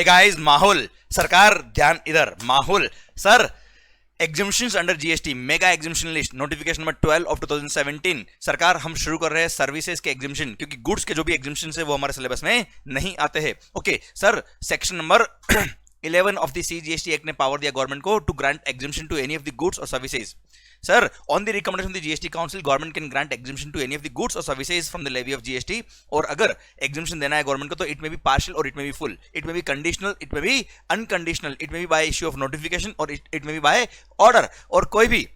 Hey guys, माहौल सरकार ध्यान इधर, माहौल sir exhibitions under GST mega exhibition list notification number 12 of 2017 सरकार हम शुरू कर रहे हैं सर्विसेज के एग्जिबिशन, क्योंकि गुड्स के जो भी एग्जिबिशन है वो हमारे सिलेबस में नहीं आते हैं। Okay sir, section number 11 of the CGST Act ने पावर दिया गवर्नमेंट को to grant exhibition to any of the goods और services. Sir, on the recommendation of the GST council government can grant exhibition to any of the goods और services from the levy of GST. और अगर exhibition देना है government को तो it may be partial और it may be full, it may be conditional, it may be unconditional, it may be by issue of notification और it may be by order. और कोई भी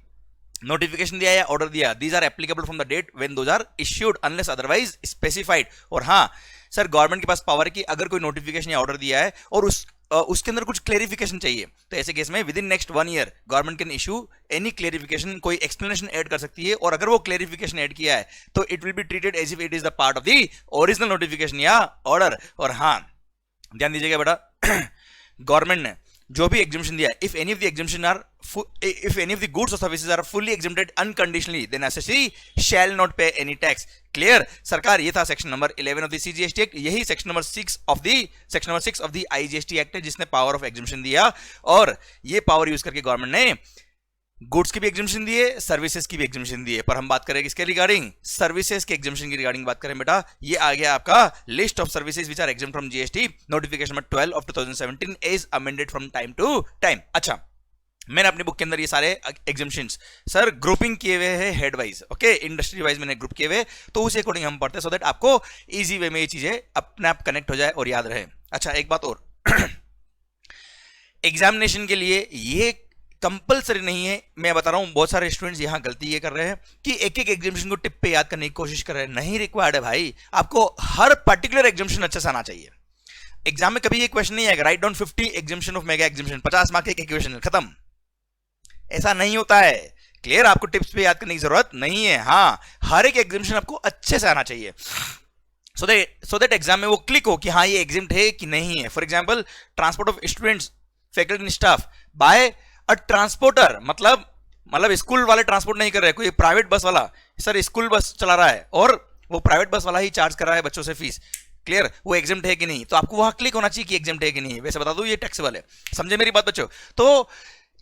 नोटिफिकेशन दिया या ऑर्डर दिया, these are applicable from the date when those are issued unless otherwise specified. और हाँ sir, government के पास पावर है कि अगर कोई नोटिफिकेशन या ऑर्डर दिया है और उसके अंदर कुछ क्लेरिफिकेशन चाहिए तो ऐसे केस में with in next 1 year government can issue any clarification, कोई एक्सप्लेनेशन ऐड कर सकती है। और अगर वो क्लेरिफिकेशन ऐड किया है तो it will be treated as if it is the part of the original notification या ऑर्डर। और हाँ, ध्यान दीजिएगा बेटा, गवर्नमेंट ने जो भी एग्जिबिशन दिया है, if any of the goods और services are fully exempted unconditionally then SSC shall not pay any tax. Clear सरकार, ये था section number 11 of the CGST act. यही section number 6 of the IGST act है जिसने power of exhibition दिया। और ये पावर यूज करके गवर्नमेंट ने गुड्स की भी एग्जिबिशन दिए, सर्विसेज की भी एग्जिबिशन दिए। पर हम बात करें किसके रिगार्डिंग, सर्विसेज के एग्जिबिशन की रिगार्डिंग बात करें बेटा। ये आ गया आपका list of services which are exempt from GST notification number 12 of 2017 is amended from time to time. अच्छा, मैंने अपनी बुक के अंदर ये सारे एग्जिबिशंस सर ग्रुपिंग किए हुए हैं head wise, okay, industry wise मैंने ग्रुप किए हुए, तो उसी अकॉर्डिंग हम पढ़ते हैं सो दैट आपको इजी वे में ये चीजें अपने आप कनेक्ट हो जाए और याद रहे। अच्छा, एक बात और, एग्जामिनेशन के लिए ये कंपलसरी नहीं है। मैं बता रहा हूं बहुत सारे स्टूडेंट्स यहां गलती ये कर रहे हैं कि एक एक एग्जामिनेशन को टिप पे याद करने की कोशिश कर रहे हैं। नहीं रिक्वायर्ड है भाई, आपको हर पर्टिकुलर एग्जामिनेशन अच्छे से आना चाहिए। एग्जाम में कभी ये क्वेश्चन नहीं आएगा write down 50 examination of mega examination 50 mark एक क्वेश्चन खत्म, ऐसा नहीं होता है। क्लियर, आपको टिप्स पे याद करने की जरूरत नहीं है। हाँ, हर एक एग्जामिनेशन आपको अच्छे से आना चाहिए सो दैट एग्जाम में वो क्लिक हो कि हाँ ये एग्जिम्ट है कि नहीं है। For example, transport of students faculty and staff by a transporter, मतलब स्कूल वाले ट्रांसपोर्ट नहीं कर रहे, कोई प्राइवेट बस वाला सर स्कूल बस चला रहा है और वो प्राइवेट बस वाला ही चार्ज कर रहा है बच्चों से फीस। क्लियर, वो एग्जिम्ट है कि नहीं, तो आपको वहां क्लिक होना चाहिए कि एग्जिम्ट है कि नहीं। वैसे बता दूं ये टैक्सेबल है, समझे मेरी बात बच्चों। तो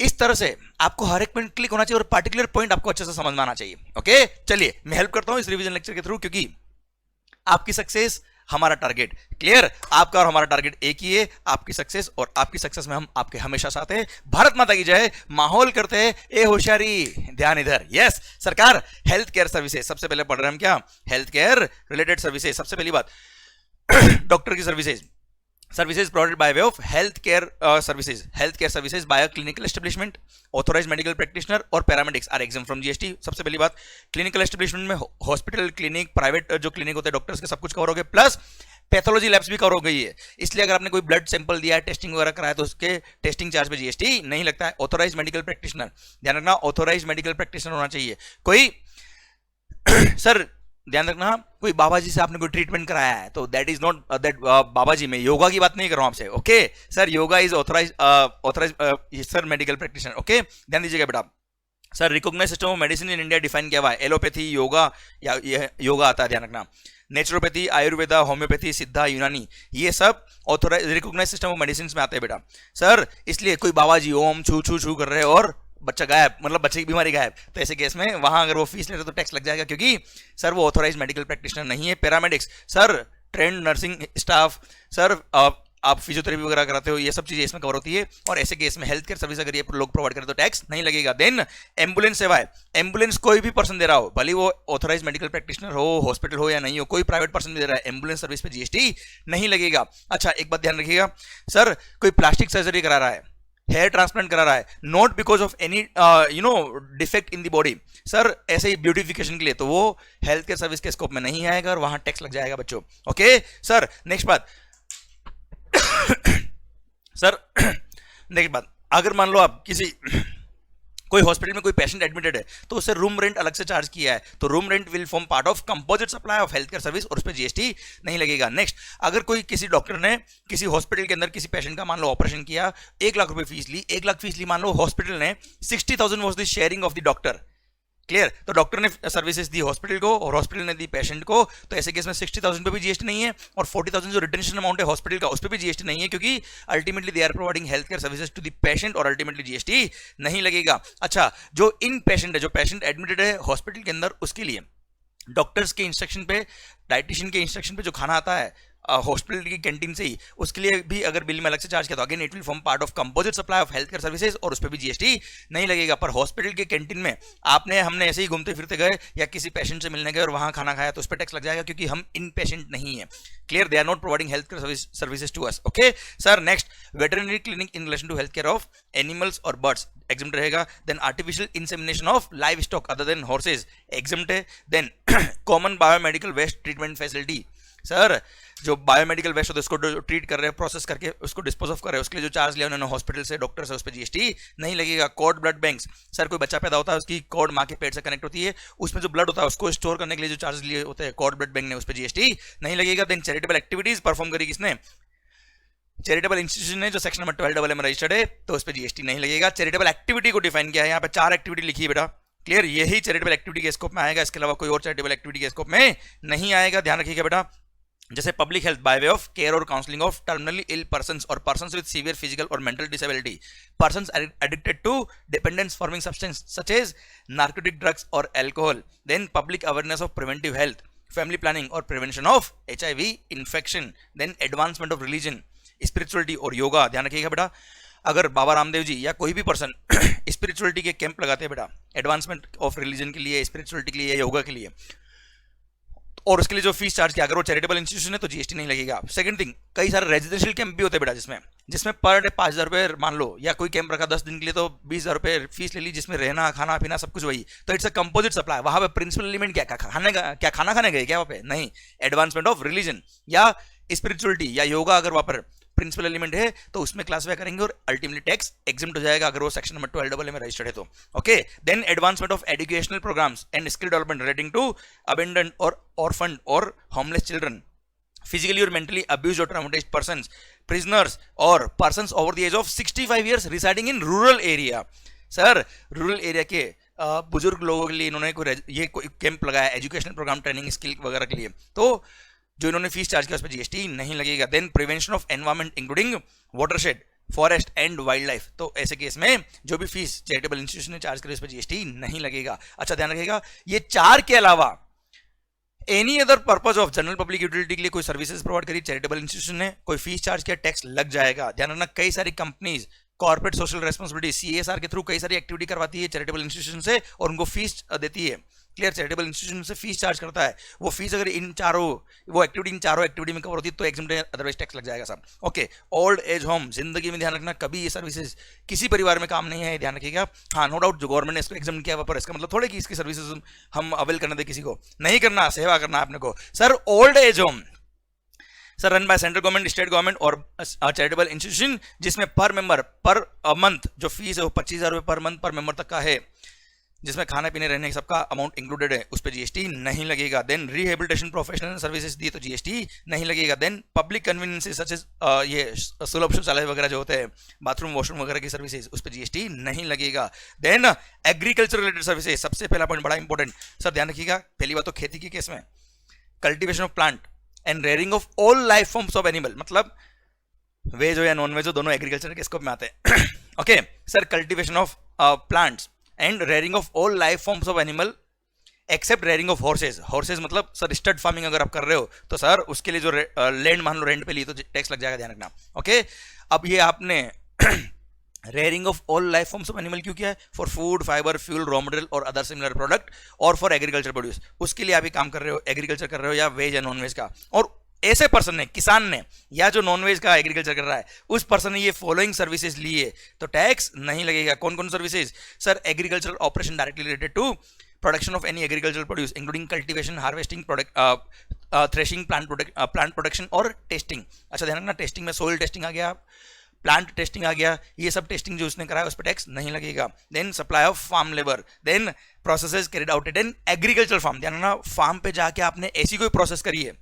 इस तरह से आपको हर एक पॉइंट क्लिक होना चाहिए और पर्टिकुलर पॉइंट आपको अच्छे से समझ में आना चाहिए। ओके, चलिए मैं हेल्प करता हूं इस रिवीजन लेक्चर के थ्रू, क्योंकि आपकी सक्सेस हमारा टारगेट। क्लियर, आपका और हमारा टारगेट एक ही है, आपकी सक्सेस, और आपकी सक्सेस में हम आपके हमेशा साथ हैं। भारत माता की जय। माहौल करते हैं ए होशियारी, ध्यान इधर। यस सरकार, हेल्थ केयर सर्विसेज सबसे पहले पढ़ रहे हैं हम, क्या हेल्थ केयर रिलेटेड सर्विसेज। सबसे पहली बात डॉक्टर की services provided by way of healthcare services by a clinical establishment, authorized medical practitioner और paramedics are exempt from GST। सबसे पहली बात, clinical establishment में हॉस्पिटल, क्लिनिक, प्राइवेट जो क्लिनिक होते हैं डॉक्टर्स के, सब कुछ कवर हो गए, प्लस पैथोलॉजी लैब्स भी कवर हो गई है। इसलिए अगर आपने कोई ब्लड सैंपल दिया है, टेस्टिंग वगैरह कराया, तो उसके टेस्टिंग चार्ज पे जीएसटी नहीं लगता है। ऑथोराइज मेडिकल प्रैक्टिशनर, ध्यान रखना ऑथोराइज मेडिकल प्रैक्टिशनर होना चाहिए। कोई सर ध्यान रखना, कोई बाबा जी से आपने कोई ट्रीटमेंट कराया है तो दैट इज नॉट दैट बाबा जी, मैं योगा की बात नहीं कर रहा हूं आपसे। Okay sir, yoga is authorise sir medical practitioner. Okay, ध्यान दीजिएगा बेटा। Sir, recognised system of medicine in India define किया हुआ है, एलोपैथी, योगा, या योगा आता है, ध्यान रखना, नेचुरोपैथी, आयुर्वेदा, होम्योपैथी, सिद्धा, यूनानी, ये सब authorise recognised system of medicine में आते हैं बेटा। सर, इसलिए कोई बाबा जी ओम छू छू छू कर रहे हैं और बच्चा गायब, मतलब बच्चे की बीमारी गायब, तो ऐसे केस में वहां अगर वो फीस लेते तो टैक्स लग जाएगा, क्योंकि सर वो ऑथोराइज मेडिकल प्रैक्टिशनर नहीं है। Paramedics, sir trend nursing staff, sir आप फिजियोथेरेपी वगैरह कराते हो, ये सब चीजें इसमें कवर होती है। और ऐसे केस में हेल्थ केयर सर्विस अगर ये लोग प्रोवाइड करें तो टैक्स नहीं लगेगा। देन एम्बुलेंस सेवाएं, एम्बुलेंस कोई भी पर्सन दे रहा हो, भले वो ऑथोराइज मेडिकल प्रैक्टिशनर हो, हॉस्पिटल हो या नहीं हो, कोई प्राइवेट पर्सन दे रहा है, एम्बुलेंस सर्विस पे जीएसटी नहीं लगेगा। अच्छा, एक बात ध्यान रखिएगा, सर कोई प्लास्टिक सर्जरी करा रहा है, हेयर ट्रांसप्लांट करा रहा है, not because of any defect in the body, sir ऐसे ही ब्यूटिफिकेशन के लिए, तो वो हेल्थ केयर सर्विस के स्कोप में नहीं आएगा और वहां टैक्स लग जाएगा बच्चों। ओके सर, नेक्स्ट बात सर नेक्स्ट बात, अगर मान लो आप कोई हॉस्पिटल में कोई पेशेंट एडमिटेड है तो उससे रूम रेंट अलग से चार्ज किया है, तो room rent will form part of composite supply of health care service और उस पर जीएसटी नहीं लगेगा। नेक्स्ट, अगर कोई किसी डॉक्टर ने किसी हॉस्पिटल के अंदर किसी पेशेंट का मान लो ऑपरेशन किया, 1 लाख रुपए फीस ली, 1 लाख फीस ली, मान लो हॉस्पिटल ने 60,000 was the sharing of the doctor, clear. तो डॉक्टर ने सर्विसेज दी हॉस्पिटल को और हॉस्पिटल ने दी पेशेंट को, तो ऐसे केस में 60,000 पे भी जीएसटी नहीं है और 40,000 जो रिटेंशन अमाउंट है हॉस्पिटल का उस पर भी जीएसटी नहीं है, क्योंकि ultimately they are providing health care services to the patient और अल्टीमेटली जीएसटी नहीं लगेगा। अच्छा, जो इन पेशेंट है, जो पेशेंट एडमिटेड है हॉस्पिटल के अंदर, उसके लिए डॉक्टर्स के इंस्ट्रक्शन पे, डाइटिशियन के इंस्ट्रक्शन पे जो खाना आता है हॉस्पिटल की कैंटीन से ही, उसके लिए भी अगर बिल में अलग से चार्ज किया तो again it will form part of composite supply of health care services और उस पर भी जीएसटी नहीं लगेगा। पर हॉस्पिटल के कैंटीन में हमने ऐसे ही घूमते फिरते गए या किसी पेशेंट से मिलने गए और वहां खाना खाया तो उस पर टैक्स लग जाएगा, क्योंकि हम इन पेशेंट नहीं है। Clear, they are not providing health care services to us. Okay sir, next, veterinary clinic in relation to health care of animals और बर्ड्स एग्जम्प्ट रहेगा। Then artificial insemination of live stock other than horses exempt है। Then common biomedical waste treatment facility, sir जो biomedical waste होता है उसको treat कर रहे हैं, प्रोसेस करके उसको डिस्पोज ऑफ कर रहे हैं, उसके लिए जो चार्ज लिया उन्होंने हॉस्पिटल से, डॉक्टर से, उस पर जीएसटी नहीं लगेगा। कॉर्ड ब्लड बैंक्स, सर कोई बच्चा पैदा होता है उसकी कॉर्ड माँ के पेट से कनेक्ट होती है, उसमें जो ब्लड होता है उसको स्टोर करने के लिए जो चार्ज लिए होते हैं कॉर्ड ब्लड बैंक ने, उस पर जीएसटी नहीं लगेगा। देन चैरिटेबल एक्टिविटीज परफॉर्म करी किसने, चैरिटेबल इंस्टीट्यूशन ने, जो सेक्शन नंबर 12 में रजिस्टर्ड है, तो उस पर जीएसटी नहीं लगेगा। चैरिटेबल एक्टिविटी को डिफाइन किया है, यहाँ पे 4 एक्टिविटी लिखी है बेटा। क्लियर, यही चैरिटेबल एक्टिविटी के स्कोप में आएगा, इसके अलावा कोई और चैरिटेबल एक्टिविटी के स्कोप में नहीं आएगा, ध्यान रखिएगा बेटा। जैसे public health by way of care और counselling of terminally ill persons और पर्सन्स विद सीवियर फिजिकल और mental disability, persons addicted to dependence forming substance such as narcotic drugs और alcohol. Then public awareness of preventive health, family planning और prevention of HIV infection. Then advancement of religion, spirituality और योगा, ध्यान रखिएगा बेटा। अगर बाबा रामदेव जी या कोई भी पर्सन स्पिरिचुअलिटी के कैंप लगाते हैं बेटा, एडवांसमेंट ऑफ रिलीजन के लिए, स्पिरिचुअलिटी के लिए, योगा के लिए, और उसके लिए जो फीस चार्ज किया, अगर वो चैरिटेबल इंस्टीट्यूशन है तो जीएसटी नहीं लगेगा। सेकंड थिंग, कई सारे रेजिडेंशियल कैंप भी होते हैं बेटा, जिसमें पर डे 5,000 रुपये मान लो, या कोई कैंप रखा 10 दिन के लिए तो 20,000 रुपये फीस ले ली, जिसमें रहना खाना पीना सब कुछ वही, तो इट्स अ कंपोजिट सप्लाई। वहां पे प्रिंसिपल एलिमेंट क्या खाना खाने गए क्या वहां पे, नहीं, एडवांसमेंट ऑफ रिलीजन या स्पिरिचुअलिटी या योगा अगर वहां पर प्रिंसिपल एलिमेंट है तो उसमें क्लासिफाई करेंगे और अल्टीमेटली टैक्स एग्जम्प्ट हो जाएगा अगर वो सेक्शन नंबर 12 में रजिस्टर्ड है तो। Okay, then advancement of educational programmes and skill development relating to abandoned और ऑर्फन और होमलेस चिल्ड्रन, फिजिकली और मेंटली अब्यूज्ड और ट्रॉमेटाइज्ड पर्संस, प्रिजनर्स और persons over the age of 65 years residing in rural area. Sir rural area के बुजुर्ग लोगों के लिए इन्होंने कोई कैंप लगाया, एजुकेशनल प्रोग्राम, ट्रेनिंग, स्किल वगैरह के लिए, तो जो इन्होंने फीस चार्ज किया उस पर जीएसटी नहीं लगेगा। Then prevention of environment including watershed, forest and wild life, तो ऐसे केस में जो भी फीस चैरिटेबल इंस्टीट्यूशन ने चार्ज करी उस पर जीएसटी नहीं लगेगा। अच्छा ध्यान रखिएगा, ये 4 के अलावा any other purpose of general public utility के लिए कोई सर्विसेज प्रोवाइड करी चैरिटेबल इंस्टीट्यूशन ने, कोई फीस चार्ज किया, टैक्स लग जाएगा। ध्यान रखना, कई सारी companies corporate social responsibility CSR के थ्रू कई सारी एक्टिविटी करवाती है चैरिटेबल इंस्टीट्यूशन से और उनको फीस देती है। क्लियर, चैरिटेबल इंस्टीट्यूशन से फीस चार्ज करता है, वो फीस अगर इन चारों एक्टिविटी में कवर होती है तो एग्जम्प्ट है, अदरवाइज टैक्स लग जाएगा सब। ओके, ओल्ड एज होम, जिंदगी में ध्यान रखना कभी ये सर्विसेज किसी परिवार में काम नहीं है, ध्यान रखिएगा। हाँ, नो डाउट जो गवर्नमेंट ने इसको एग्जम्प्ट किया पर इसका मतलब थोड़े कि इसकी सर्विसेज हम अवेल करने दें, किसी को नहीं करना, सेवा करना आपने को। Sir old age home sir run by central government, state government और चैरिटेबल इंस्टीट्यूशन, जिसमें पर मेंबर पर मंथ जो फीस है वो 25,000 रुपये पर मंथ पर मेंबर तक का है, जिसमें खाने पीने रहने सबका अमाउंट इंक्लूडेड है, उस पर जीएसटी नहीं लगेगा। देन रिहेबिलिटेशन प्रोफेशनल सर्विसेज दी तो जीएसटी नहीं लगेगा। Then public conveniences such as ये सुलभ शौचालय वगैरह जो होते हैं, बाथरूम वॉशरूम वगैरह की सर्विसेज, उस पर जीएसटी नहीं लगेगा। देन एग्रीकल्चर रिलेटेड सर्विसेज, सबसे पहला पॉइंट बड़ा इंपॉर्टेंट सर ध्यान रखिएगा। पहली बात तो खेती के केस में cultivation of plant and rearing of all life forms of animal, मतलब वेज हो या नॉन वेज हो दोनों एग्रीकल्चर के स्कोप में आते हैं। Okay sir, cultivation of plants and rearing of all life forms of animal except rearing of horses. Horses मतलब सर स्टड फार्मिंग अगर आप कर रहे हो तो सर उसके लिए जो लैंड मान लो रेंट पे ली तो टैक्स लग जाएगा, ध्यान रखना। ओके, अब ये आपने rearing of all life forms of animal क्यों किया है? For food, fibre, fuel, raw material और अदर सिमिलर प्रोडक्ट और फॉर एग्रीकल्चर प्रोड्यूस, उसके लिए आप ये काम कर रहे हो, एग्रीकल्चर कर रहे हो या वेज या नॉन वेज का। और ऐसे पर्सन ने, किसान ने या जो नॉनवेज का एग्रीकल्चर कर रहा है उस पर्सन ने ये फॉलोइंग सर्विसेज ली है तो टैक्स नहीं लगेगा। कौन कौन services? Sir agriculture operation directly related to production of any agriculture produce including cultivation, harvesting, threshing, plant production और टेस्टिंग। अच्छा ध्यान रखना, टेस्टिंग में सोइल टेस्टिंग आ गया, प्लांट टेस्टिंग आ गया, ये सब टेस्टिंग जो उसने कराया उस पर टैक्स नहीं लगेगा। Then supply of farm labour, then processes carried out at an agriculture farm. ध्यान रखना, फार्म पे जाके आपने ऐसी कोई प्रोसेस करी है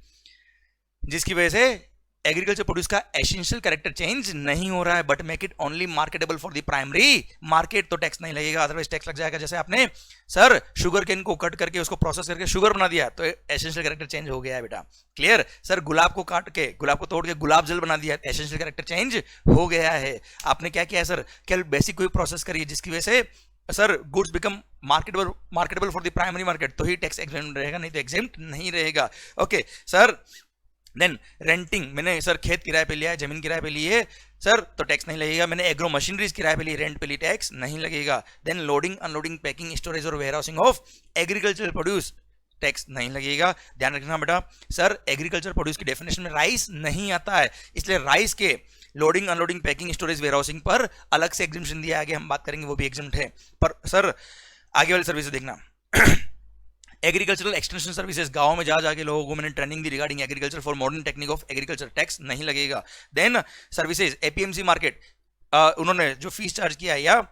जिसकी वजह से एग्रीकल्चर प्रोड्यूस का एसेंशियल कैरेक्टर चेंज नहीं हो रहा है, but make it only marketable for the primary market, तो टैक्स नहीं लगेगा, अदरवाइज टैक्स लग जाएगा। जैसे आपने सर शुगर केन को कट करके उसको प्रोसेस करके शुगर बना दिया तो एसेंशियल कैरेक्टर चेंज हो गया है बेटा, क्लियर। सर गुलाब को काट के, गुलाब को तोड़ के गुलाब जल बना दिया, एसेंशियल कैरेक्टर चेंज हो गया है। आपने क्या किया है सर, क्या बेसिक कोई प्रोसेस करिए जिसकी वजह से sir goods become marketable for the primary market, तो ही टैक्स एग्जेम्प्ट रहेगा, नहीं तो एग्जेम्प्ट नहीं रहेगा। ओके सर, देन रेंटिंग, मैंने सर खेत किराए पे लिया है, जमीन किराए पे लिए सर, तो टैक्स नहीं लगेगा। मैंने एग्रो मशीनरीज किराए पे ली, रेंट पे ली, टैक्स नहीं लगेगा। Then loading unloading packing storage और warehousing of agriculture produce, tax नहीं लगेगा। ध्यान रखना बेटा, सर एग्रीकल्चर प्रोड्यूस की डेफिनेशन में राइस नहीं आता है, इसलिए राइस के loading unloading packing storage warehousing पर अलग से एग्जेम्पशन दिया, आगे हम बात करेंगे, वो भी एग्जेम्प्ट है। पर सर आगे वाली सर्विस देखना, एग्रीकल्चरल एक्सटेंशन सर्विसेज, गांव में जा जाके लोगों को मैंने training the regarding agriculture for modern technique of agriculture, tax नहीं लगेगा। देन सर्विसेज एपीएमसी मार्केट, उन्होंने जो फीस चार्ज किया या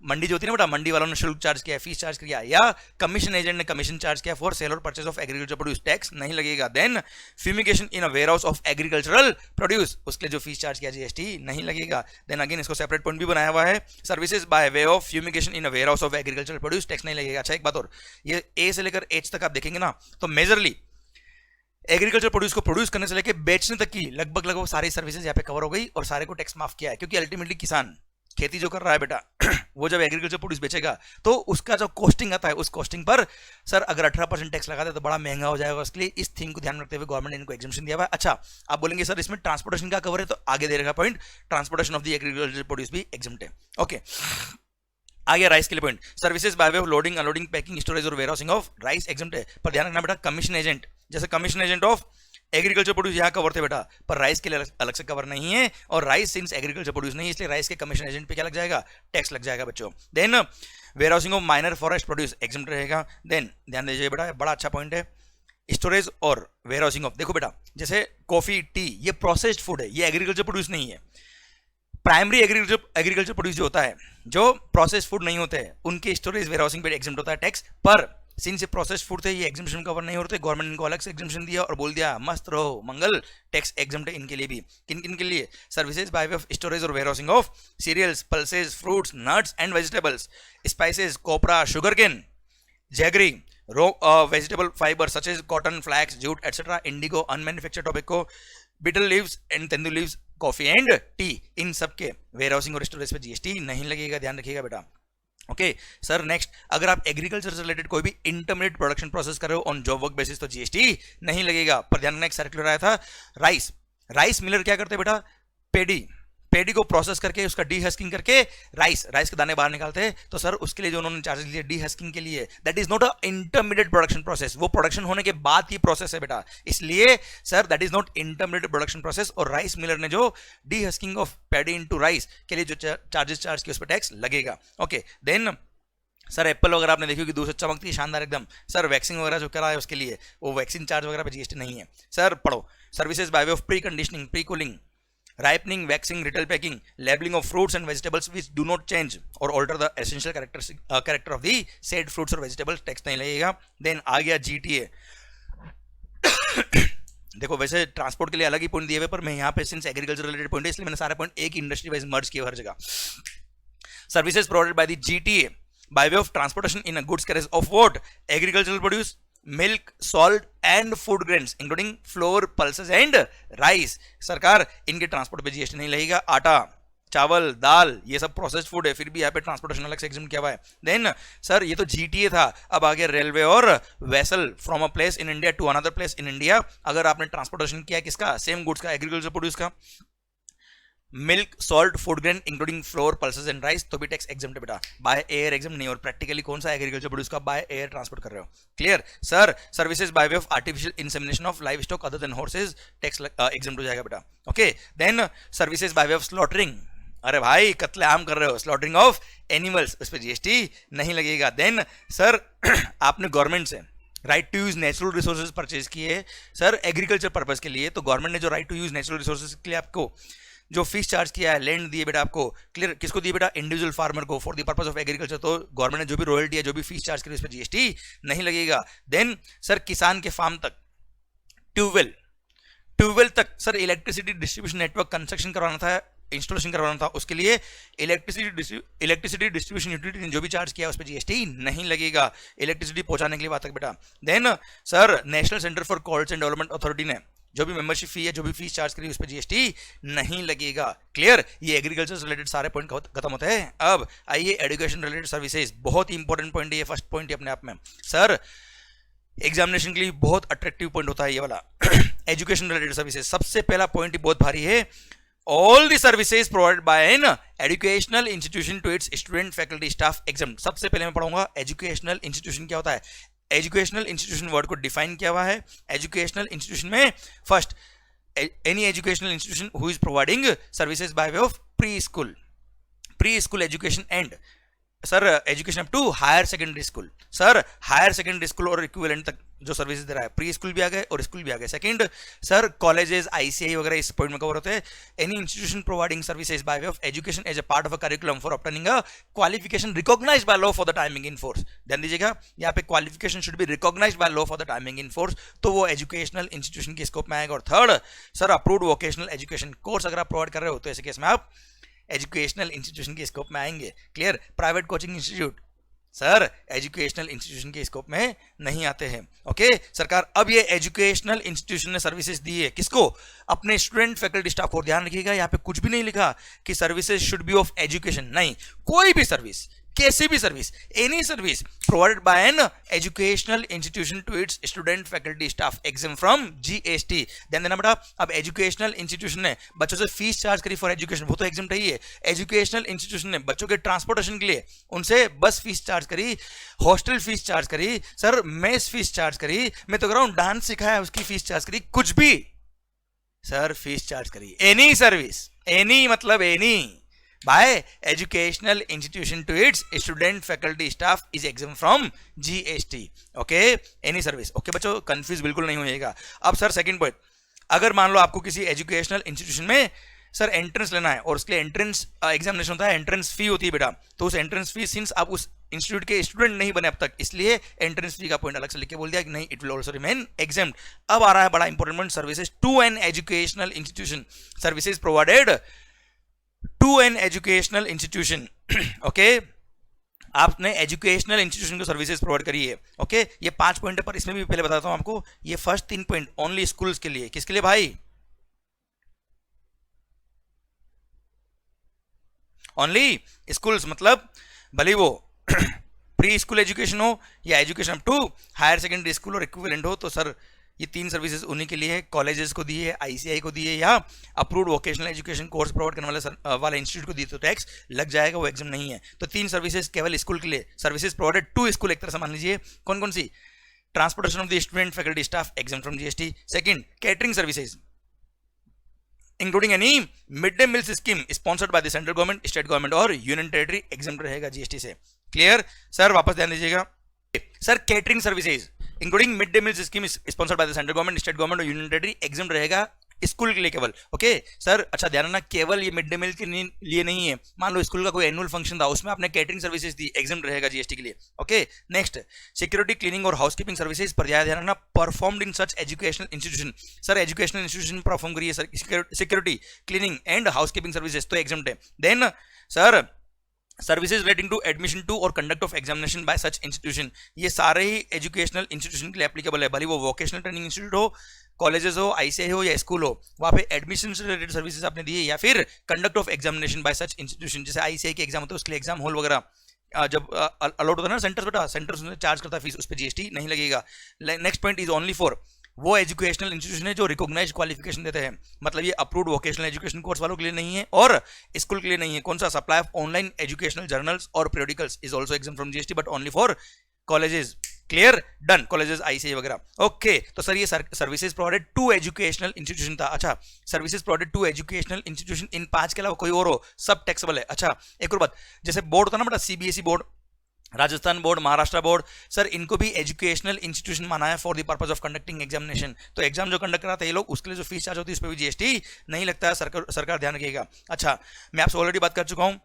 मंडी जो होती है ना बेटा, मंडी वालों ने शुल्क चार्ज किया, फीस चार्ज किया, या कमीशन एजेंट ने कमीशन चार्ज किया फॉर सेल और purchase of agriculture produce, tax नहीं लगेगा। Then fumigation in a warehouse of agricultural produce, उसके लिए जो फीस चार्ज किया जीएसटी नहीं लगेगा। देन अगेन इसको सेपरेट पॉइंट भी बनाया हुआ है, services by way of fumigation in a warehouse of agricultural produce, tax नहीं लगेगा। अच्छा एक बात और, ये ए से लेकर एच तक आप देखेंगे ना, तो मेजरली एग्रीकल्चर प्रोड्यूस को प्रोड्यूस करने से लेकर बेचने तक की लगभग सारी सर्विसेज यहाँ पे कवर हो गई और सारे को टैक्स माफ किया है, क्योंकि अल्टीमेटली किसान खेती जो कर रहा है बेटा वो जब एग्रीकल्चर प्रोड्यूस बेचेगा तो उसका जो कॉस्टिंग आता है, उस कॉस्टिंग पर सर अगर 18% टैक्स लगा दे तो बड़ा महंगा हो जाएगा, इसलिए इस थिंग को ध्यान रखते हुए गवर्नमेंट ने इनको एग्जेम्पशन दिया हुआ है। अच्छा आप बोलेंगे सर इसमें ट्रांसपोर्टेशन का कवर है, तो आगे दे रखा point, transportation of the agriculture produce भी एग्जेम्प्ट है। ओके आगे राइस के लिए point, services by way of loading unloading packing storage और वेयरहाउसिंग ऑफ राइस एग्जेम्प्ट है। पर ध्यान रखना बेटा, कमीशन एजेंट, जैसे commission agent of agriculture produce यहाँ कवर थे बेटा, पर राइस के लिए अलग से कवर नहीं है, और राइस सिंस एग्रीकल्चर प्रोड्यूस नहीं, इसलिए राइस के कमीशन एजेंट पे क्या लग जाएगा, टैक्स लग जाएगा बच्चों। Then warehousing of minor forest produce exempt रहेगा। देन ध्यान दीजिए बेटा, बड़ा अच्छा पॉइंट है, स्टोरेज और वेयरहाउसिंग ऑफ, देखो बेटा जैसे कॉफी टी ये प्रोसेस्ड फूड है, ये एग्रीकल्चर प्रोड्यूस नहीं है। प्राइमरी एग्रीकल्चर प्रोड्यूस जो होता है, जो प्रोसेस्ड फूड नहीं होते हैं, उनके स्टोरेज वेयरहाउसिंग पे एग्जेम्प्ट होता है टैक्स, पर सिंस ये प्रोसेस्ड फूड थे ये एग्जेम्पशन कवर नहीं होते, गवर्नमेंट इनको अलग से एग्जेम्पशन दिया और बोल दिया मस्त रहो मंगल, टैक्स एग्जेम्प्ट है इनके लिए भी। किन किन के लिए, services by way of storage और warehousing of cereals, pulses, fruits, nuts and vegetables, spices, copra, sugarcane, jaggery, vegetable fibre such as cotton, flax, jute etcetera, indigo, unmanufactured tobacco, betel leaves and तेंदुल leaves, coffee and tea, इन सब के warehousing और storage पे GST नहीं लगेगा, ध्यान रखिएगा बेटा। ओके सर नेक्स्ट, अगर आप एग्रीकल्चर से रिलेटेड कोई भी इंटरमीडिएट प्रोडक्शन प्रोसेस कर रहे हो ऑन जॉब वर्क बेसिस तो जीएसटी नहीं लगेगा। पर ध्यान रखना, एक सर्कुलर आया था, राइस मिलर क्या करते हैं बेटा, पेडी को प्रोसेस करके उसका डीहस्किंग करके राइस के दाने बाहर निकालते हैं, तो सर उसके लिए जो उन्होंने चार्जेस लिए डीहस्किंग के लिए, that is not a intermediate production process, वो प्रोडक्शन होने के बाद की प्रोसेस है बेटा, इसलिए sir that is not intermediate production process. और राइस मिलर ने जो डीहस्किंग ऑफ पैडी इनटू राइस के लिए जो चार्जेस चार्ज किए उस पर टैक्स लगेगा। ओके देन सर एप्पल वगैरह आपने देखी कि दूर से चमकती है शानदार एकदम, सर वैक्सिंग वगैरह जो करा है उसके लिए वो वैक्सीन चार्ज वगैरह पे जीएसटी नहीं है। सर पढ़ो, services by way of pre conditioning, pre cooling, ripening, waxing, retail packing, labeling of fruits and vegetables which do not change or alter the essential character of the said fruits or vegetables, tax नहीं लगेगा। Then आ गया GTA देखो वैसे transport के लिए अलग ही point दिए हुए, पर मैं यहाँ पे सिंस एग्रीकल्चर रिलेटेड पॉइंट है इसलिए मैंने सारे पॉइंट एक इंडस्ट्री वाइज मर्ज किए हर जगह। Services provided by the GTA by way of transportation in a goods carriage of what, agricultural produce, milk, salt and food grains including flour, pulses and rice, सरकार इनके transport पे GST नहीं लगेगा। आटा, चावल, दाल ये सब प्रोसेस्ड फूड है, फिर भी यहाँ पे ट्रांसपोर्टेशन अलग से एग्जाम किया हुआ है। देन सर ये तो जीटीए था, अब आगे रेलवे और vessel from a place in India to another place in India, अगर आपने ट्रांसपोर्टेशन किया किसका, सेम गुड्स का, एग्रीकल्चर प्रोड्यूस का, milk, salt, food grain including flour, pulses and rice, तो भी टैक्स एग्जेम्प्ट है बेटा, बाय एयर एग्जेम्प्ट नहीं, और प्रैक्टिकली कौन सा एग्रीकल्चर प्रोड्यूस का बाय एयर ट्रांसपोर्ट कर रहे हो, clear. Sir services by way of artificial insemination of live stock other than horses, tax exempt हो जाएगा बेटा। Okay then services by way of slaughtering, अरे भाई कत्लेआम कर रहे हो, स्लॉटरिंग ऑफ एनिमल्स, उस पर जीएसटी नहीं लगेगा। देन सर आपने गवर्नमेंट से right to use natural resources purchase किए सर एग्रीकल्चर पर्पज के लिए, तो गवर्नमेंट ने जो right to use natural resources के लिए आपको जो फीस चार्ज किया है, लैंड दिए बेटा आपको, क्लियर, किसको दिए बेटा, इंडिविजुअल फार्मर को for the purpose of agriculture, तो गवर्नमेंट ने जो भी रॉयल्टी है, जो भी फीस चार्ज करी उस पर जीएसटी नहीं लगेगा। देन सर किसान के फार्म तक ट्यूबवेल तक sir electricity distribution network construction करवाना था, इंस्टॉलेशन करवाना था, उसके लिए इलेक्ट्रिसिटी डिस्ट्रीब्यूशन यूटिलिटी ने जो भी चार्ज किया उस पर जीएसटी नहीं लगेगा, इलेक्ट्रिसिटी पहुंचाने के लिए बात तक बेटा। Then sir National Centre for Coordination and Development Authority ने जो भी मेंबरशिप फी है, जो भी फीस चार्ज करी उस पर जीएसटी नहीं लगेगा। क्लियर, ये एग्रीकल्चर से रिलेटेड सारे पॉइंट खत्म होते हैं। अब आइए एजुकेशन रिलेटेड सर्विसेज, बहुत ही इंपॉर्टेंट पॉइंट है ये, फर्स्ट पॉइंट है अपने आप में सर, एग्जामिनेशन के लिए बहुत अट्रैक्टिव पॉइंट होता है ये वाला एजुकेशन रिलेटेड सर्विसेज। सबसे पहला पॉइंट ही बहुत भारी है, all the services provided by an educational institution to its student faculty staff exam. सबसे पहले मैं पढ़ूंगा एजुकेशनल इंस्टीट्यूशन क्या होता है। एजुकेशनल इंस्टीट्यूशन वर्ड को डिफाइन किया हुआ है। एजुकेशनल इंस्टीट्यूशन में first, any educational institution who is providing services by way of pre school education and sir education up to higher secondary school. Sir higher secondary school और equivalent तक जो services दे रहा है, प्री स्कूल भी आ गए और स्कूल भी आ गए। सेकंड सर कॉलेजेस, आईसीआई वगैरह इस पॉइंट में कवर होते हैं। Any institution providing services by way of education as a part of a curriculum for obtaining a qualification recognised by law for the timing in force. ध्यान दीजिएगा, यहाँ पे qualification should be recognised by law for the timing in force, तो वो educational institution के scope में आएगा। और third sir approved vocational education course अगर आप प्रोवाइड कर रहे हो तो ऐसे केस में आप एजुकेशनल इंस्टीट्यूशन के स्कोप में आएंगे। Clear, private coaching institute sir educational institution के स्कोप में नहीं आते हैं। ओके सरकार, अब ये एजुकेशनल इंस्टीट्यूशन ने सर्विसेज दी है किसको, अपने स्टूडेंट फैकल्टी स्टाफ को। ध्यान रखिएगा यहाँ पे कुछ भी नहीं लिखा कि services should be of education, नहीं, कोई भी सर्विस, कैसी भी service, any service provided by an educational institution to its student faculty staff exempt from GST. ध्यान देना बेटा, अब एजुकेशनल इंस्टीट्यूशन ने बच्चों से फीस चार्ज करी फॉर एजुकेशन, वो तो एग्जाम ही है। एजुकेशनल इंस्टीट्यूशन ने बच्चों के ट्रांसपोर्टेशन के लिए उनसे बस फीस चार्ज करी, हॉस्टल फीस चार्ज करी, सर मेस फीस चार्ज करी, मैं तो कह रहा हूं डांस सिखाया उसकी फीस चार्ज करी, कुछ भी सर फीस चार्ज करी, एनी सर्विस, एनी मतलब any by educational institution to its student faculty staff is exempt from GST. Okay, any service. Okay बच्चों, कंफ्यूज बिल्कुल नहीं होइएगा। अब सर सेकंड पॉइंट, अगर मान लो आपको किसी एजुकेशनल इंस्टीट्यूशन में सर एंट्रेंस लेना है और उसके लिए एंट्रेंस एग्जामिनेशन होता है, एंट्रेंस फी होती है बेटा, तो उस एंट्रेंस फी सिंस आप उस इंस्टीट्यूट के स्टूडेंट नहीं बने अब तक, इसलिए एंट्रेंस फी का पॉइंट अलग से लिख के बोल दिया कि नहीं, it will also remain exempt. अब आ रहा है बड़ा important point, services to an educational institution, services provided to an educational institution. Okay, आपने एजुकेशनल इंस्टीट्यूशन को सर्विसेज प्रोवाइड करी है। ओके, ये 5 पॉइंट है, पर इसमें भी पहले बताता हूं आपको, ये फर्स्ट 3 पॉइंट ओनली स्कूल्स के लिए। किसके लिए भाई, ओनली स्कूल्स, मतलब भले वो प्री स्कूल एजुकेशन हो या education up to higher secondary school और इक्विवेलेंट हो, तो सर ये 3 सर्विसेज उन्हीं के लिए है। कॉलेजेस को दी है, आईसीआई को दी है, या approved vocational education course provide करने वाले इंस्टीट्यूट को दी, तो टैक्स लग जाएगा, वो एग्जाम नहीं है। तो 3 सर्विसेज केवल स्कूल के लिए, सर्विसेज प्रोवाइडेड टू स्कूल, एक तरह से मान लीजिए। कौन कौन सी, transportation of the student faculty staff exempt from GST. Second, catering services including any mid day meal scheme sponsored by the central government, state government और यूनियन टेरिटरी, एग्जाम रहेगा जीएसटी से। क्लियर सर, वापस ध्यान दीजिएगा sir, catering services including mid day meal scheme sponsored by the central government, state government और union territory, exempt रहेगा school के लिए केवल। ओके सर, अच्छा ध्यान रखना, केवल ये मिड डे मील के लिए नहीं है। मान लो स्कूल का कोई एनुअल फंक्शन था, उसमें आपने कैटरिंग सर्विसेज दी, एग्जाम रहेगा जीएसटी के लिए। ओके नेक्स्ट, सिक्योरिटी क्लीनिंग और हाउसकीपिंग सर्विसेज पर ध्यान रखना, performed in such educational institution. Sir educational institution perform करिए sir security cleaning and housekeeping services, तो एग्जाम है। Then sir services relating to admission to और conduct of examination by such institution, ये सारे ही educational institution के लिए applicable है, भले वो वोकेशनल ट्रेनिंग इंस्टीट्यूट हो, कॉलेजेस हो, आईसीआई हो या स्कूल हो, वहाँ पे एडमिशन से रिलेटेड सर्विसेज आपने दी है, या फिर conduct of examination by such institution, जैसे आईसीआई के एग्जाम होते हैं उसके लिए एग्जाम हॉल वगैरह जब अलाउड होता है ना सेंटर्स, बेटा सेंटर्स चार्ज करता है फीस, उस पर जीएसटी नहीं लगेगा। Next point is only for वो एजुकेशनल इंस्टीट्यूशन है जो रिकॉग्नाइज क्वालिफिकेशन देते हैं, मतलब ये अप्रूव्ड वोकेशनल एजुकेशन कोर्स वालों के लिए नहीं है और स्कूल के लिए नहीं है। कौन सा, supply of online educational journals और periodicals is also exempt from GST but only for colleges. Clear, done, colleges ICI वगैरह। ओके तो सर ये services provided to educational institution था। अच्छा, services provided to educational institution, इन 5 के अलावा कोई और हो सब टैक्सेबल है। अच्छा एक और बात, जैसे बोर्ड होता ना बेटा, CBSE board, Rajasthan board, Maharashtra board, sir इनको भी एजुकेशनल इंस्टीट्यूशन माना है for the purpose of conducting examination, तो एग्जाम जो कंडक्ट कराते हैं ये लोग, उसके लिए जो फीस चार्ज होती है उस पर भी जीएसटी नहीं लगता है, सरकार ध्यान रखिएगा। अच्छा मैं आपसे ऑलरेडी बात कर चुका हूं,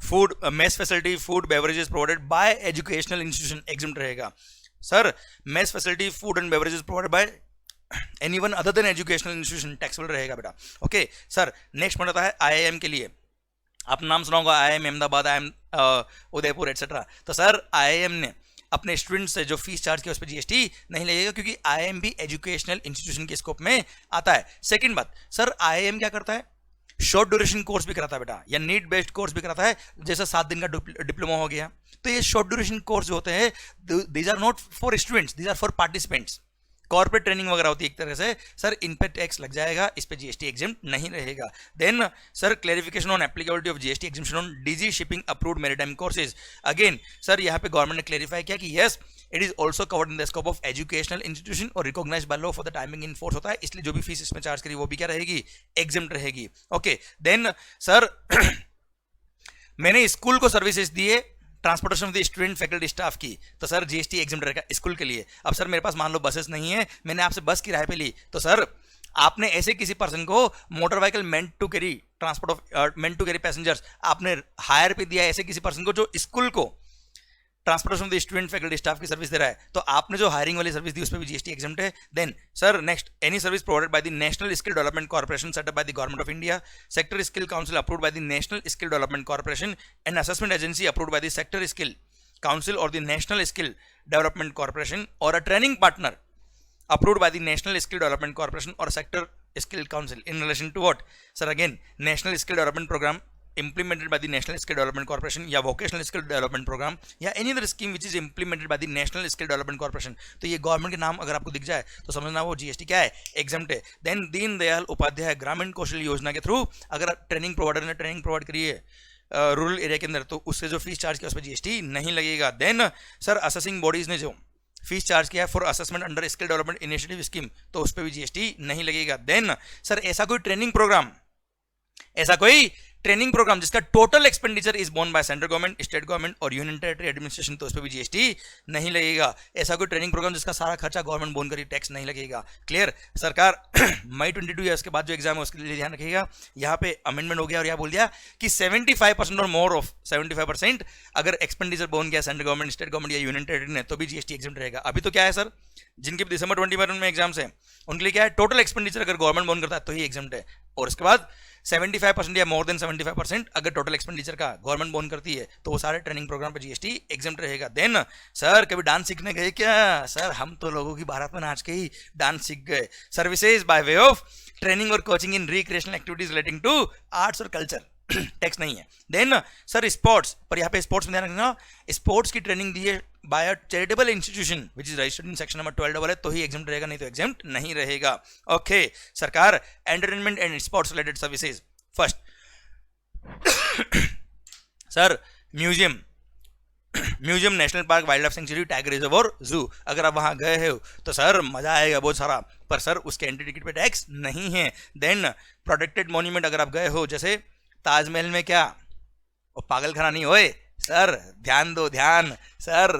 food mess facility, food beverages provided by educational institution exempt रहेगा। Sir mess facility, food and beverages provided by anyone other than educational institution taxable रहेगा बेटा। ओके सर, नेक्स्ट पॉइंट आता है आईआईएम के लिए। आप नाम सुना होगा, IIM Ahmedabad, IIM Udaipur etcetera. तो सर आईआईएम ने अपने स्टूडेंट्स से जो फीस चार्ज किया उस पर जीएसटी नहीं लगेगा, क्योंकि आईआईएम भी एजुकेशनल इंस्टीट्यूशन के स्कोप में आता है। सेकंड बात, सर आईआईएम क्या करता है, शॉर्ट ड्यूरेशन कोर्स भी कराता है बेटा, या नीड बेस्ड कोर्स भी कराता है, जैसा 7 दिन का डिप्लोमा हो गया। तो ये शॉर्ट ड्यूरेशन कोर्स जो होते हैं, these are not for students, these are for participants. Corporate training वगैरह होती है एक तरह से, सर इन पे टैक्स लग जाएगा, इस पे जीएसटी एग्जेम्प्ट नहीं रहेगा। Then sir clarification on applicability of GST exemption on DG shipping approved maritime courses. Again sir यहाँ पे गवर्नमेंट ने क्लैरिफाई किया कि yes it is also covered in the scope of educational institution और recognised by law for the timing in force होता है, इसलिए जो भी फीस इसमें चार्ज करी वो भी क्या रहेगी, एग्जेम्प्ट रहेगी। ओके देन सर मैंने स्कूल को सर्विसेज दिए transportation of the student faculty staff की, तो सर जीएसटी एग्जेम्प्ट रहेगा स्कूल के लिए। अब सर मेरे पास मान लो बसेस नहीं है, मैंने आपसे बस किराए पे ली, तो सर आपने ऐसे किसी पर्सन को motor vehicle meant to carry transport of meant to carry passengers आपने हायर पे दिया, ऐसे किसी पर्सन को जो स्कूल को transportation of the student faculty staff की सर्विस दे रहा है, तो आपने जो हायरिंग वाली सर्विस दी उस पर भी जीएसटी एग्जेम्प्ट है। Then sir next, any service provided by the national skill development corporation set up by the government of India, sector skill council approved by the national skill development corporation and assessment agency approved by the sector skill council और the national skill development corporation और a training partner approved by the National Skill Development Corporation or Sector Skill Council in relation to what? Sir again, National Skill Development Program implemented by the National Skill Development Corporation या Vocational Skill Development Program या any other scheme which is implemented by the National Skill Development Corporation। तो ये government के नाम अगर आपको दिख जाए तो समझना वो जीएसटी क्या है, एग्जेम्प्ट है। देन दीन दयाल उपाध्याय ग्रामीण कौशल योजना के थ्रू अगर ट्रेनिंग प्रोवाइडर ने ट्रेनिंग प्रोवाइड करी है रूरल एरिया के अंदर, तो उससे जो फीस चार्ज किया उस पर जीएसटी नहीं लगेगा। देन सर असेसिंग बॉडीज ने जो फीस चार्ज किया है for assessment under skill development initiative scheme, तो उस पर भी जीएसटी नहीं लगेगा। देन सर ऐसा कोई ट्रेनिंग प्रोग्राम जिसका total expenditure is borne by central government, state government और यूनियन टेरिटरी एडमिनिस्ट्रेशन, तो उस पर भी जीएसटी नहीं लगेगा। ऐसा कोई ट्रेनिंग प्रोग्राम जिसका सारा खर्चा गवर्नमेंट बोर्न करी, टैक्स नहीं लगेगा। क्लियर सरकार मई 22 ईयर्स के बाद जो एग्जाम है उसके लिए ध्यान रखिएगा। यहाँ पे अमेंडमेंट हो गया और यहाँ बोल दिया कि 75% और मोर ऑफ 75% अगर एक्सपेंडिचर बोर्न किया सेंट्रल गवर्नमेंट, स्टेट गवर्नमेंट या यूनियन टेरिटरी ने, तो भी जीएसटी एग्जेम्प्ट रहेगा। अभी तो क्या है सर, जिनके दिसंबर 21 में एग्जाम्स है उनके लिए क्या है, टोटल एक्सपेंडिचर अगर गवर्नमेंट बोर्न करता है तो ही एग्जेम्प्ट है, और उसके बाद 75% या मोर देन 75% अगर टोटल एक्सपेंडिचर का गवर्नमेंट बोर्न करती है तो वो सारे ट्रेनिंग प्रोग्राम पे जीएसटी एग्जेम्प्ट रहेगा। देन सर कभी डांस सीखने गए क्या? सर हम तो लोगों की बारात में नाच के ही डांस सीख गए। Services by way of training और coaching in recreational activities relating to arts और कल्चर, टैक्स नहीं है। देन सर स्पोर्ट्स, पर यहाँ पे स्पोर्ट्स में ध्यान रखना, स्पोर्ट्स की ट्रेनिंग दी है by a charitable institution which is registered in section number 12 है, तो ही एग्जेम्प्ट रहेगा, नहीं तो एग्जेम्प्ट नहीं रहेगा। ओके सरकार entertainment and sports related services first sir museum national park, wild life sanctuary, tiger reserve और जू, अगर आप वहां गए हो तो सर मजा आएगा बहुत सारा, पर सर उसके एंट्री टिकट पे टैक्स नहीं है। देन प्रोटेक्टेड मॉन्यूमेंट अगर आप गए हो, जैसे ताजमहल में क्या वो पागल खाना नहीं होए सर, ध्यान दो ध्यान सर,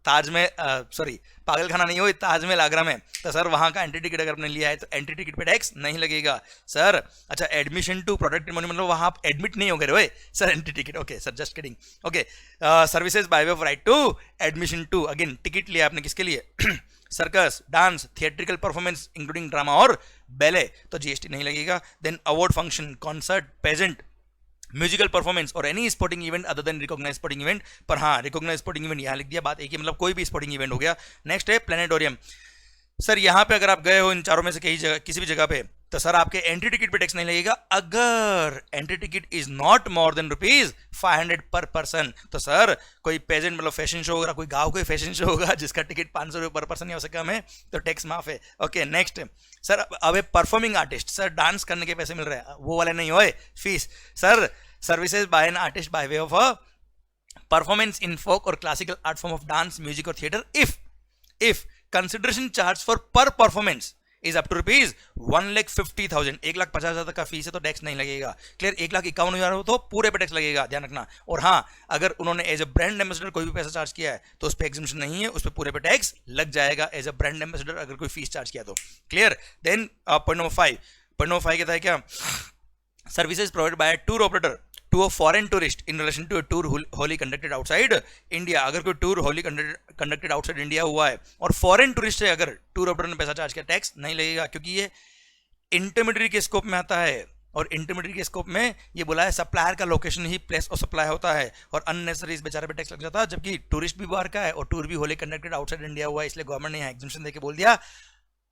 ताजमहल सॉरी पागल खाना नहीं हो ताजमहल आगरा में, तो सर वहाँ का एंट्री टिकट अगर आपने लिया है तो एंट्री टिकट पे टैक्स नहीं लगेगा सर। अच्छा एडमिशन टू प्रोटेक्टेड मॉन्यूमेंट, मतलब वहाँ आप एडमिट नहीं हो गए sir, entry ticket, okay sir just kidding. Okay services by way of right to admission to, again ticket लिया आपने किसके लिए, circus, dance, theatrical performance including drama और बैले, तो जीएसटी नहीं लगेगा। Then award function, concert, pageant, musical performance और any sporting event other than recognise sporting event, पर हाँ रिकॉग्नाइज स्पोर्टिंग इवेंट यहाँ लिख दिया, बात एक ही, मतलब कोई भी स्पोर्टिंग इवेंट हो गया। नेक्स्ट है प्लेनेटोरियम, सर यहाँ पे अगर आप गए हो इन चारों में से कहीं जगह किसी भी जगह पे, तो सर आपके एंट्री टिकट पे टैक्स नहीं लगेगा अगर entry ticket is not more than ₹500 पर पर्सन। तो सर कोई पेजेंट मतलब फैशन शो होगा, कोई गाँव कोई फैशन शो होगा जिसका टिकट 500 रुपये पर पर्सन या उससे कम है, तो टैक्स माफ है। ओके नेक्स्ट सर अब ए परफॉर्मिंग आर्टिस्ट, सर डांस करने के पैसे मिल रहे हैं, वो वाले नहीं होए fees. Sir services by an artist by way of a performance in folk और classical art form of dance, music और theatre if consideration charge for per performance is up to ₹1,50,000, 1,50,000 तक का फीस है तो टैक्स नहीं लगेगा। Clear, 1,51,000 हो तो पूरे पे टैक्स लगेगा, ध्यान रखना। और हाँ अगर उन्होंने एज अ ब्रांड एम्बेसडर कोई भी पैसा चार्ज किया है तो उस पर एग्जेम्पशन नहीं है, उस पर पूरे पे टैक्स लग जाएगा एज अ ब्रांड एम्बेसडर अगर कोई फीस चार्ज किया तो। क्लियर, देन पॉइंट नंबर 5 कहता है क्या, services provide by tour operator to a foreign tourist in relation to a tour wholly conducted outside India, अगर कोई tour wholly conducted outside India हुआ है और फॉरेन टूरिस्ट से अगर टूर ऑपरेटर ने पैसा चार्ज किया, टैक्स नहीं लगेगा, क्योंकि ये इंटरमीडियरी के स्कोप में आता है। और इंटरमीडियरी के स्कोप में ये बोला है सप्लायर का लोकेशन ही प्लेस ऑफ सप्लाई होता है, और अननेसेसरी इस बेचारे पे टैक्स लग जाता है, जबकि टूरिस्ट भी बाहर का है और टूर भी होली कंडक्टेड आउटसाइड इंडिया हुआ है, इसलिए गवर्नमेंट ने यहाँ एग्जम्पशन देके बोल दिया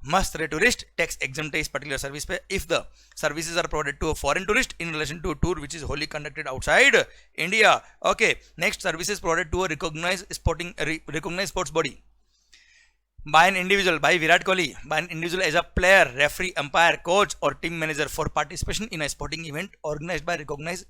मस्ट रे टूरिस्ट टैक्स exempt इस पर्टिकुलर सर्विस पे if the services are provided to a foreign tourist in relation to tour which is wholly conducted outside India. Okay, next services provided to a recognised sports body by an individual, by Virat Kohli, by an individual as a player, referee, umpire, coach or team manager for participation in a sporting event organized by recognized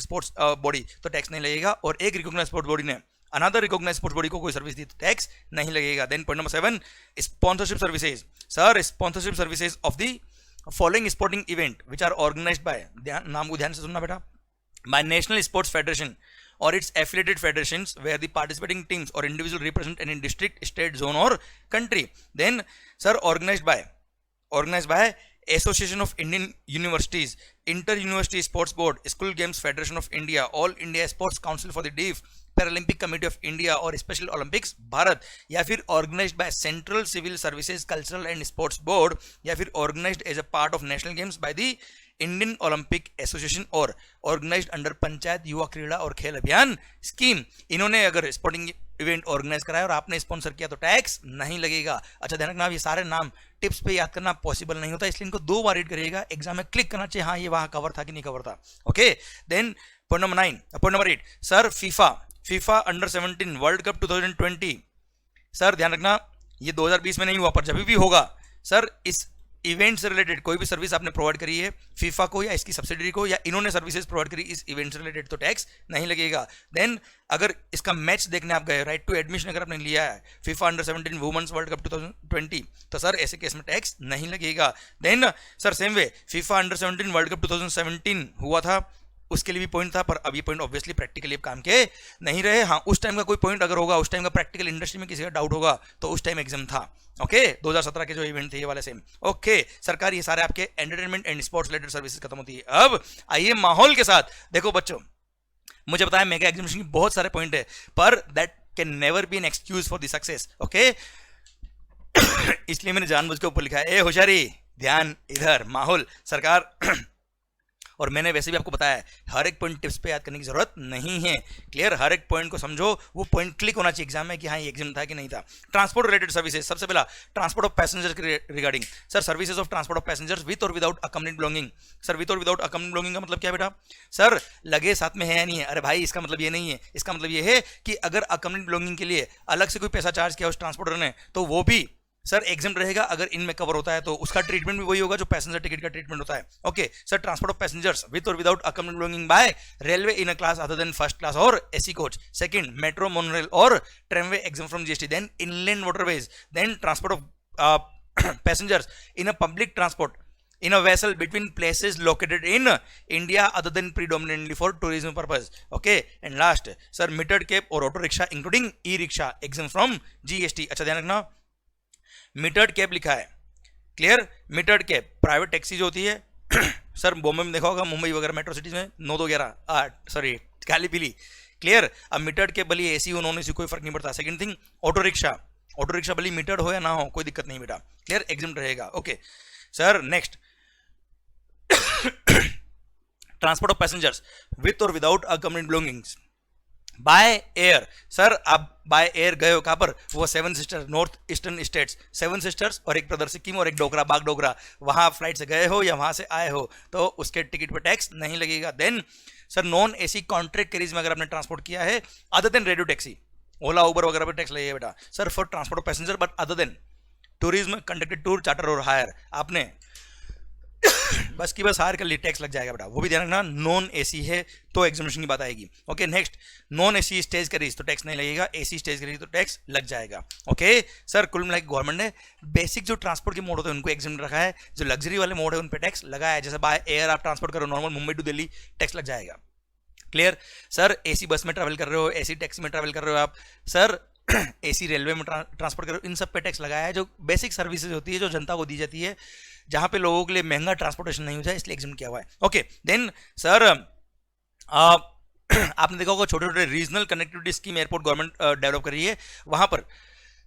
sports body, तो tax नहीं लगेगा। और एक recognised sports body ने another recognised sports body को कोई service दी तो टैक्स नहीं लगेगा। Then point number 7, sponsorship services. Sir, sponsorship services of the following sporting event which are organised by, नाम को ध्यान से सुनना बेटा, by National Sports Federation or its affiliated federations where the participating teams or individual represent any district, state, zone or country. Then sir, organized by Association of Indian Universities, Inter University Sports Board, School Games Federation of India, All India Sports Council for the Deaf, Paralympic Committee of India और Special Olympics Bharat, या फिर organized by Central Civil Services Cultural and Sports Board, या फिर organized as a part of National Games by the Indian Olympic association और organised under panchayat युवा क्रीड़ा और खेल अभियान स्कीम। इन्होंने अगर स्पोर्टिंग इवेंट ऑर्गेनाइज कराया और आपने स्पॉन्सर किया तो टैक्स नहीं लगेगा। अच्छा ध्यान रखना, ये सारे नाम टिप्स पे याद करना पॉसिबल नहीं होता, इसलिए इनको 2 बार रीड करिएगा, एग्जाम में क्लिक करना चाहिए हाँ ये वहां कवर था कि नहीं कवर था। Okay, then point number 8 sir, FIFA under 17 world cup 2020। Sir ध्यान रखना, ये 2020 में नहीं हुआ पर जब भी होगा सर, इस इवेंट से रिलेटेड कोई भी सर्विस आपने प्रोवाइड करी है फीफा को या इसकी सब्सिडरी को, या इन्होंने सर्विसेज प्रोवाइड करी इस इवेंट से रिलेटेड, तो टैक्स नहीं लगेगा। देन अगर इसका मैच देखने आप गए, राइट टू एडमिशन अगर आपने लिया है FIFA under 17 women's world cup 2020, तो सर ऐसे केस में टैक्स नहीं लगेगा। Then sir same way FIFA under 17 world cup 2017 हुआ था, उसके लिए भी पॉइंट था, पर अब ये पॉइंट ऑब्वियसली प्रैक्टिकली काम के नहीं रहे। हाँ, उस टाइम का कोई पॉइंट अगर होगा, उस टाइम का प्रैक्टिकल इंडस्ट्री में किसी का डाउट होगा तो उस टाइम एग्जाम था। ओके, 2017 के जो इवेंट थे ये वाले सेम। ओके सरकार, ये सारे आपके entertainment and sports related services खत्म होती है। अब आइए माहौल के साथ। देखो बच्चों, मुझे बताया मेगा एग्जामिनेशन की बहुत सारे पॉइंट है, पर that can never be an excuse for the success. Okay, इसलिए मैंने जानबूझ के ऊपर लिखा है ए होशियारी, ध्यान इधर, माहौल, सरकार। और मैंने वैसे भी आपको बताया हर एक पॉइंट टिप्स पे याद करने की जरूरत नहीं है। क्लियर, हर एक पॉइंट को समझो, वो पॉइंट क्लिक होना चाहिए एग्जाम में कि हाँ ये एग्जाम था कि नहीं था। ट्रांसपोर्ट रिलेटेड सर्विसेज, सबसे पहला ट्रांसपोर्ट ऑफ पैसेंजर्स के regarding. Sir services of transport of passengers with और without accompanied belonging. Sir with और विदाउट अकम्पनीड बिलोंगिंग का मतलब क्या बेटा? सर लगे साथ में है या नहीं है? अरे भाई इसका मतलब ये नहीं है, इसका मतलब ये है कि अगर अकम्पनीड बिलोंगिंग के लिए अलग से कोई पैसा चार्ज किया उस ट्रांसपोर्टर ने तो वो भी सर एग्जाम रहेगा। अगर इनमें कवर होता है तो उसका ट्रीटमेंट भी वही होगा जो पैसेंजर टिकट का ट्रीटमेंट होता है। Okay sir, transport of passengers with और without accompanied belonging by railway in a class other than first class और AC coach. Second, metro, monorail और tramway exempt from GST. Then inland waterways. Then transport of passengers in a public transport in a vessel between places located in India other than predominantly for tourism purpose. Okay, and last sir, metered cab और auto rickshaw including e-rickshaw exempt from GST। अच्छा ध्यान रखना, metered cab लिखा है। Clear, metered cab private taxi जो होती है sir Bombay में देखा होगा, मुंबई वगैरह मेट्रो सिटीज में 9-2-11 सॉरी काली पीली। क्लियर, अब मीटर्ड कैब भली एसी हो नॉन एसी कोई फर्क नहीं पड़ता। सेकंड थिंग, ऑटो रिक्शा भली मीटर्ड हो या ना हो कोई दिक्कत नहीं बेटा। क्लियर, एग्जाम रहेगा। Okay sir, next transport of passengers with और without accompanied belongings by air. Sir आप बाय एयर गए हो कहां पर? वो 7 sister north eastern states, 7 sisters और एक ब्रदर सिक्किम और एक डोगरा, बाग डोगरा, वहां फ्लाइट से गए हो या वहां से आए हो तो उसके टिकट पर टैक्स नहीं लगेगा। Then sir non AC contract carriage में अगर आपने ट्रांसपोर्ट किया है other than radio taxi, Ola Uber वगैरह पर टैक्स लगेगा बेटा। Sir for transport of passenger but other than tourism, conducted tour, charter और हायर, आपने बस की बस हायर कर ली टैक्स लग जाएगा बेटा। वो भी ध्यान रखना, नॉन एसी है तो एग्जामिनेशन की बात आएगी। Okay next, non AC stage curries तो टैक्स नहीं लगेगा, एसी स्टेज करीज तो टैक्स लग जाएगा। ओके सर, कुल मिला के गवर्नमेंट ने बेसिक जो ट्रांसपोर्ट के मोड होते हैं उनको एग्जाम रखा है, जो लग्जरी वाले मोड है उन पर टैक्स लगाया है। जैसे बाय एयर आप ट्रांसपोर्ट करो normal Mumbai to Delhi, tax लग जाएगा। क्लियर सर, एसी बस में ट्रैवल कर रहे हो, एसी टैक्सी में ट्रैवल कर रहे हो आप, सर एसी रेलवे में ट्रांसपोर्ट करो, इन सब पे टैक्स लगाया है, जो बेसिक सर्विसेज होती है जो जनता को दी जाती है, जहां पे लोगों के लिए महंगा ट्रांसपोर्टेशन नहीं हो जाए, इसलिए एग्जाम किया हुआ है। ओके देन सर आपने देखा होगा छोटे छोटे regional connectivity scheme airport government develop कर रही है, वहां पर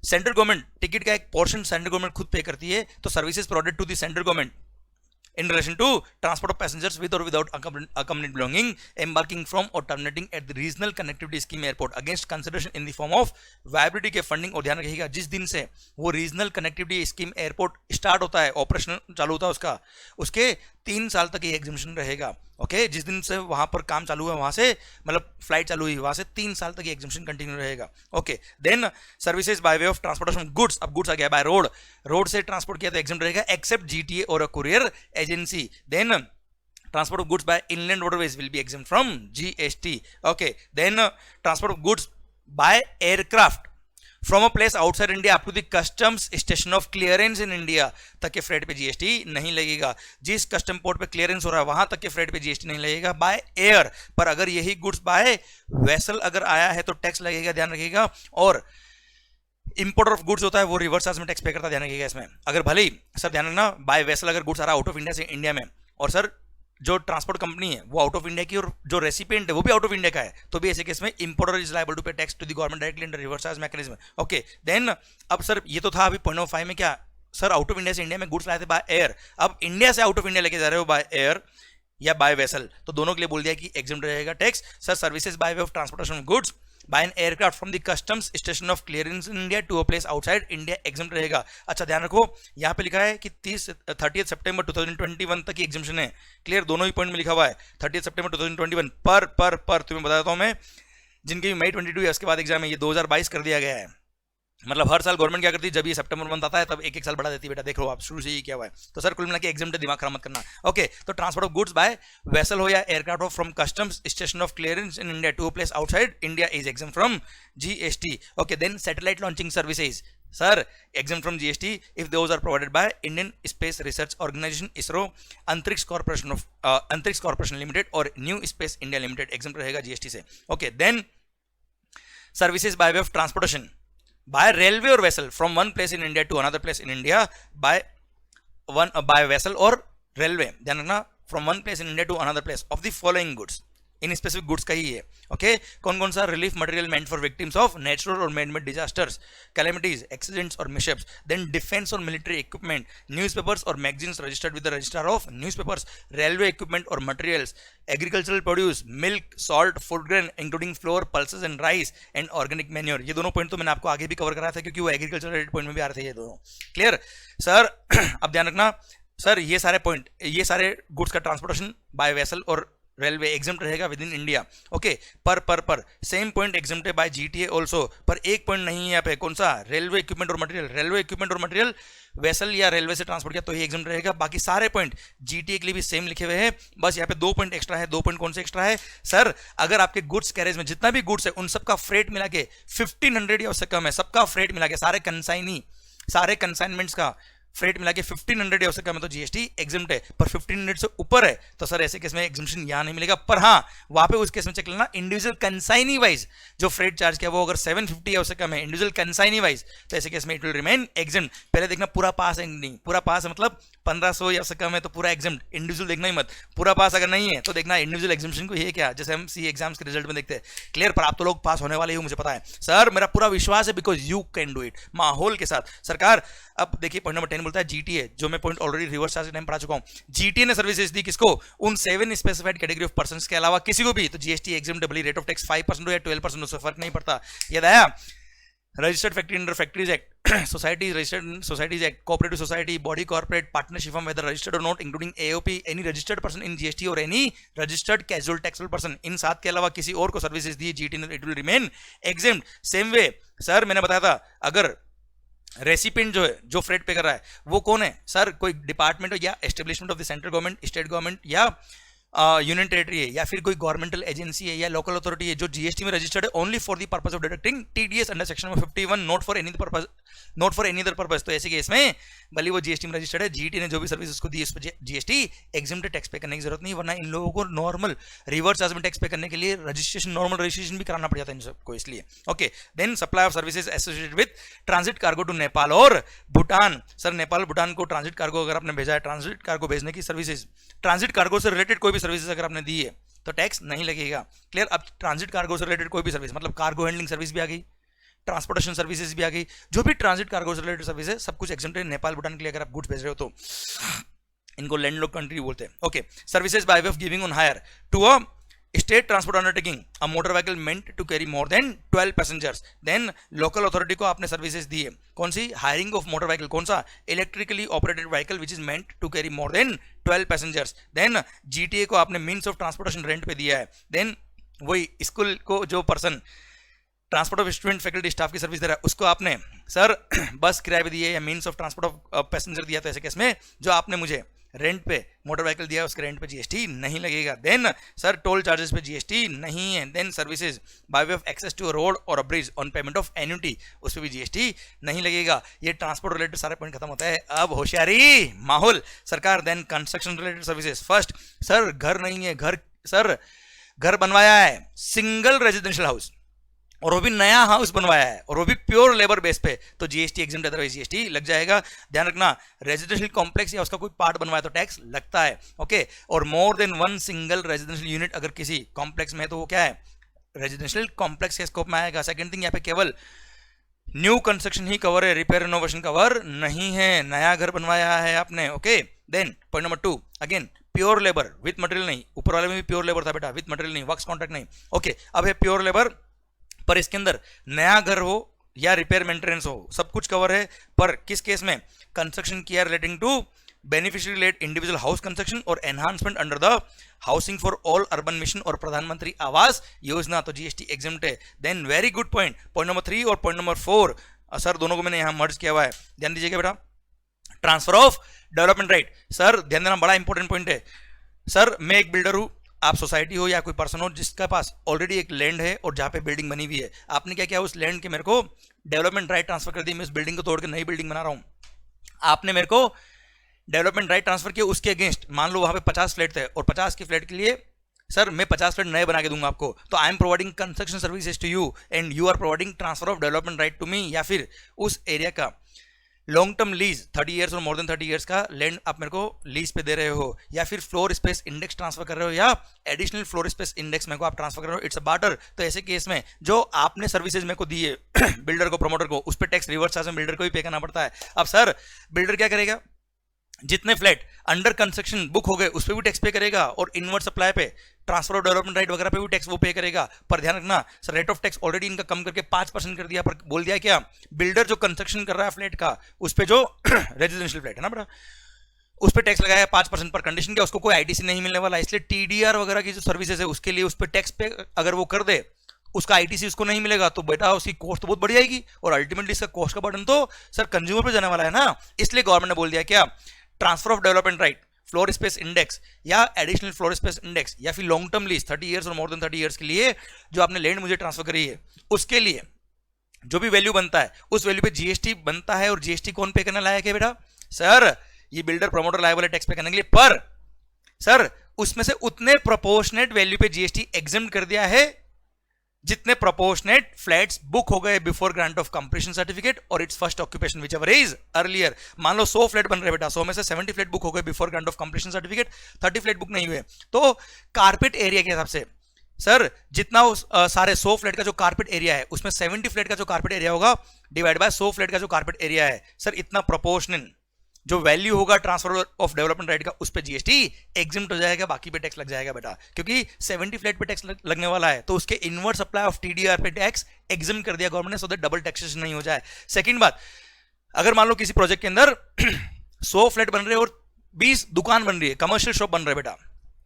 सेंट्रल गवर्नमेंट टिकट का एक पोर्शन सेंट्रल गवर्नमेंट खुद पे करती है, तो services provided to the central government in relation to transport of passengers with or without accompanying belonging embarking from or terminating at the regional connectivity scheme airport against consideration in the form of viability के funding. और ध्यान रखिएगा जिस दिन से वो regional connectivity scheme airport start होता है, ऑपरेशन चालू होता है उसका, उसके 3 साल तक ये एग्जामिशन रहेगा। ओके जिस दिन से वहां पर काम चालू है, वहां से मतलब फ्लाइट चालू हुई, वहां से 3 साल तक ये एग्जामिशन कंटिन्यू रहेगा। Okay then services by way of transportation goods, अब गुड्स आ गया बाय रोड, रोड से ट्रांसपोर्ट किया तो एग्जाम रहेगा एक्सेप्ट जीटीए और a courier agency. Then transport of goods by inland waterways will be exempt from GST. Okay, then transport of goods by aircraft from a place outside India up to the customs station of clearance in India तक के freight पे GST नहीं लगेगा। जिस custom port पे clearance हो रहा है वहां तक के फ्रेट पे जीएसटी नहीं लगेगा बाय एयर, पर अगर यही गुड्स बाय वेसल अगर आया है तो टैक्स लगेगा, ध्यान रखिएगा। और इंपोर्टर ऑफ गुड्स होता है वो रिवर्स चार्ज में टैक्स पे करता है, ध्यान रखिएगा इसमें। अगर भले ही सर ध्यान रखना बाय वेसल अगर गुड्स आ रहा है आउट ऑफ इंडिया से इंडिया में, और सर जो ट्रांसपोर्ट कंपनी है वो आउट ऑफ इंडिया की और जो रेसिपिएंट है वो भी आउट ऑफ इंडिया का है, तो भी ऐसे केस में importer is liable to pay tax to the government directly under reverse charge mechanism. Okay then अब सर ये तो था अभी 0.05 में, क्या सर आउट ऑफ इंडिया से इंडिया में गुड्स लाए थे बाय एयर, अब इंडिया से आउट ऑफ इंडिया लेके जा रहे हो बाय एयर या बाय वेसल, तो दोनों के लिए बोल दिया कि एग्जम्प्ट रहेगा tax. Sir services by way of transportation of goods by an aircraft from the customs station of clearance in India to a place outside India exempt रहेगा। अच्छा ध्यान रखो यहाँ पे लिखा है कि 30 सितंबर 2021 तक की एग्जामिशन है, क्लियर, दोनों ही पॉइंट में लिखा हुआ है 30 सितंबर 2021 पर तुम्हें बताता हूँ मैं, जिनकी मई 22 है उसके बाद एग्जाम है, ये 2022 कर दिया गया है। मतलब हर साल गवर्नमेंट क्या करती है, जब ये सितंबर मंथ आता है तब एक साल बढ़ा देती है, बेटा देख लो आप शुरू से ही क्या हुआ है। तो सर कुल मिला के एग्जाम दिमाग खराब मत करना। ओके तो transport of goods by vessel हो या एयरक्राफ्ट हो from customs station of clearance in India to a place outside India is exempt from GST. Okay then satellite launching services sir exempt from GST if those are provided by Indian Space Research Organisation ISRO, Antrix corporation limited और New Space India Limited exempt रहेगा GST से। Okay then services by way of transportation by railway or vessel from one place in India to another place in India by vessel or railway, ध्यान रखना from one place in India to another place of the following goods, इन specific goods का ही है। Okay कौन कौन सा, relief material meant for victims of natural और man made disasters, calamities, accidents और मिशेप्स, देन डिफेंस और मिलिट्री इक्विपमेंट, न्यूज़पेपर्स और magazines registered with the registrar of newspapers, railway equipment और materials, agricultural produce, milk, salt, food grain including flour, pulses and rice and organic manure. ये दोनों point तो मैंने आपको आगे भी कवर कराया था क्योंकि वो एग्रीकल्चर रिलेटेड पॉइंट में भी आ रहे थे ये दोनों, क्लियर सर। अब ध्यान रखना सर ये सारे पॉइंट, ये सारे गुड्स का ट्रांसपोर्टेशन बाय वेसल और रेलवे एग्जाम्प्ट रहेगा विद इन इंडिया। ओके पर सेम पॉइंट एग्जाम्प्ट है बाय जीटीए ऑल्सो, पर एक पॉइंट नहीं है यहाँ पे, कौन सा, रेलवे इक्विपमेंट और मटेरियल, रेलवे इक्विपमेंट और मटेरियल वेसल या रेलवे से ट्रांसपोर्ट किया तो ये एग्जाम्प्ट रहेगा। बाकी सारे पॉइंट जीटीए के लिए भी सेम लिखे हुए हैं, बस यहाँ पे 2 पॉइंट एक्स्ट्रा है। 2 पॉइंट कौन से एक्स्ट्रा है सर, अगर आपके गुड्स कैरेज में जितना भी गुड्स है उन सबका फ्रेट मिला के 1500 या उससे कम है, सबका फ्रेट मिला के सारे कंसाइनमेंट्स का फ्रेट मिला के 1500 या उससे कम है तो जीएसटी एग्जाम्प्ट है, पर 1500 से ऊपर है तो सर ऐसे केस में एग्जाम्पशन यहां नहीं मिलेगा। पर हाँ वहां पे उस केस में चेक लेना इंडिविजुअल कंसाइनी वाइज जो फ्रेट चार्ज किया वो अगर 750 या उससे कम है इंडिविजुअल कंसाइनी वाइज तो ऐसे केस में इट विल रिमेन एग्जाम्प्ट। पहले देखना पूरा पास है नहीं, पूरा पास है मतलब 1500 या उससे कम है तो पूरा एग्जाम्प्ट, इंडिविजुअल देखना ही मत। पूरा पास अगर नहीं है तो देखना इंडिविजुअल एग्जाम्पशन को, ये क्या जैसे हम सी एग्जाम्स के रिजल्ट में देखते हैं, क्लियर। पर आप तो लोग पास होने वाले ही मुझे पता है सर, मेरा पूरा विश्वास है because you can do it माहौल के साथ सरकार। अब देखिए पॉइंट नंबर 10 बोलता है जीटीए, जो मैं point already reverse charge time पढ़ा चुका हूं। जीटीए ने सर्विसेज दी किसको, उन 7 स्पेसिफाइड कैटेगरी ऑफ पर्संस के अलावा किसी को भी, तो जीएसटी एग्जाम डबली रेट ऑफ टैक्स 5% हो या 12% उससे फर्क नहीं पड़ता। याद आया, registered factory under factories act, society registered societies act, cooperative society, body corporate, partnership firm whether registered और not including AOP, any registered person in GST और any registered casual taxable person, इन 7 के अलावा किसी और को सर्विसेज दी जीटी ने it will remain exempt. Same way sir मैंने बताया था अगर रेसिपिएंट जो है जो फ्रेट पे कर रहा है वो कौन है सर, कोई डिपार्टमेंट हो या establishment of the central government, state government या यूनियन टेरिटरी है या फिर कोई गवर्नमेंटल एजेंसी है या लोकल अथॉरिटी है जो जीएसटी में रजिस्टर्ड है only for the purpose of deducting TDS under section 51 not for any other purpose, तो ऐसे केस में भले वो जीएसटी में रजिस्टर्ड है, जीटी ने जो भी सर्विस उसको दी उस पर जीएसटी एग्जम्प्ट टैक्स पे करने की जरूरत नहीं, वरना इन लोगों को नॉर्मल रिवर्स चार्ज में टैक्स पे करने के लिए रजिस्ट्रेशन, नॉर्मल रजिस्ट्रेशन भी कराना पड़ जाता है इन सबको, इसलिए okay. Then supply of services associated with transit cargo to Nepal और भूटान। सर नेपाल भूटान को ट्रांजिट कार्गो अगर आपने भेजा है, ट्रांजिट कार्गो भेजने की सर्विसेज, ट्रांजिट कार्गो से रिलेटेड कोई भी सर्विसेज अगर आपने दी है तो टैक्स नहीं लगेगा। क्लियर। अब ट्रांजिट कार्गो से रिलेटेड कोई भी सर्विस, मतलब कार्गो हैंडलिंग सर्विस भी आ गई, ट्रांसपोर्टेशन सर्विसेज भी आ गई, जो भी ट्रांजिट कार्गो से रिलेटेड सर्विस है सब कुछ एग्जम्प्ट है नेपाल भूटान के लिए अगर आप गुड्स भेज रहे हो तो। इनको लैंडलॉक कंट्री बोलते हैं, okay. Services by way of giving on hire to a state transport undertaking a motor vehicle meant to carry more than 12 passengers. Then local authority को आपने सर्विसेज दी है, कौन सी? हायरिंग ऑफ मोटर व्हीकल, कौन सा? Electrically operated vehicle which is meant to carry more than 12 passengers. Then GTA को आपने मीन्स ऑफ ट्रांसपोर्टेशन रेंट पे दिया है। देन वही स्कूल को जो person transport of student faculty staff की सर्विस दे रहा है उसको आपने सर बस किराए पे दिए या means of transport of passenger दिया, तो ऐसे केस में जो आपने मुझे रेंट पे मोटर व्हीकल दिया उसके रेंट पे जीएसटी नहीं लगेगा। देन सर टोल चार्जेस पे जीएसटी नहीं है। Then services by way of access to a road और a bridge on payment of annuity, उस पर भी जीएसटी नहीं लगेगा। ये ट्रांसपोर्ट रिलेटेड सारे पॉइंट खत्म होता है। अब होशियारी माहौल सरकार। Then construction related services. First sir घर नहीं है, घर सर घर बनवाया है सिंगल रेजिडेंशियल हाउस और वो भी नया हाउस बनवाया है और वो भी प्योर लेबर बेस पे, तो जीएसटी एग्जम्प्ट, अदरवाइज जीएसटी लग जाएगा। ध्यान रखना, रेजिडेंशियल कॉम्प्लेक्स या उसका कोई पार्ट बनवाया तो टैक्स लगता है, ओके। और more than one single residential unit अगर किसी कॉम्प्लेक्स में है तो वो क्या है? रेजिडेंशियल कॉम्प्लेक्स के स्कोप में आएगा। सेकंड थिंग, यहाँ पे केवल न्यू कंस्ट्रक्शन ही कवर है, रिपेयर रिनोवेशन कवर नहीं है। नया घर बनवाया है आपने, okay. Then point number 2, again pure labour with material नहीं, ऊपर वाले में भी प्योर लेबर था बेटा, विथ मटेरियल नहीं, वर्क्स कॉन्ट्रैक्ट नहीं, ओके। अब है प्योर लेबर पर इसके अंदर नया घर हो या रिपेयर मेंटेनेंस हो सब कुछ कवर है, पर किस केस में? कंस्ट्रक्शन किया relating to beneficiary led individual house construction और enhancement under the housing for all urban mission और प्रधानमंत्री आवास योजना, तो जीएसटी एग्जम्प्ट है। Then very good point, point number 3 और पॉइंट नंबर 4 सर दोनों को मैंने यहां मर्ज किया हुआ है, ध्यान दीजिएगा बेटा। Transfer of development right, sir ध्यान देना, बड़ा इंपॉर्टेंट पॉइंट है। सर मैं एक बिल्डर हूं, आप सोसाइटी हो या कोई पर्सन हो जिसका पास ऑलरेडी एक लैंड है और जहां पे बिल्डिंग बनी हुई है, आपने क्या किया? उस लैंड के मेरे को डेवलपमेंट राइट ट्रांसफर कर दी, मैं उस बिल्डिंग को तोड़ के नई बिल्डिंग बना रहा हूं। आपने मेरे को डेवलपमेंट राइट ट्रांसफर किया, उसके अगेंस्ट मान लो वहां पे 50 फ्लैट थे और 50 के फ्लैट के लिए सर मैं 50 फ्लैट नए बना के दूंगा आपको, तो I am providing construction services to you and you are providing transfer of development right to me. या फिर उस एरिया का लॉन्ग टर्म लीज 30 ईयर्स और मोर देन 30 ईयर्स का लैंड आप मेरे को लीज पे दे रहे हो, या फिर फ्लोर स्पेस इंडेक्स ट्रांसफर कर रहे हो या एडिशनल फ्लोर स्पेस इंडेक्स मेरे को आप ट्रांसफर कर रहे हो, इट्स अ बार्टर। तो ऐसे केस में जो आपने सर्विसेज मेरे को दी है बिल्डर को, प्रमोटर को, उस पर टैक्स रिवर्स चार्ज में बिल्डर को भी पे करना पड़ता है। अब सर बिल्डर क्या करेगा? जितने फ्लैट अंडर कंस्ट्रक्शन बुक हो गए उस पर भी टैक्स पे करेगा और इनवर्ड सप्लाई पे ट्रांसफर ऑफ डेवलपमेंट राइट वगैरह पे भी टैक्स वो पे करेगा। पर ध्यान रखना sir, rate of tax already इनका कम करके 5% कर दिया, पर बोल दिया क्या? बिल्डर जो कंस्ट्रक्शन कर रहा है फ्लैट का उस पे जो रेजिडेंशियल फ्लैट है ना बेटा, उस पर टैक्स लगाया 5%, पर कंडीशन क्या? उसको कोई आईटीसी नहीं मिलने वाला, इसलिए टीडीआर वगैरह की जो सर्विसेज है उसके लिए उस पर टैक्स पे अगर वो कर दे, उसका आईटीसी उसको नहीं मिलेगा तो बेटा उसकी कॉस्ट तो बहुत बढ़ जाएगी और अल्टीमेटली इसका कॉस्ट का बर्डन तो सर कंज्यूमर पे जाने वाला है ना। इसलिए गवर्नमेंट ने बोल दिया क्या? Transfer of development right, floor space index या एडिशनल फ्लोर स्पेस इंडेक्स या फिर लॉन्ग टर्म लीज 30 ईयर्स और मोर देन 30 ईयर्स के लिए जो आपने लैंड मुझे ट्रांसफर करी है उसके लिए जो भी वैल्यू बनता है उस वैल्यू पे जीएसटी बनता है। और जीएसटी कौन पे करने लायक है बेटा? सर ये बिल्डर प्रमोटर लायबल है टैक्स पे करने के लिए, पर सर उसमें से उतने प्रोपोर्शनेट वैल्यू पे जीएसटी एग्जम्प्ट कर दिया है जितने प्रोपोर्शनेट फ्लैट्स बुक हो गए before grant of completion certificate और its first occupation whichever is earlier. मान लो 100 फ्लैट बन रहे बेटा, 100 में से 70 फ्लैट बुक हो गए before grant of completion certificate, 30 flat book नहीं हुए, तो कारपेट एरिया के हिसाब से सर जितना उस सारे 100 फ्लैट का जो कारपेट एरिया है उसमें 70 फ्लैट का जो कारपेट एरिया होगा डिवाइड बाय 100 फ्लैट का जो कारपेट एरिया है, सर इतना प्रोपोर्शनल जो वैल्यू होगा ट्रांसफर ऑफ डेवलपमेंट राइट का उस पे जीएसटी एग्जिम्ट हो जाएगा, बाकी पे टैक्स लग जाएगा बेटा, क्योंकि 70 फ्लैट पे टैक्स लगने वाला है तो उसके इनवर्ड सप्लाई ऑफ टीडीआर पे टैक्स एग्जिम्ट कर दिया गवर्नमेंट ने, सो दैट डबल टैक्सेशन नहीं हो जाए। सेकंड बात, अगर मान लो किसी प्रोजेक्ट के अंदर 100 फ्लैट बन रहे हैं और 20 दुकान बन रही है, कमर्शियल शॉप बन रहे बेटा,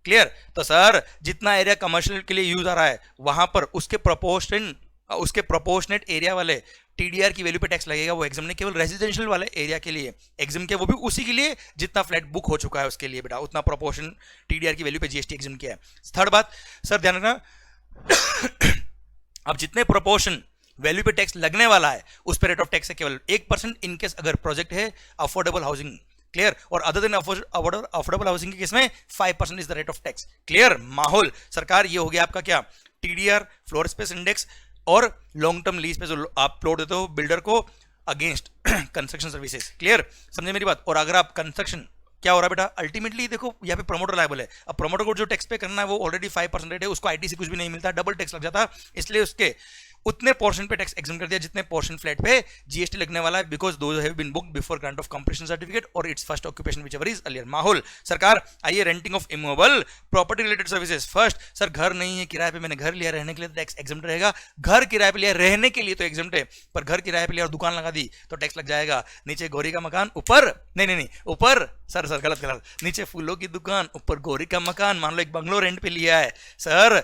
क्लियर? तो सर जितना एरिया कमर्शियल के लिए यूज आ रहा है वहां पर उसके प्रोपोर्शनेट एरिया वाले टीडीआर की वैल्यू पे टैक्स लगेगा वो एग्जाम ने केवल रेजिडेंशियल वाले एरिया के लिए एग्जाम के, वो भी उसी के लिए जितना फ्लैट बुक हो चुका है उसके लिए बेटा, उतना प्रोपोर्शन टीडीआर की वैल्यू पे जीएसटी एग्जाम किया है। थर्ड बात सर ध्यान रखना, अब जितने प्रोपोर्शन वैल्यू पे टैक्स लगने वाला है उस पर रेट ऑफ टैक्स है केवल 1% इन केस अगर प्रोजेक्ट है अफोर्डेबल हाउसिंग, क्लियर, और अदर देन अफोर्डेबल हाउसिंग के केस में 5% is the rate of tax, clear. माहौल सरकार ये हो गया आपका क्या, टीडीआर, फ्लोर स्पेस इंडेक्स और लॉन्ग टर्म लीज पे जो आप प्लॉट देते हो बिल्डर को अगेंस्ट कंस्ट्रक्शन सर्विसेज, क्लियर, समझे मेरी बात। और अगर आप कंस्ट्रक्शन क्या हो रहा है बेटा, अल्टीमेटली देखो यहाँ पे प्रमोटर लायबल है, अब प्रमोटर को जो टैक्स पे करना है वो ऑलरेडी 5% रेट है, उसको आईटी से कुछ भी नहीं मिलता, डबल टैक्स लग जाता, इसलिए उसके उतने पोर्शन पे टैक्स एग्जाम कर दिया जितने पोर्शन फ्लैट पे जीएसटी लगने वाला है, because those have been booked before grant of completion certificate और its first occupation whichever is earlier. माहौल सरकार आइए, renting of immovable property related services. First sir घर नहीं है, किराए पे मैंने घर लिया, रहने के लिए तो टैक्स एग्जाम्प्ट रहेगा, घर किराए पे लिया रहने के लिए तो एग्जाम्प्ट है, पर घर किराए पे लिया और दुकान लगा दी तो टैक्स लग जाएगा। नीचे गोरी का मकान, ऊपर नहीं ऊपर सर गलत, नीचे फूलों की दुकान, ऊपर गोरी का मकान, मान लो एक बंगलो रेंट पे लिया है सर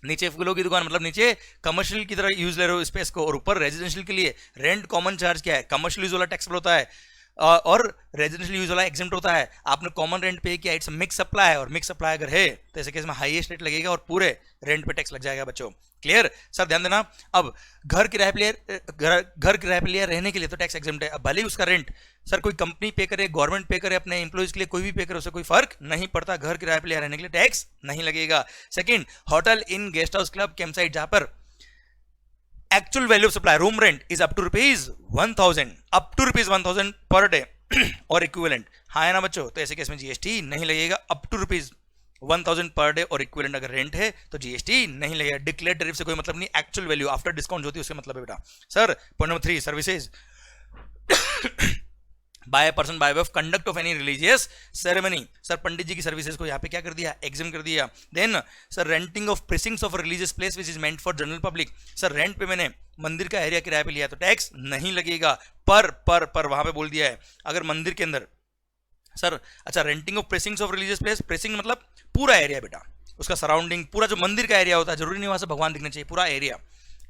नीचे फूलों की दुकान मतलब नीचे कमर्शियल की तरह यूज ले रहे हो स्पेस को, और ऊपर रेजिडेंशियल के लिए रेंट कॉमन चार्ज क्या है, कमर्शियल यूज वाला टैक्सेबल होता है और रेजिडेंशियल यूज वाला एग्जेम्प्ट होता है। आपने कॉमन रेंट पे किया, इट्स मिक्स सप्लाई है, और मिक्स सप्लाई अगर है तो ऐसे केस में हाईएस्ट रेट लगेगा और पूरे रेंट पे टैक्स लग जाएगा बच्चों, क्लियर। सर ध्यान देना, अब घर किराए पे लिया रहने के लिए तो टैक्स एग्जेम्प्ट है, अब भले ही उसका रेंट सर कोई कंपनी पे करे, गवर्नमेंट पे करे, अपने एम्प्लॉइज के लिए कोई भी पे करे, उससे कोई फर्क नहीं पड़ता, घर किराए पे लिया रहने के लिए टैक्स नहीं लगेगा। Second, hotel in guest house club camp site जहां पर actual value of supply room rent is up to rupees 1000 per day और इक्विवेलेंट, हाँ है ना बच्चों, तो ऐसे केस में जीएसटी नहीं लगेगा। Up to rupees 1000 per day और इक्विवेलेंट अगर रेंट है तो जीएसटी नहीं लगेगा। डिक्लेयर टैरिफ से कोई मतलब नहीं, एक्चुअल वैल्यू आफ्टर डिस्काउंट जो होती है उसका मतलब है बेटा। Sir point number 3, services by person by way of conduct of any religious ceremony. Sir Pandit ji की सर्विसेज को यहाँ पे क्या कर दिया, एग्जाम कर दिया। Then sir renting of precincts of religious place which is meant for general public. Sir rent पे मैंने मंदिर का एरिया किराए पे लिया तो टैक्स नहीं लगेगा, पर वहां पे बोल दिया है अगर मंदिर के अंदर सर अच्छा renting of precincts of religious place, precinct मतलब पूरा एरिया बेटा, उसका सराउंडिंग पूरा जो मंदिर का एरिया होता है, जरूरी नहीं वहां से भगवान दिखने चाहिए, पूरा एरिया,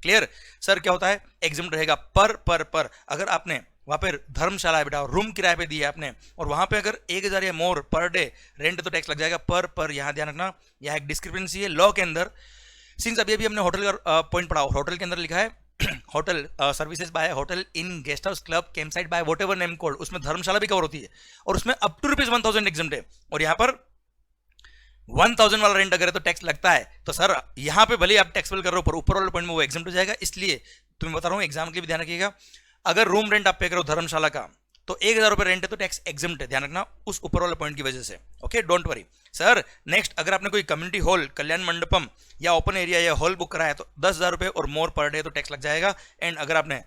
क्लियर। सर क्या होता है, एग्जाम रहेगा पर अगर आपने वहां पर धर्मशाला है बेटा, रूम किराए पे दिया आपने और वहां पे अगर 1000 या मोर पर डे रेंट तो टैक्स लग जाएगा। पर यहां ध्यान रखना, यह एक डिस्क्रिपेंसी है लॉ के अंदर। सिंस अभी हमने होटल का पॉइंट पढ़ा, होटल के अंदर लिखा है hotel services by hotel in guest house club camp site by what ever name code, उसमें धर्मशाला भी कवर होती है और उसमें अप टू रुपीज 1000 एग्जाम्प्ट है, और यहाँ पर 1000 वाला रेंट अगर है तो टैक्स लगता है। तो सर यहाँ पे भले आप टैक्सेबल कर रहे हो पर ऊपर वाले पॉइंट में वो एग्जाम्प्ट हो जाएगा, इसलिए तुम्हें बता रहा हूँ एग्जाम के लिए भी ध्यान रखिएगा। अगर रूम रेंट आप पे करो धर्मशाला का तो 1000 रुपए रेंट है तो टैक्स एग्जाम्प्ट है, ध्यान रखना उस ऊपर वाले पॉइंट की वजह से, okay don't worry. Sir next, अगर आपने कोई कम्युनिटी हॉल, कल्याण मंडपम या ओपन एरिया या हॉल बुक कराया तो 10,000 रुपए और मोर पर डे तो टैक्स लग जाएगा। एंड अगर आपने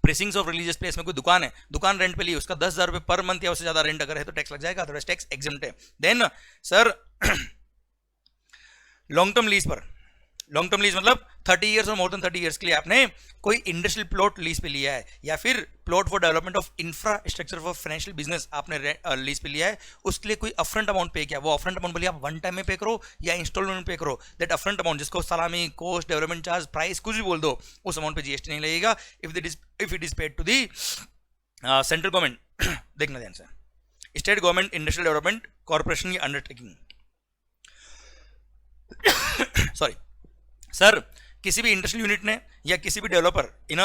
प्रेसिंग्स ऑफ रिलीजियस प्लेस में कोई दुकान है, दुकान रेंट पे ली, उसका 10,000 रुपए पर मंथ या उससे ज्यादा रेंट अगर है तो टैक्स लग जाएगा, अदरवाइज टैक्स एग्जाम्प्ट है। Then sir long term lease पर, लॉन्ग टर्म लीज मतलब 30 इयर्स और मोर देन 30 इयर्स के लिए आपने कोई इंडस्ट्रियल प्लॉट लीज पे लिया है या फिर plot for development of infrastructure for financial business आपने लीज पे लिया है, उसके लिए कोई अपफ्रंट अमाउंट पे किया, वो अपफ्रंट अमाउंट बोलिए आप वन टाइम में पे करो या इंस्टॉलमेंट पे करो, दैट अपफ्रंट अमाउंट जिसको सलामी, कॉस्ट, डेवलपमेंट चार्ज, प्राइस कुछ भी बोल दो, उस अमाउंट पे जीएसटी नहीं लगेगा if it is paid to the central government. देखना ध्यान से, state government industrial development corporation की अंडरटेकिंग सॉरी सर किसी भी इंडस्ट्रियल यूनिट ने या किसी भी developer in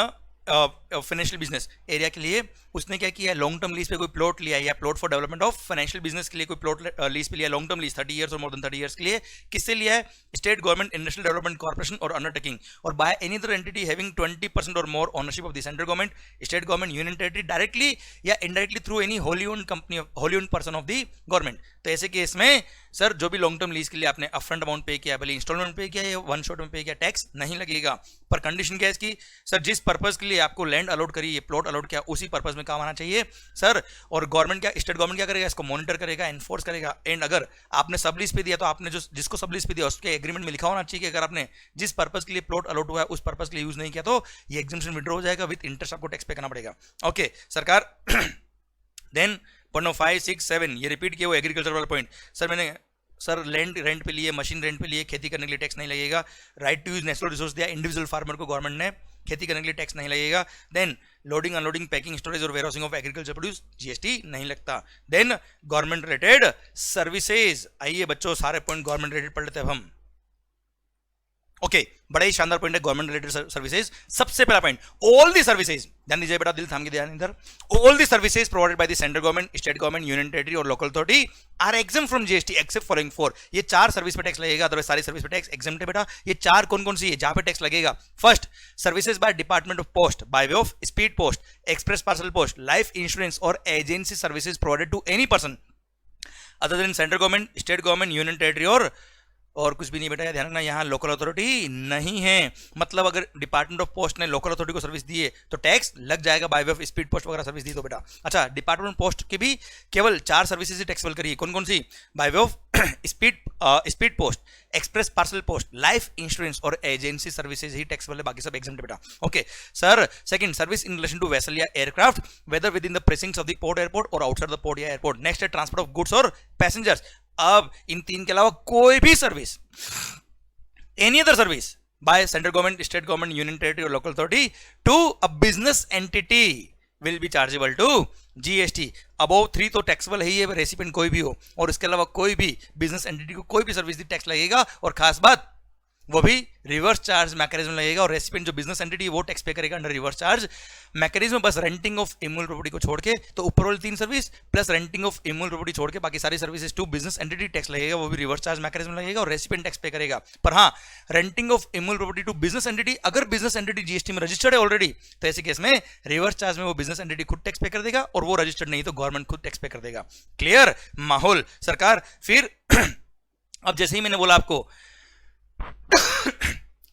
financial business area के लिए उसने क्या किया, लॉन्ग टर्म लीज पे कोई प्लॉट लिया या plot for development of financial business के लिए कोई प्लॉट लीज पे लिया, लॉन्ग टर्म लीज 30 इयर्स और मोर देन 30 इयर्स के लिए, किससे लिया है, state government industrial development corporation और अंडरटेकिंग, और by any other entity having 20% और more ownership of the central government, state government, union territory directly या indirectly through any wholly owned company, wholly owned person of the government. तो ऐसे case में sir जो भी long term lease के लिए आपने अपफ्रंट अमाउंट पे किया, भले इंस्टॉलमेंट पे किया या वन शॉट में पे किया, टैक्स नहीं लगेगा। पर कंडीशन क्या है इसकी, सर जिस पर्पस के लिए आपको लैंड अलॉट करी, ये प्लॉट अलॉट किया, उसी पर्पस में काम आना चाहिए सर। और गवर्नमेंट क्या, स्टेट गवर्नमेंट क्या करेगा, इसको मॉनिटर करेगा, एनफोर्स करेगा। एंड अगर आपने सब लीज पे दिया तो आपने जो जिसको सब लीज पे दिया उसके एग्रीमेंट में लिखा होना चाहिए कि अगर आपने जिस पर्पस के लिए प्लॉट अलॉट हुआ है उस पर्पस के लिए यूज नहीं किया तो ये एग्जम्पशन विड्रॉ हो जाएगा, विद इंटरेस्ट आपको टैक्स पे करना पड़ेगा। ओके सरकार देन पॉइंट 5, 6, 7 ये रिपीट किया वो एग्रीकल्चर वाला पॉइंट। सर मैंने सर लैंड रेंट पे लिए, मशीन रेंट पे लिए, खेती करने के लिए टैक्स नहीं लगेगा। Right to use natural resource दिया इंडिविजुअल फार्मर को गवर्नमेंट ने, खेती करने के लिए टैक्स नहीं लगेगा। Then loading unloading packing storage और warehousing of agriculture produce GST नहीं लगता। देन गवर्नमेंट रिलेटेड सर्विसेज, आइए बच्चों सारे पॉइंट गवर्नमेंट रिलेटेड पढ़ लेते हैं अब हम। ओके बड़ा ही शानदार पॉइंट है गवर्नमेंट रिलेटेड सर्विसेज। सबसे पहला पॉइंट, ऑल दी सर्विसेज, ध्यान दीजिए बेटा, दिल थाम के ध्यान इधर। All the services provided by the central government, state government, union territory और local authority are exempt from GST except following four. ये चार सर्विस पे टैक्स लगेगा, अदरवाइज सारी सर्विस पे टैक्स एग्जम्प्ट है बेटा। ये चार कौन कौन सी है जहां पे टैक्स लगेगा? First, services by department of post by way of speed post, express parcel post, life insurance और agency services provided to any person other than central government, state government, union territory और कुछ भी नहीं बेटा, ध्यान रखना यहाँ लोकल अथॉरिटी नहीं है। मतलब अगर डिपार्टमेंट ऑफ पोस्ट ने लोकल अथॉरिटी को सर्विस दी है तो टैक्स लग जाएगा, bye way of speed post वगैरह सर्विस दी तो बेटा। अच्छा, डिपार्टमेंट ऑफ पोस्ट की भी केवल चार सर्विसेज ही टैक्सेबल करिए, कौन कौन सी? By way of speed post, express parcel post, life insurance और एजेंसी सर्विसेज ही टैक्सेबल है, बाकी सब एग्जम्प्ट है बेटा। Okay sir, second, service in relation to vessel या aircraft whether within the precincts of the port airport और outside the port या एयरपोर्ट। नेक्स्ट है ट्रांसपोर्ट ऑफ गुड्स और पैसेंजर्स। अब इन तीन के अलावा कोई भी service, any other service by central government, state government, union territory or local authority to a business entity will be chargeable to GST। Above 3 तो टैक्सेबल है ही है, रेसिपिएंट कोई भी हो, और इसके अलावा कोई भी बिजनेस एंटिटी को कोई भी सर्विस दी टैक्स लगेगा, और खास बात वो भी रिवर्स चार्ज मैकेनिज्म लगेगा, और रेसिपिएंट जो बिजनेस एंटिटी वो टैक्स पे करेगा अंडर रिवर्स चार्ज मैकेनिज्म। बस रेंटिंग ऑफ इमूवेबल प्रॉपर्टी को छोड़ के, तो ऊपर वाली 3 service plus renting of immovable property छोड़ के बाकी सारी services to business entity tax लगेगा, वो भी रिवर्स चार्ज मैकेनिज्म लगेगा और रेसिपिएंट टैक्स पे करेगा। पर हाँ, renting of immovable property to business entity, अगर बिजनेस एंटिटी जीएसटी में रजिस्टर्ड है ऑलरेडी, तो ऐसे केस में रिवर्स चार्ज में वो बिजनेस एंटिटी खुद टैक्स पे कर देगा, और वो रजिस्टर्ड नहीं तो गवर्नमेंट खुद टैक्स पे कर देगा। क्लियर माहौल सरकार? फिर अब जैसे ही मैंने बोला आपको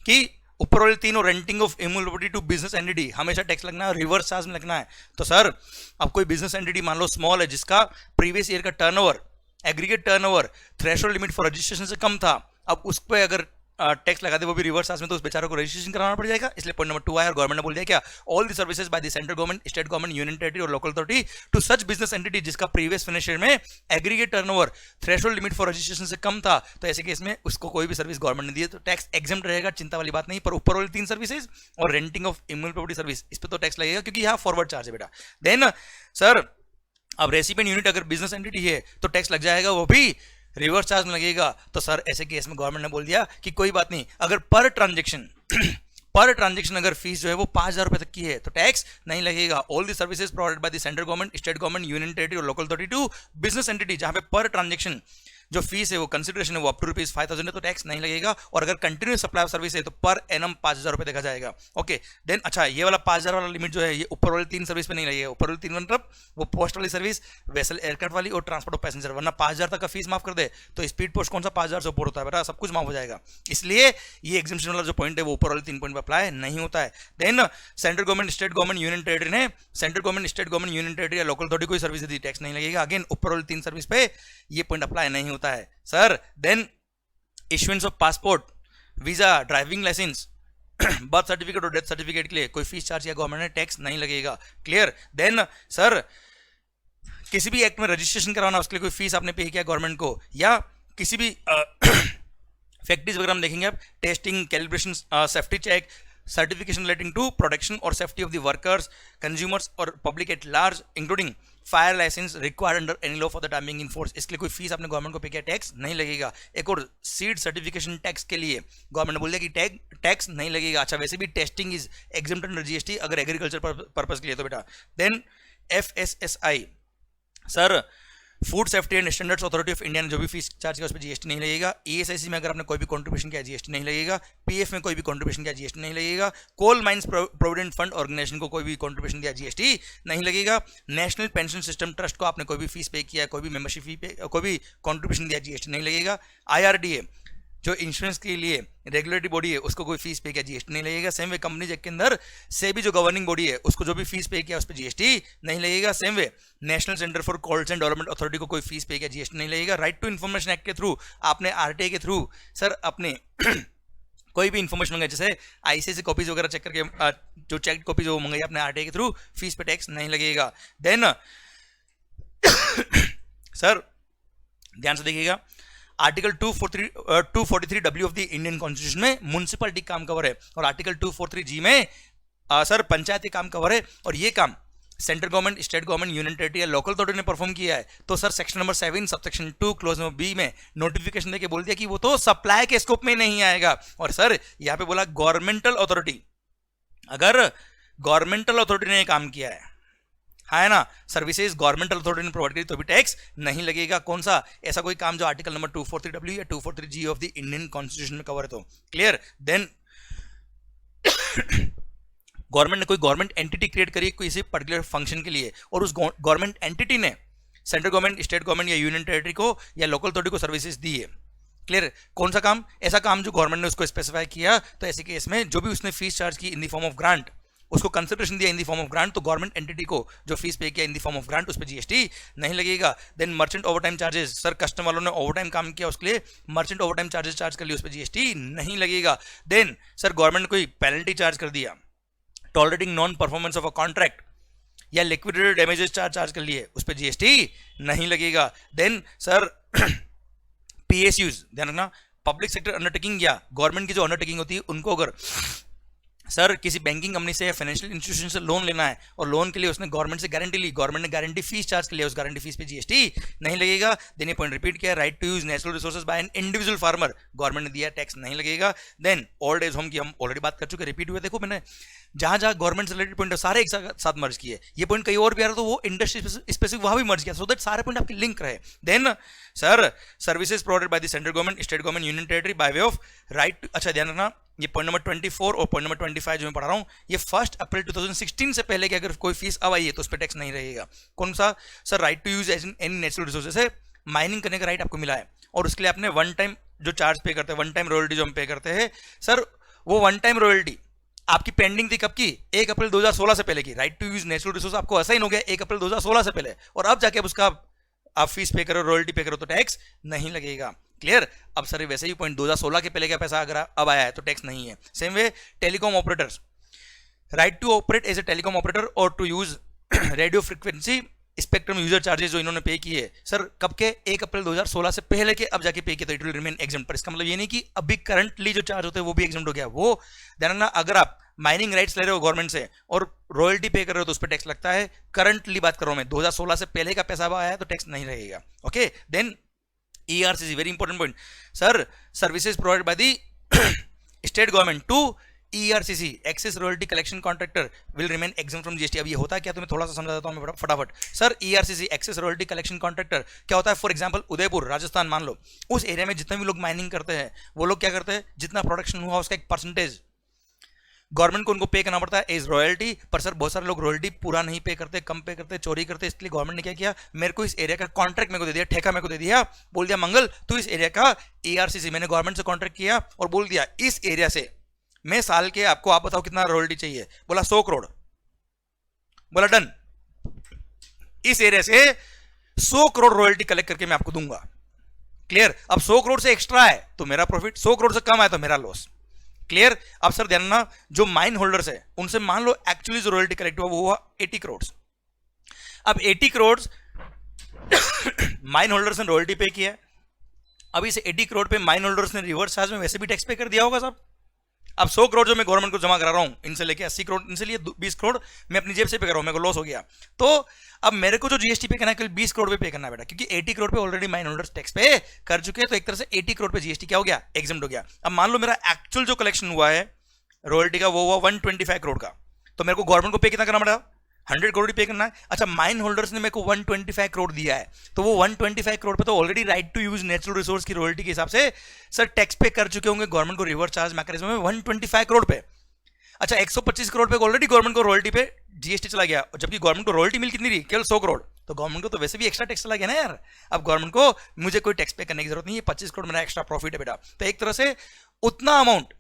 कि ऊपर वाले तीनों, renting of immovable property to business entity हमेशा टैक्स लगना है, रिवर्स चार्ज में लगना है। तो सर अब कोई बिजनेस एंटिटी मान लो स्मॉल है, जिसका प्रीवियस ईयर का turnover, aggregate turnover threshold limit for registration से कम था, अब उस पर अगर टैक्स लगा दे वो भी रिवर्स चार्ज में, तो उस बेचारों को रजिस्ट्रेशन कराना पड़ जाएगा। इसलिए पॉइंट नंबर 2 आया, और गवर्नमेंट ने बोल दिया क्या? All the services by the central government, state government, union territory और local authority to such business entity जिसका प्रीवियस फाइनेंशियल में aggregate turnover threshold limit for registration से कम था, तो ऐसे केस में उसको कोई भी सर्विस गवर्नमेंट ने दी है तो टैक्स एग्जम्प्ट रहेगा, चिंता वाली बात नहीं। पर ऊपर वाली 3 सर्विसेज और renting of immovable property service, इस पर तो टैक्स लगेगा क्योंकि यहाँ फॉरवर्ड चार्ज है बेटा। देन सर अब रेसिपिएंट यूनिट अगर बिजनेस एंटिटी है तो टैक्स लग जाएगा, वो भी रिवर्स चार्ज में लगेगा। तो सर ऐसे केस में गवर्नमेंट ने बोल दिया कि कोई बात नहीं, अगर पर ट्रांजेक्शन अगर फीस जो है वो 5,000 रुपए तक की है तो टैक्स नहीं लगेगा। All the services provided by the central government, state government, union territory और local authority to business entity जहां पे पर ट्रांजेक्शन जो फीस है वो कंसिडरेशन है वो अप टू ₹5,000 है तो टैक्स नहीं लगेगा, और अगर कंटिन्यूस सप्लाई ऑफ सर्विस है तो पर एनम 5,000 रुपए देखा जाएगा। ओके देन अच्छा, ये वाला 5,000 वाला लिमिट जो है ये ऊपर वाली 3 सर्विस पे नहीं लगेगा। ऊपर वाली 3 मतलब वो पोस्ट वाली सर्विस, वेसल एयरक्राफ्ट वाली और ट्रांसपोर्ट ऑफ पैसेंजर, वरना 5,000 तक का फीस माफ कर दे तो स्पीड पोस्ट कौन सा 5,000 से ऊपर होता है बेटा, सब कुछ माफ हो जाएगा। इसलिए ये एग्जम्पशन वाला जो पॉइंट है वो ऊपर वाले 3 पॉइंट पर अप्लाई नहीं होता है। Then central government, state government, union territory ने, central government, state government, union territory या लोकल अथॉरिटी कोई सर्विस दी टैक्स नहीं लगेगा। अगेन ऊपर वाली 3 सर्विस पे ये पॉइंट अप्लाई नहीं होता है sir. Then issuance of passport, visa, driving licence, birth certificate और डेथ सर्टिफिकेट के लिए कोई फीस चार्ज या गवर्नमेंट ने टैक्स नहीं लगेगा। क्लियर? देन सर किसी भी एक्ट में रजिस्ट्रेशन कराना उसके लिए कोई फीस आपने पे किया गवर्नमेंट को, या किसी भी फैक्ट्रीज वगैरह में देखेंगे आप, testing, calibration, safety check, certification relating to protection और safety of the workers, consumers और public at large including fire licence required under any law for the time being in force, इसके लिए कोई फीस आपने गवर्नमेंट को पे किया tax नहीं लगेगा। एक और सीड सर्टिफिकेशन टैक्स के लिए गवर्नमेंट ने बोल दिया कि टैक्स नहीं लगेगा। अच्छा वैसे भी testing is exempt under GST अगर एग्रीकल्चर पर्पस के लिए तो बेटा। देन FSSI sir, food safety and standards authority of India ने जो भी फीस चार्ज किया उस पर जीएसटी नहीं लगेगा। ESIC में अगर आपने कोई भी कंट्रीब्यूशन किया जीएसटी नहीं लगेगा। PF में कोई भी कंट्रीब्यूशन किया जीएसटी नहीं लगेगा। Coal mines provident fund organisation को कोई भी कंट्रीब्यूशन दिया जीएसटी नहीं लगेगा। नेशनल पेंशन सिस्टम ट्रस्ट को आपने कोई भी फीस पे किया, कोई भी मेंबरशिप फी पे, कोई भी कंट्रीब्यूशन दिया जीएसटी नहीं लगेगा। IRDA जो इंश्योरेंस के लिए रेगुलेटरी बॉडी है उसको कोई फीस पे किया जीएसटी नहीं लगेगा। सेम वे कंपनीज एक्ट के अंदर सेबी जो गवर्निंग बॉडी है उसको जो भी फीस पे किया उस पर जीएसटी नहीं लगेगा। Same way national Centre for cold chain development authority को कोई फीस पे किया जीएसटी नहीं लगेगा। राइट टू इन्फॉर्मेशन एक्ट के थ्रू आपने आरटीआई के थ्रू सर अपने कोई भी इन्फॉर्मेशन मंगाई, जैसे आईसीआईसी कॉपीज वगैरह चेक करके जो चेक कॉपीज वो मंगाई अपने आरटीआई के थ्रू, फीस पे टैक्स नहीं लगेगा। देन सर ध्यान से देखिएगा, article 243 of the Indian constitution में म्युनिसिपैलिटी काम कवर है और आर्टिकल 243 में सर पंचायती काम कवर है और ये काम central government, state government, union territory या लोकल अथॉरिटी ने परफॉर्म किया है। तो sir section number 7 subsection 2 clause number B में नोटिफिकेशन देके बोल दिया कि वो तो सप्लाई के स्कोप में नहीं आएगा। और सर यहाँ पे बोला गवर्नमेंटल अथॉरिटी, अगर गवर्नमेंटल अथॉरिटी ने काम किया है ना, सर्विसेज गवर्नमेंटल अथॉरिटी ने प्रोवाइड करी तो भी टैक्स नहीं लगेगा। कौन सा? ऐसा कोई काम जो आर्टिकल नंबर 243W या 243G of the Indian constitution में कवर है। तो क्लियर? देन गवर्नमेंट ने कोई गवर्नमेंट एंटिटी क्रिएट करी किसी पर्टिकुलर फंक्शन के लिए और उस गवर्नमेंट एंटिटी ने सेंट्रल गवर्नमेंट, स्टेट गवर्नमेंट या यूनियन टेरिटरी को या लोकल अथॉरिटी को सर्विसेज दी है। क्लियर? कौन सा काम? ऐसा काम जो गवर्नमेंट ने उसको स्पेसिफाई किया, तो ऐसे केस में जो भी उसने फीस चार्ज की in the form of grant, उसको कंसिडरेशन दिया in the form of grant, तो गवर्नमेंट एंटिटी को जो फीस पे किया in the form of grant उस पर जीएसटी नहीं लगेगा। Then merchant overtime charges, sir customer वालों ने ओवरटाइम काम किया उसके लिए मर्चेंट ओवरटाइम चार्जेस चार्ज कर लिया, उस पर जीएसटी नहीं लगेगा। देन सर गवर्नमेंट कोई पेनल्टी चार्ज कर दिया, tolerating non performance of a contract या लिक्विडेटेड डैमेजेस चार्ज कर लिए, उस पर जीएसटी नहीं लगेगा। देन सर पीएसयूज, ध्यान रखना, पब्लिक सेक्टर अंडरटेकिंग या गवर्नमेंट की जो अंडरटेकिंग होती है उनको अगर सर किसी बैंकिंग कंपनी से या फाइनेंशियल इंस्टीट्यूशन से लोन लेना है और लोन के लिए उसने गवर्नमेंट से गारंटी ली, गवर्नमेंट ने गारंटी फीस चार्ज कर लिया, उस गारंटी फीस पे जीएसटी नहीं लगेगा। देन ये पॉइंट रिपीट किया, right to use natural resources by an individual farmer, government ने दिया, टैक्स नहीं लगेगा। देन ओल्ड एज होम की हम ऑलरेडी बात कर चुके, रिपीट हुए। देखो मैंने जहां जहां गवर्नमेंट से रिलेटेड पॉइंट सारे एक साथ मर्ज किए, ये पॉइंट कहीं और भी आ रहा तो वो इंडस्ट्री स्पेसिफिक वहां भी मर्ज किया, सो दैट सारे पॉइंट आपके लिंक रहे। Then sir services provided by the central government, state government, union territory by way of right. अच्छा ध्यान रखना, ये पॉइंट नंबर 24 और पॉइंट नंबर 25 जो मैं पढ़ा रहा हूं, ये 1 अप्रैल 2016 से पहले की अगर कोई फीस अब आई है तो उस पर टैक्स नहीं रहेगा। कौन सा? Sir right to use any natural resources है, माइनिंग करने का राइट आपको मिला है और उसके लिए आपने वन टाइम जो चार्ज पे करते हैं, वन टाइम रॉयल्टी जो हम पे करते हैं, सर वो वन टाइम रॉयल्टी आपकी पेंडिंग थी कब की? 1 अप्रैल 2016 से पहले की। Right to use natural resource आपको असाइन हो गया 1 अप्रैल 2016 से पहले, और अब जाके उसका आप फीस पे करो, रॉयल्टी पे करो तो टैक्स नहीं लगेगा। क्लियर? अब सर वैसे ही पॉइंट 2016 के पहले का पैसा अगर अब आया है तो टैक्स नहीं है। Same way telecom operators, right to operate as a telecom operator और to use radio frequency spectrum user charges जो इन्होंने पे किए, सर कब के? 1 अप्रैल 2016 से पहले के अब जाके पे किए, तो इट विल रिमेन एग्जम्प्ट। पर इसका मतलब ये नहीं कि अभी करंटली जो चार्ज होते हैं वो भी एग्जम्प्ट हो गया। वो ध्यान रखना, अगर आप माइनिंग राइट्स ले रहे हो गवर्नमेंट से और रॉयल्टी पे कर रहे हो तो उस पर टैक्स लगता है। करंटली बात कर रहा हूं मैं, 2016 से पहले का पैसा आया तो टैक्स नहीं रहेगा। Okay, then ERCC, very important point, sir services provided by the state government to ERCC, excess royalty collection contractor will remain exempt from GST. अब ये होता है क्या, तुम्हें थोड़ा सा समझा देता हूं मैं फटाफट। Sir ERCC, excess royalty collection contractor क्या होता है? फॉर एग्जांपल उदयपुर राजस्थान मान लो, उस एरिया में जितने भी लोग माइनिंग करते हैं वो लोग क्या करते हैं, जितना प्रोडक्शन हुआ उसका एक परसेंटेज गवर्नमेंट को उनको पे करना पड़ता है एज रॉयल्टी। पर सर बहुत सारे लोग रॉयल्टी पूरा नहीं पे करते, कम पे करते, चोरी करते, इसलिए गवर्नमेंट ने क्या किया, मेरे को इस एरिया का कॉन्ट्रैक्ट मेरे को दे दिया, ठेका मेरे को दे दिया, बोल दिया मंगल तू इस एरिया का ERCC, मैंने गवर्नमेंट से कॉन्ट्रैक्ट किया और बोल दिया इस एरिया से मैं साल के आपको, आप बताओ कितना रॉयल्टी चाहिए, बोला 100 करोड़, बोला डन, इस एरिया से 100 करोड़ रॉयल्टी कलेक्ट करके मैं आपको दूंगा। क्लियर? अब 100 करोड़ से एक्स्ट्रा है तो मेरा प्रॉफिट, 100 करोड़ से कम है तो मेरा लॉस। क्लियर? अब सर ध्यान रखना, जो माइन होल्डर्स है उनसे मान लो एक्चुअली जो रॉयल्टी कलेक्ट हुआ वो हुआ 80 करोड़। अब 80 करोड़ माइन होल्डर्स ने रॉयल्टी पे किया, अब इस 80 करोड़ पे माइन होल्डर्स ने रिवर्स चार्ज में वैसे भी टैक्स पे कर दिया होगा साहब। अब 100 करोड़ जो मैं गवर्नमेंट को जमा करा रहा हूं, इनसे लेके 80 करोड़, इनसे लिए 20 करोड़ मैं अपनी जेब से पे कर रहा हूं, मेरे को लॉस हो गया। तो अब मेरे को जो जीएसटी पे करना है, केवल 20 करोड़ पे करना है बेटा, क्योंकि 80 करोड़ पे ऑलरेडी माइन होल्डर्स टैक्स पे कर चुके हैं, तो एक तरह से 80 करोड़ पे जीएसटी क्या हो गया, एग्जम्प्ट हो गया। अब मान लो मेरा एक्चुअल जो कलेक्शन हुआ है रॉयल्टी का वो हुआ 125 करोड़ का, तो मेरे को गवर्नमेंट को पे कितना करना पड़ा, 100 करोड़ ही पे करना है। अच्छा, माइन होल्डर्स ने मेरे को 125 करोड़ दिया है, तो वो 125 करोड़ पे तो already right to use natural resource की रॉयल्टी के हिसाब से सर टैक्स पे कर चुके होंगे गवर्नमेंट को रिवर्स चार्ज मैकेनिज्म में 125 करोड़ पे। अच्छा, 125 करोड़ पे ऑलरेडी गवर्नमेंट को रॉयल्टी पे जीएसटी चला गया, जबकि गवर्नमेंट को रॉयल्टी मिल कितनी रही, केवल 100 करोड़, तो गवर्नमेंट को तो वैसे भी एक्स्ट्रा टैक्स चला गया ना यार। अब गवर्नमेंट को मुझे कोई टैक्स पे करने की जरूरत नहीं है, 25 करोड़ मेरा एक्स्ट्रा प्रॉफिट है बेटा। तो एक तरह से उतना अमाउंट,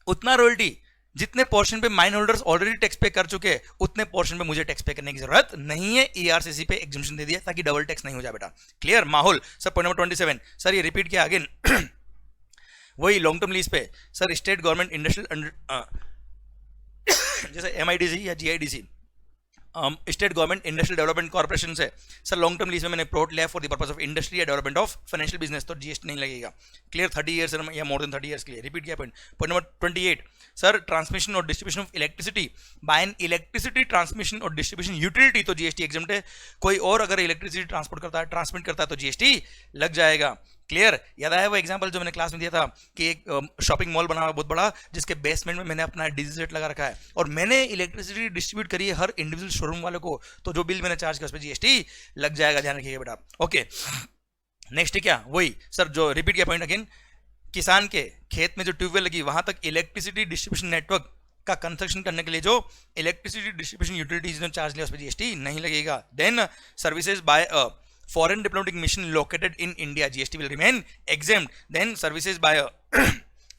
उतना रॉयल्टी जितने पोर्शन पे माइन होल्डर्स ऑलरेडी टैक्स पे कर चुके हैं, उतने पोर्शन पे मुझे टैक्स पे करने की जरूरत नहीं है। ERCC पे एग्जम्पशन दे दिया ताकि डबल टैक्स नहीं हो जाए बेटा। क्लियर? माहौल सर, पॉइंट नंबर 27 सर, ये रिपीट किया अगेन वही लॉन्ग टर्म लीज पे सर, स्टेट गवर्नमेंट इंडस्ट्रियल जैसे MIDC या GIDC state government industrial development corporation से सर लॉन्ग टर्म लीज में मैंने प्लॉट लिया for the purpose of industry या डेवलपमेंट ऑफ फाइनेंशियल बिजनेस, तो जीएसटी नहीं लगेगा। क्लियर, 30 ईयर्स या मोर देन 30 ईयर्स के लिए। रिपीट किया point. Point number 28 sir transmission और distribution of electricity by an electricity transmission और डिस्ट्रीब्यूशन यूटिलिटी, तो जीएसटी एग्जम्प्ट है। कोई और अगर इलेक्ट्रिसिटी ट्रांसपोर्ट करता है, ट्रांसमिट करता है, तो जीएसटी लग जाएगा। क्लियर, याद आया वो एग्जांपल जो मैंने क्लास में दिया था कि एक शॉपिंग मॉल बना हुआ बहुत बड़ा, जिसके बेसमेंट में मैंने अपना डीजी सेट लगा रखा है और मैंने इलेक्ट्रिसिटी डिस्ट्रीब्यूट करी है हर इंडिविजुअल शोरूम वालों को, तो जो बिल मैंने चार्ज किया उस पर जीएसटी लग जाएगा, ध्यान रखिएगा बेटा। ओके, नेक्स्ट क्या, वही सर जो रिपीट किया पॉइंट अगेन, किसान के खेत में जो ट्यूबवेल लगी वहां तक इलेक्ट्रिसिटी डिस्ट्रीब्यूशन नेटवर्क का कंस्ट्रक्शन करने के लिए जो इलेक्ट्रिसिटी डिस्ट्रीब्यूशन यूटिलिटीज ने चार्ज लिया उस पर जीएसटी नहीं लगेगा। Then services by a foreign diplomatic mission located in India, GST will remain exempt. Then services by a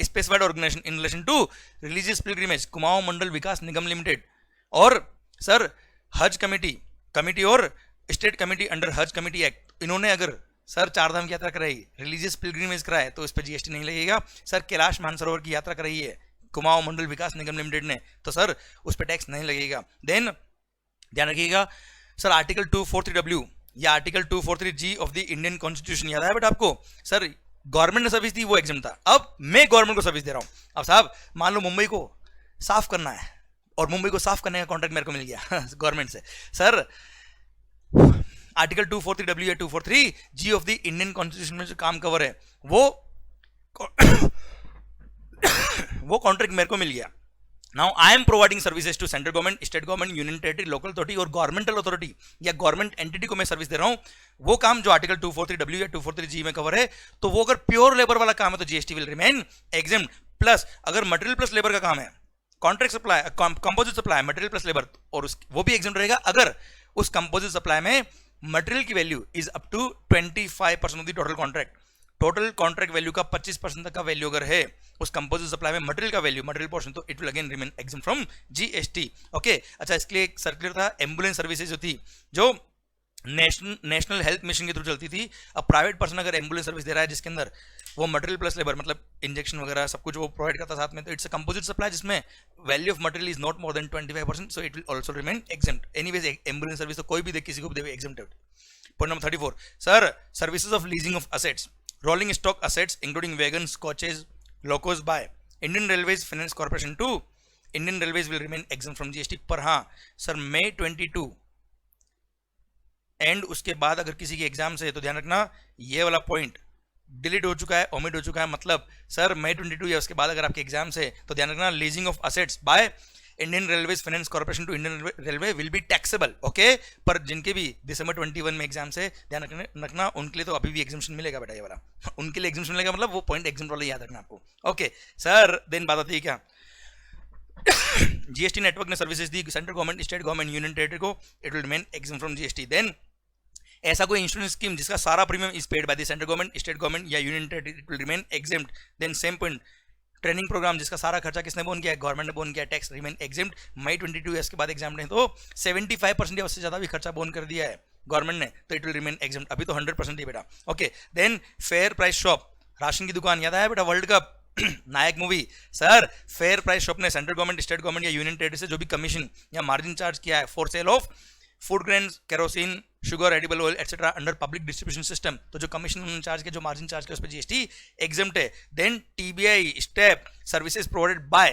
specified organization in relation to religious pilgrimage, Kumaon Mandal Vikas Nigam limited, और sir हज committee और state committee under हज committee act, इन्होंने अगर sir चार धाम की यात्रा कराई, रिलीजियस पिलग्रिमेज कराए, तो इस पर जीएसटी नहीं लगेगा। सर कैलाश मानसरोवर की यात्रा कराई है कुमाऊं मंडल विकास निगम लिमिटेड ने, तो सर उस पर टैक्स नहीं लगेगा। देन ध्यान रखिएगा सर आर्टिकल 243W या article 243G of the Indian constitution, याद है बेटा आपको, सर गवर्नमेंट ने सर्विस दी वो एग्जाम था, अब मैं गवर्नमेंट को सर्विस दे रहा हूं। अब साहब मान लो मुंबई को साफ करना है और मुंबई को साफ करने का कॉन्ट्रैक्ट मेरे को मिल गया गवर्नमेंट से, सर आर्टिकल 243W या 243G of the Indian constitution में जो काम कवर है वो कॉन्ट्रैक्ट मेरे को मिल गया। Now I am providing services to central government, state government, union territory, local authority और गवर्नमेंटल अथॉरिटी या गवर्नमेंट एंटिटी को मैं सर्विस दे रहा हूं, वो काम जो आर्टिकल 243W या 243G में कवर है, तो वो अगर प्योर लेबर वाला काम है तो GST will remain exempt. Plus अगर मटेरियल प्लस लेबर का काम है, contract supply, composite supply, material plus labour, और वो भी एग्जेम्प्ट रहेगा अगर उस कंपोजिट सप्लाई में मटेरियल की value is up to 25% of the total contract. Total contract value का 25% तक का वैल्यू अगर है उस कंपोजिट सप्लाई में मटेरियल का वैल्यू, मटेरियल पोर्शन, तो it will again remain exempt from GST. Okay, अच्छा इसके लिए एक सर्कुलर था, एम्बुलेंस सर्विसेज जो थी, जो नेशनल हेल्थ मिशन के थ्रू चलती थी। अब प्राइवेट पर्सन अगर एम्बुलेंस सर्विस दे रहा है जिसके अंदर वो मटेरियल प्लस लेबर मतलब इंजेक्शन वगैरह सब कुछ वो प्रोवाइड करता साथ में, तो इट्स अ कंपोजिट सप्लाई जिसमें value of material is not more than 25%, so it will also remain exempt. Anyways ambulance service तो कोई भी दे किसी को भी दे exempted. Point number 34 sir services of leasing of assets, rolling stock assets including wagons, coaches, locos by Indian Railways Finance Corporation to Indian Railways will remain exempt from GST। पर हाँ sir May 22 and उसके बाद अगर किसी के exam से, तो ध्यान रखना ये वाला पॉइंट डिलीट हो चुका है, ओमिट हो चुका है, मतलब सर मई 22 या उसके बाद अगर आपके एग्जाम से, तो ध्यान रखना leasing of assets by Indian railways finance corporation to Indian railway will be taxable. Okay, पर जिनके भी दिसंबर 21 में एग्जाम से ध्यान रखना उनके लिए तो अभी भी एग्जामेशन मिलेगा बेटा, ये वाला उनके लिए एग्जामेशन मिलेगा, मतलब वो पॉइंट एग्जाम वाला याद रखना आपको। ओके सर देन बात आती है क्या, जीएसटी नेटवर्क ने सर्विसेज दी central government, state government, union territory को, it will remain exempt from GST. Then ऐसा कोई इंश्योरेंस स्कीम जिसका सारा premium is paid by the central government, state government या union territory, it will remain exempt. Then same point training programme जिसका सारा खर्चा किसने बोन किया है, गवर्नमेंट ने बोन किया, टैक्स रिमेन एग्जेम्प्ट। मई 22 इसके बाद एग्जाम ने तो 75% या उससे ज्यादा भी खर्चा बोन कर दिया है गवर्नमेंट ने, तो इट विल रिमेन एग्जेम्प्ट। अभी तो 100% ही बेटा। Okay then fair price shop, ration की दुकान, याद आया बेटा world cup Nayak movie, sir fair price shop ने सेंट्रल गवर्नमेंट, स्टेट गवर्नमेंट या यूनियन टेरिटरी से जो भी कमीशन या मार्जिन चार्ज किया है for sale of food grains, kerosene, sugar, edible oil etcetera under public distribution system, तो जो कमीशन उन्होंने चार्ज किया, जो मार्जिन चार्ज किया उस पर जीएसटी एग्जेम्प्ट है। Then TBI step services provided by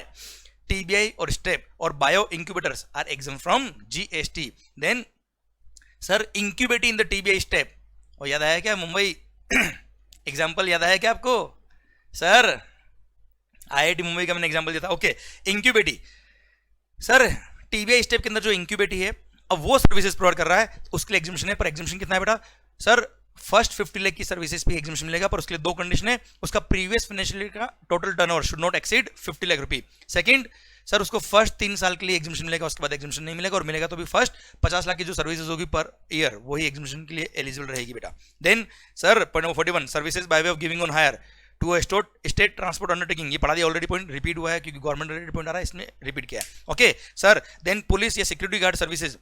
TBI और स्टेप और bio incubators are exempt from GST. Then sir incubating in the TBI step, और याद आया क्या मुंबई एग्जाम्पल याद आया क्या आपको, सर आईआईटी मुंबई का मैंने एग्जाम्पल दिया था। Okay incubatee, sir TBI step के अंदर जो इंक्यूबेटी है अब वो सर्विसेज प्रोवाइड कर रहा है, तो उसके लिए एग्जामिशन है, पर एग्जामिशन कितना है बेटा, सर फर्स्ट 50 लाख की सर्विसेज पे एग्जामिशन मिलेगा, पर उसके लिए दो कंडीशन है, उसका प्रीवियस फाइनेंशियल ईयर का total turnover should not exceed 50 lakh रुपए। सेकंड सर उसको फर्स्ट 3 साल के लिए एग्जामिशन मिलेगा, उसके बाद एग्जामिशन नहीं मिलेगा, और मिलेगा तो भी फर्स्ट 50 लाख की जो सर्विसेज होगी पर ईयर वही एग्जामिशन के लिए एलिजिबल रहेगी बेटा। Then sir point number 41 services by way of giving on hire to a state transport undertaking, ये पढ़ा दिया ऑलरेडी, पॉइंट रिपीट हुआ है क्योंकि गवर्नमेंट रिलेटेड पॉइंट आ रहा है, इसमें रिपीट किया है। ओके सर देन पुलिस या सिक्योरिटी गार्ड सर्विसेज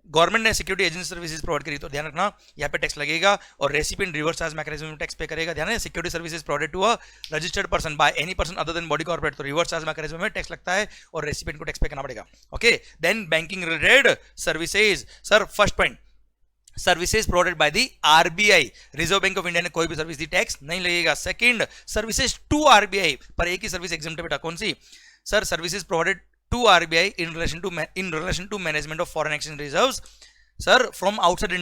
गवर्नमेंट ने सिक्योरिटी एजेंसी सर्विसेज प्रोवाइड करी तो ध्यान रखना यहाँ पे टैक्स लगेगा, और रेसिपिएंट रिवर्स चार्ज मैकेनिज्म में टैक्स पे करेगा। ध्यान है, security services provided to a registered person by any person other than body corporate, तो रिवर्स चार्ज मैकेनिज्म में टैक्स लगता है और रेसिपिएंट को टैक्स पे करना पड़ेगा। Okay, then banking related services. Sir first point, services provided by the RBI, reserve bank of India ने कोई भी सर्विस दी टैक्स नहीं लगेगा। सेकंड, सर्विसेज टू आरबीआई, पर एक ही सर्विस एग्जम्प्ट है बेटा, कौन सी? Sir services provided to RBI in relation to management of foreign exchange reserves. Sir from outside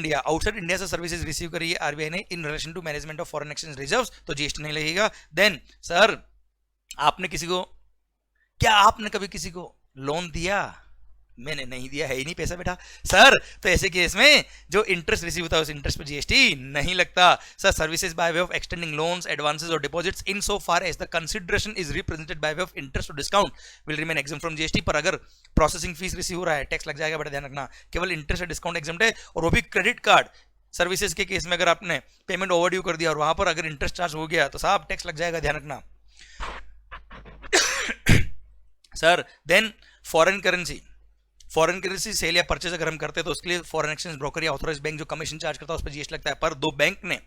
India से सर्विसेज रिसीव करी है आरबीआई ने in relation to management of foreign exchange reserves, तो जीएसटी नहीं लगेगा। देन सर आपने किसी को, क्या आपने कभी किसी को लोन दिया? मैंने नहीं दिया, है ही नहीं पैसा बेटा। सर तो ऐसे केस में जो इंटरेस्ट रिसीव होता है उस इंटरेस्ट पे जीएसटी नहीं लगता। Sir services by way of extending loans, advances और deposits in so far as the consideration is represented by way of interest और discount will remain exempt from GST. पर अगर प्रोसेसिंग फीस रिसीव हो रहा है tax लग जाएगा बेटा, ध्यान रखना। केवल इंटरेस्ट और डिस्काउंट एग्जम्प्ट है, और वो भी क्रेडिट कार्ड सर्विसेज के केस में अगर आपने पेमेंट ओवरड्यू कर दिया और वहां पर अगर इंटरेस्ट चार्ज हो गया तो साहब टैक्स लग जाएगा, ध्यान रखना। Sir then foreign currency sale या परचेज अगर हम करते हैं तो उसके लिए फॉरेन एक्सचेंज ब्रोकर या ऑथराइज बैंक जो कमीशन चार्ज करता है उस पर जीएसटी लगता है। पर दो बैंक ने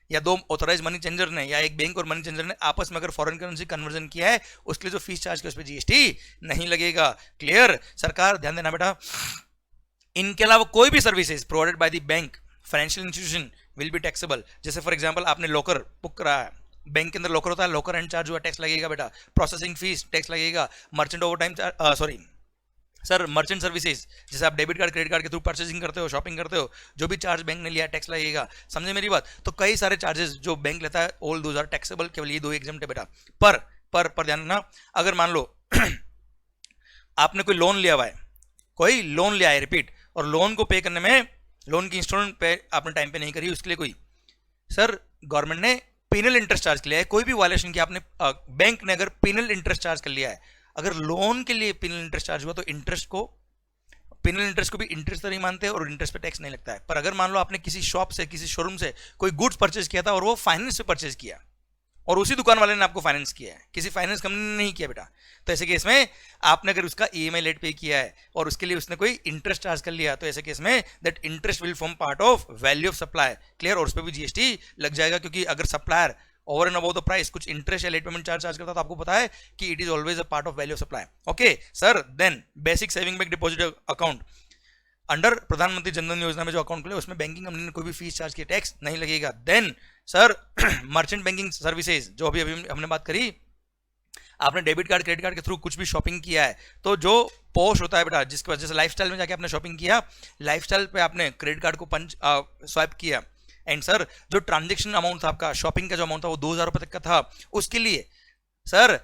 या दो ऑथराइज मनी चेंजर ने या एक बैंक और मनी चेंजर ने आपस में अगर फॉरेन करेंसी कन्वर्जन किया है उसके लिए जो फीस चार्ज किया उस पर जीएसटी नहीं लगेगा। क्लियर? सरकार ध्यान देना बेटा। इनके अलावा कोई भी services provided by the bank financial institution will be taxable. जैसे फॉर एग्जांपल आपने लॉकर बुक करा है, बैंक के अंदर लॉकर होता है, लॉकर एंड चार्ज हुआ टैक्स लगेगा बेटा। प्रोसेसिंग फीस टैक्स लगेगा। Merchant over time sir merchant services, जैसे आप डेबिट कार्ड क्रेडिट कार्ड के थ्रू परचेसिंग करते हो, शॉपिंग करते हो, जो भी चार्ज बैंक ने लिया टैक्स लगेगा। समझे मेरी बात? तो कई सारे चार्जेस जो बैंक लेता है ऑल दोज आर टैक्सेबल, केवल ये दो एग्जम्प्ट है बेटा। पर ध्यान रखना, अगर मान लो आपने कोई लोन लिया हुआ है, रिपीट, और लोन को पे करने में लोन की इंस्टॉलमेंट पे आपने टाइम पे नहीं करी, उसके लिए कोई सर गवर्नमेंट ने पेनल इंटरेस्ट चार्ज किया है। कोई भी वायलेशन किया आपने, बैंक ने अगर पेनल इंटरेस्ट चार्ज कर लिया है, अगर लोन के लिए पेनल इंटरेस्ट चार्ज हुआ तो पेनल इंटरेस्ट को भी इंटरेस्ट तो नहीं मानते और इंटरेस्ट पे टैक्स नहीं लगता है। पर अगर मान लो आपने किसी शॉप से, किसी शोरूम से कोई गुड्स परचेज किया था और वो फाइनेंस से परचेज किया और उसी दुकान वाले ने आपको फाइनेंस किया है, किसी फाइनेंस कंपनी ने नहीं किया बेटा, तो ऐसे केस में आपने अगर उसका ईएमआई लेट पे किया है और उसके लिए उसने कोई इंटरेस्ट चार्ज कर लिया, तो ऐसे केस में that interest will form part of value of supply. Clear? और उस पर भी जीएसटी लग जाएगा, क्योंकि अगर supplier over and about the price कुछ इंटरेस्ट या लेट पेमेंट चार्ज करता तो आपको पता है कि it is always a part of value of supply. Okay sir, then basic saving bank deposit account under Pradhan Mantri Jan Dhan योजना में जो अकाउंट खुले उसमें बैंकिंग कंपनी ने कोई भी फीस चार्ज की टैक्स नहीं लगेगा। Then sir merchant banking services जो अभी हमने बात करी, आपने डेबिट कार्ड क्रेडिट कार्ड के थ्रू कुछ भी शॉपिंग किया है तो जो पोस्ट होता है बेटा, जिसकी वजह से लाइफस्टाइल में जाके आपने शॉपिंग किया, लाइफस्टाइल पे आपने क्रेडिट कार्ड को स्वाइप किया, एंड सर जो ट्रांजेक्शन अमाउंट था आपका, शॉपिंग का जो अमाउंट था वो 2000 रुपए तक का था, उसके लिए सर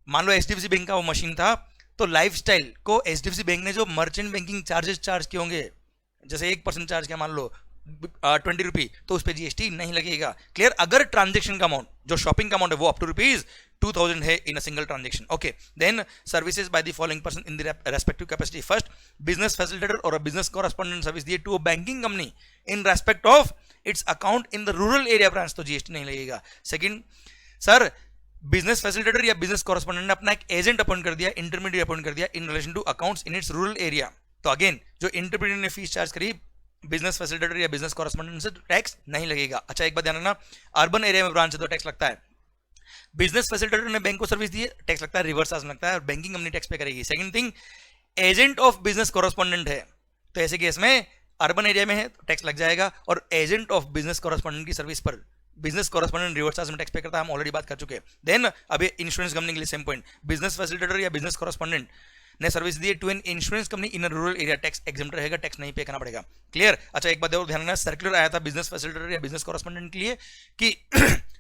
मान लो एचडीएफसी बैंक का वो मशीन था, तो लाइफस्टाइल को एचडीएफसी बैंक ने जो मर्चेंट बैंकिंग चार्जेस चार्ज किए होंगे, जैसे 1% चार्ज किया मान लो 20 रुपी, तो उस पर जीएसटी नहीं लगेगा। क्लियर? अगर ट्रांजेक्शन का अमाउंट जो शॉपिंग का अमाउंट है वो अप टू ₹2000 है in a single transaction. Okay, then services by the following person in the respective capacity. First, business facilitator और अ बिजनेस कॉरेस्पॉन्डेंट सर्विस दिए to a banking company in respect of its account in the rural area branch, तो GST नहीं लगेगा। Second, sir business facilitator या business correspondent ने अपना एक agent appoint कर दिया, इंटरमीडिएट अपॉइंट कर दिया in relation to accounts in its rural area, तो अगेन जो इंटरमीडिएट ने फीस चार्ज करी बिजनेस फैसिलिटेटर या बिजनेस कॉरेस्पॉन्डेंट से टैक्स नहीं लगेगा। अच्छा एक बात ध्यान रखना, अर्बन एरिया में ब्रांच है तो टैक्स लगता है। बिजनेस फैसिलिटेटर ने बैंक को सर्विस दी है, टैक्स लगता है, रिवर्स चार्ज लगता है और बैंकिंग कंपनी टैक्स पे करेगी। Second thing, agent of business correspondent है तो ऐसे केस में अर्बन एरिया में है तो टैक्स लग जाएगा, और एजेंट ऑफ बिजनेस कॉरेस्पॉन्डेंट की सर्विस पर बिजनेस कॉरेस्पॉन्डेंट रिवर्स चार्ज में टैक्स पे करता है, हम ऑलरेडी बात कर चुके हैं। देन अभी इंश्योरेंस कंपनी के लिए सेम पॉइंट, बिजनेस फैसिलिटेटर या बिजनेस कॉरेस्पॉन्डेंट ने सर्विस दी है to an insurance company in rural area, tax exempt रहेगा, टैक्स नहीं पे करना पड़ेगा। क्लियर? अच्छा एक बात और ध्यान रखना, सर्कुलर आया था बिजनेस फैसिलिटेटर या बिजनेस कॉरेस्पॉन्डेंट के लिए कि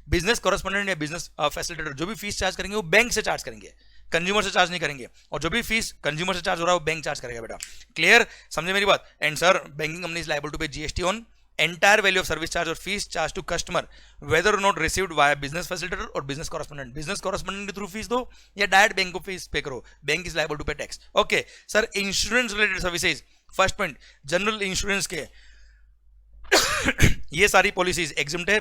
बिजनेस कॉरेस्पॉन्डेंट या बिजनेस फैसिलिटेटर जो भी फीस चार्ज करेंगे वो बैंक से चार्ज करेंगे, कंज्यूमर से चार्ज नहीं करेंगे, और जो भी फीस कंज्यूमर से चार्ज हो रहा है वो बैंक चार्ज करेगा बेटा। क्लियर? समझे मेरी बात? And sir banking company is liable to pay GST on entire value of service charge or fees charged to customer whether or not received via business facilitator or business correspondent। business correspondent के through fees दो या direct bank को fees पे करो, bank is liable to pay tax. Okay sir, insurance related services, first point general insurance के ये सारी policies exempt है,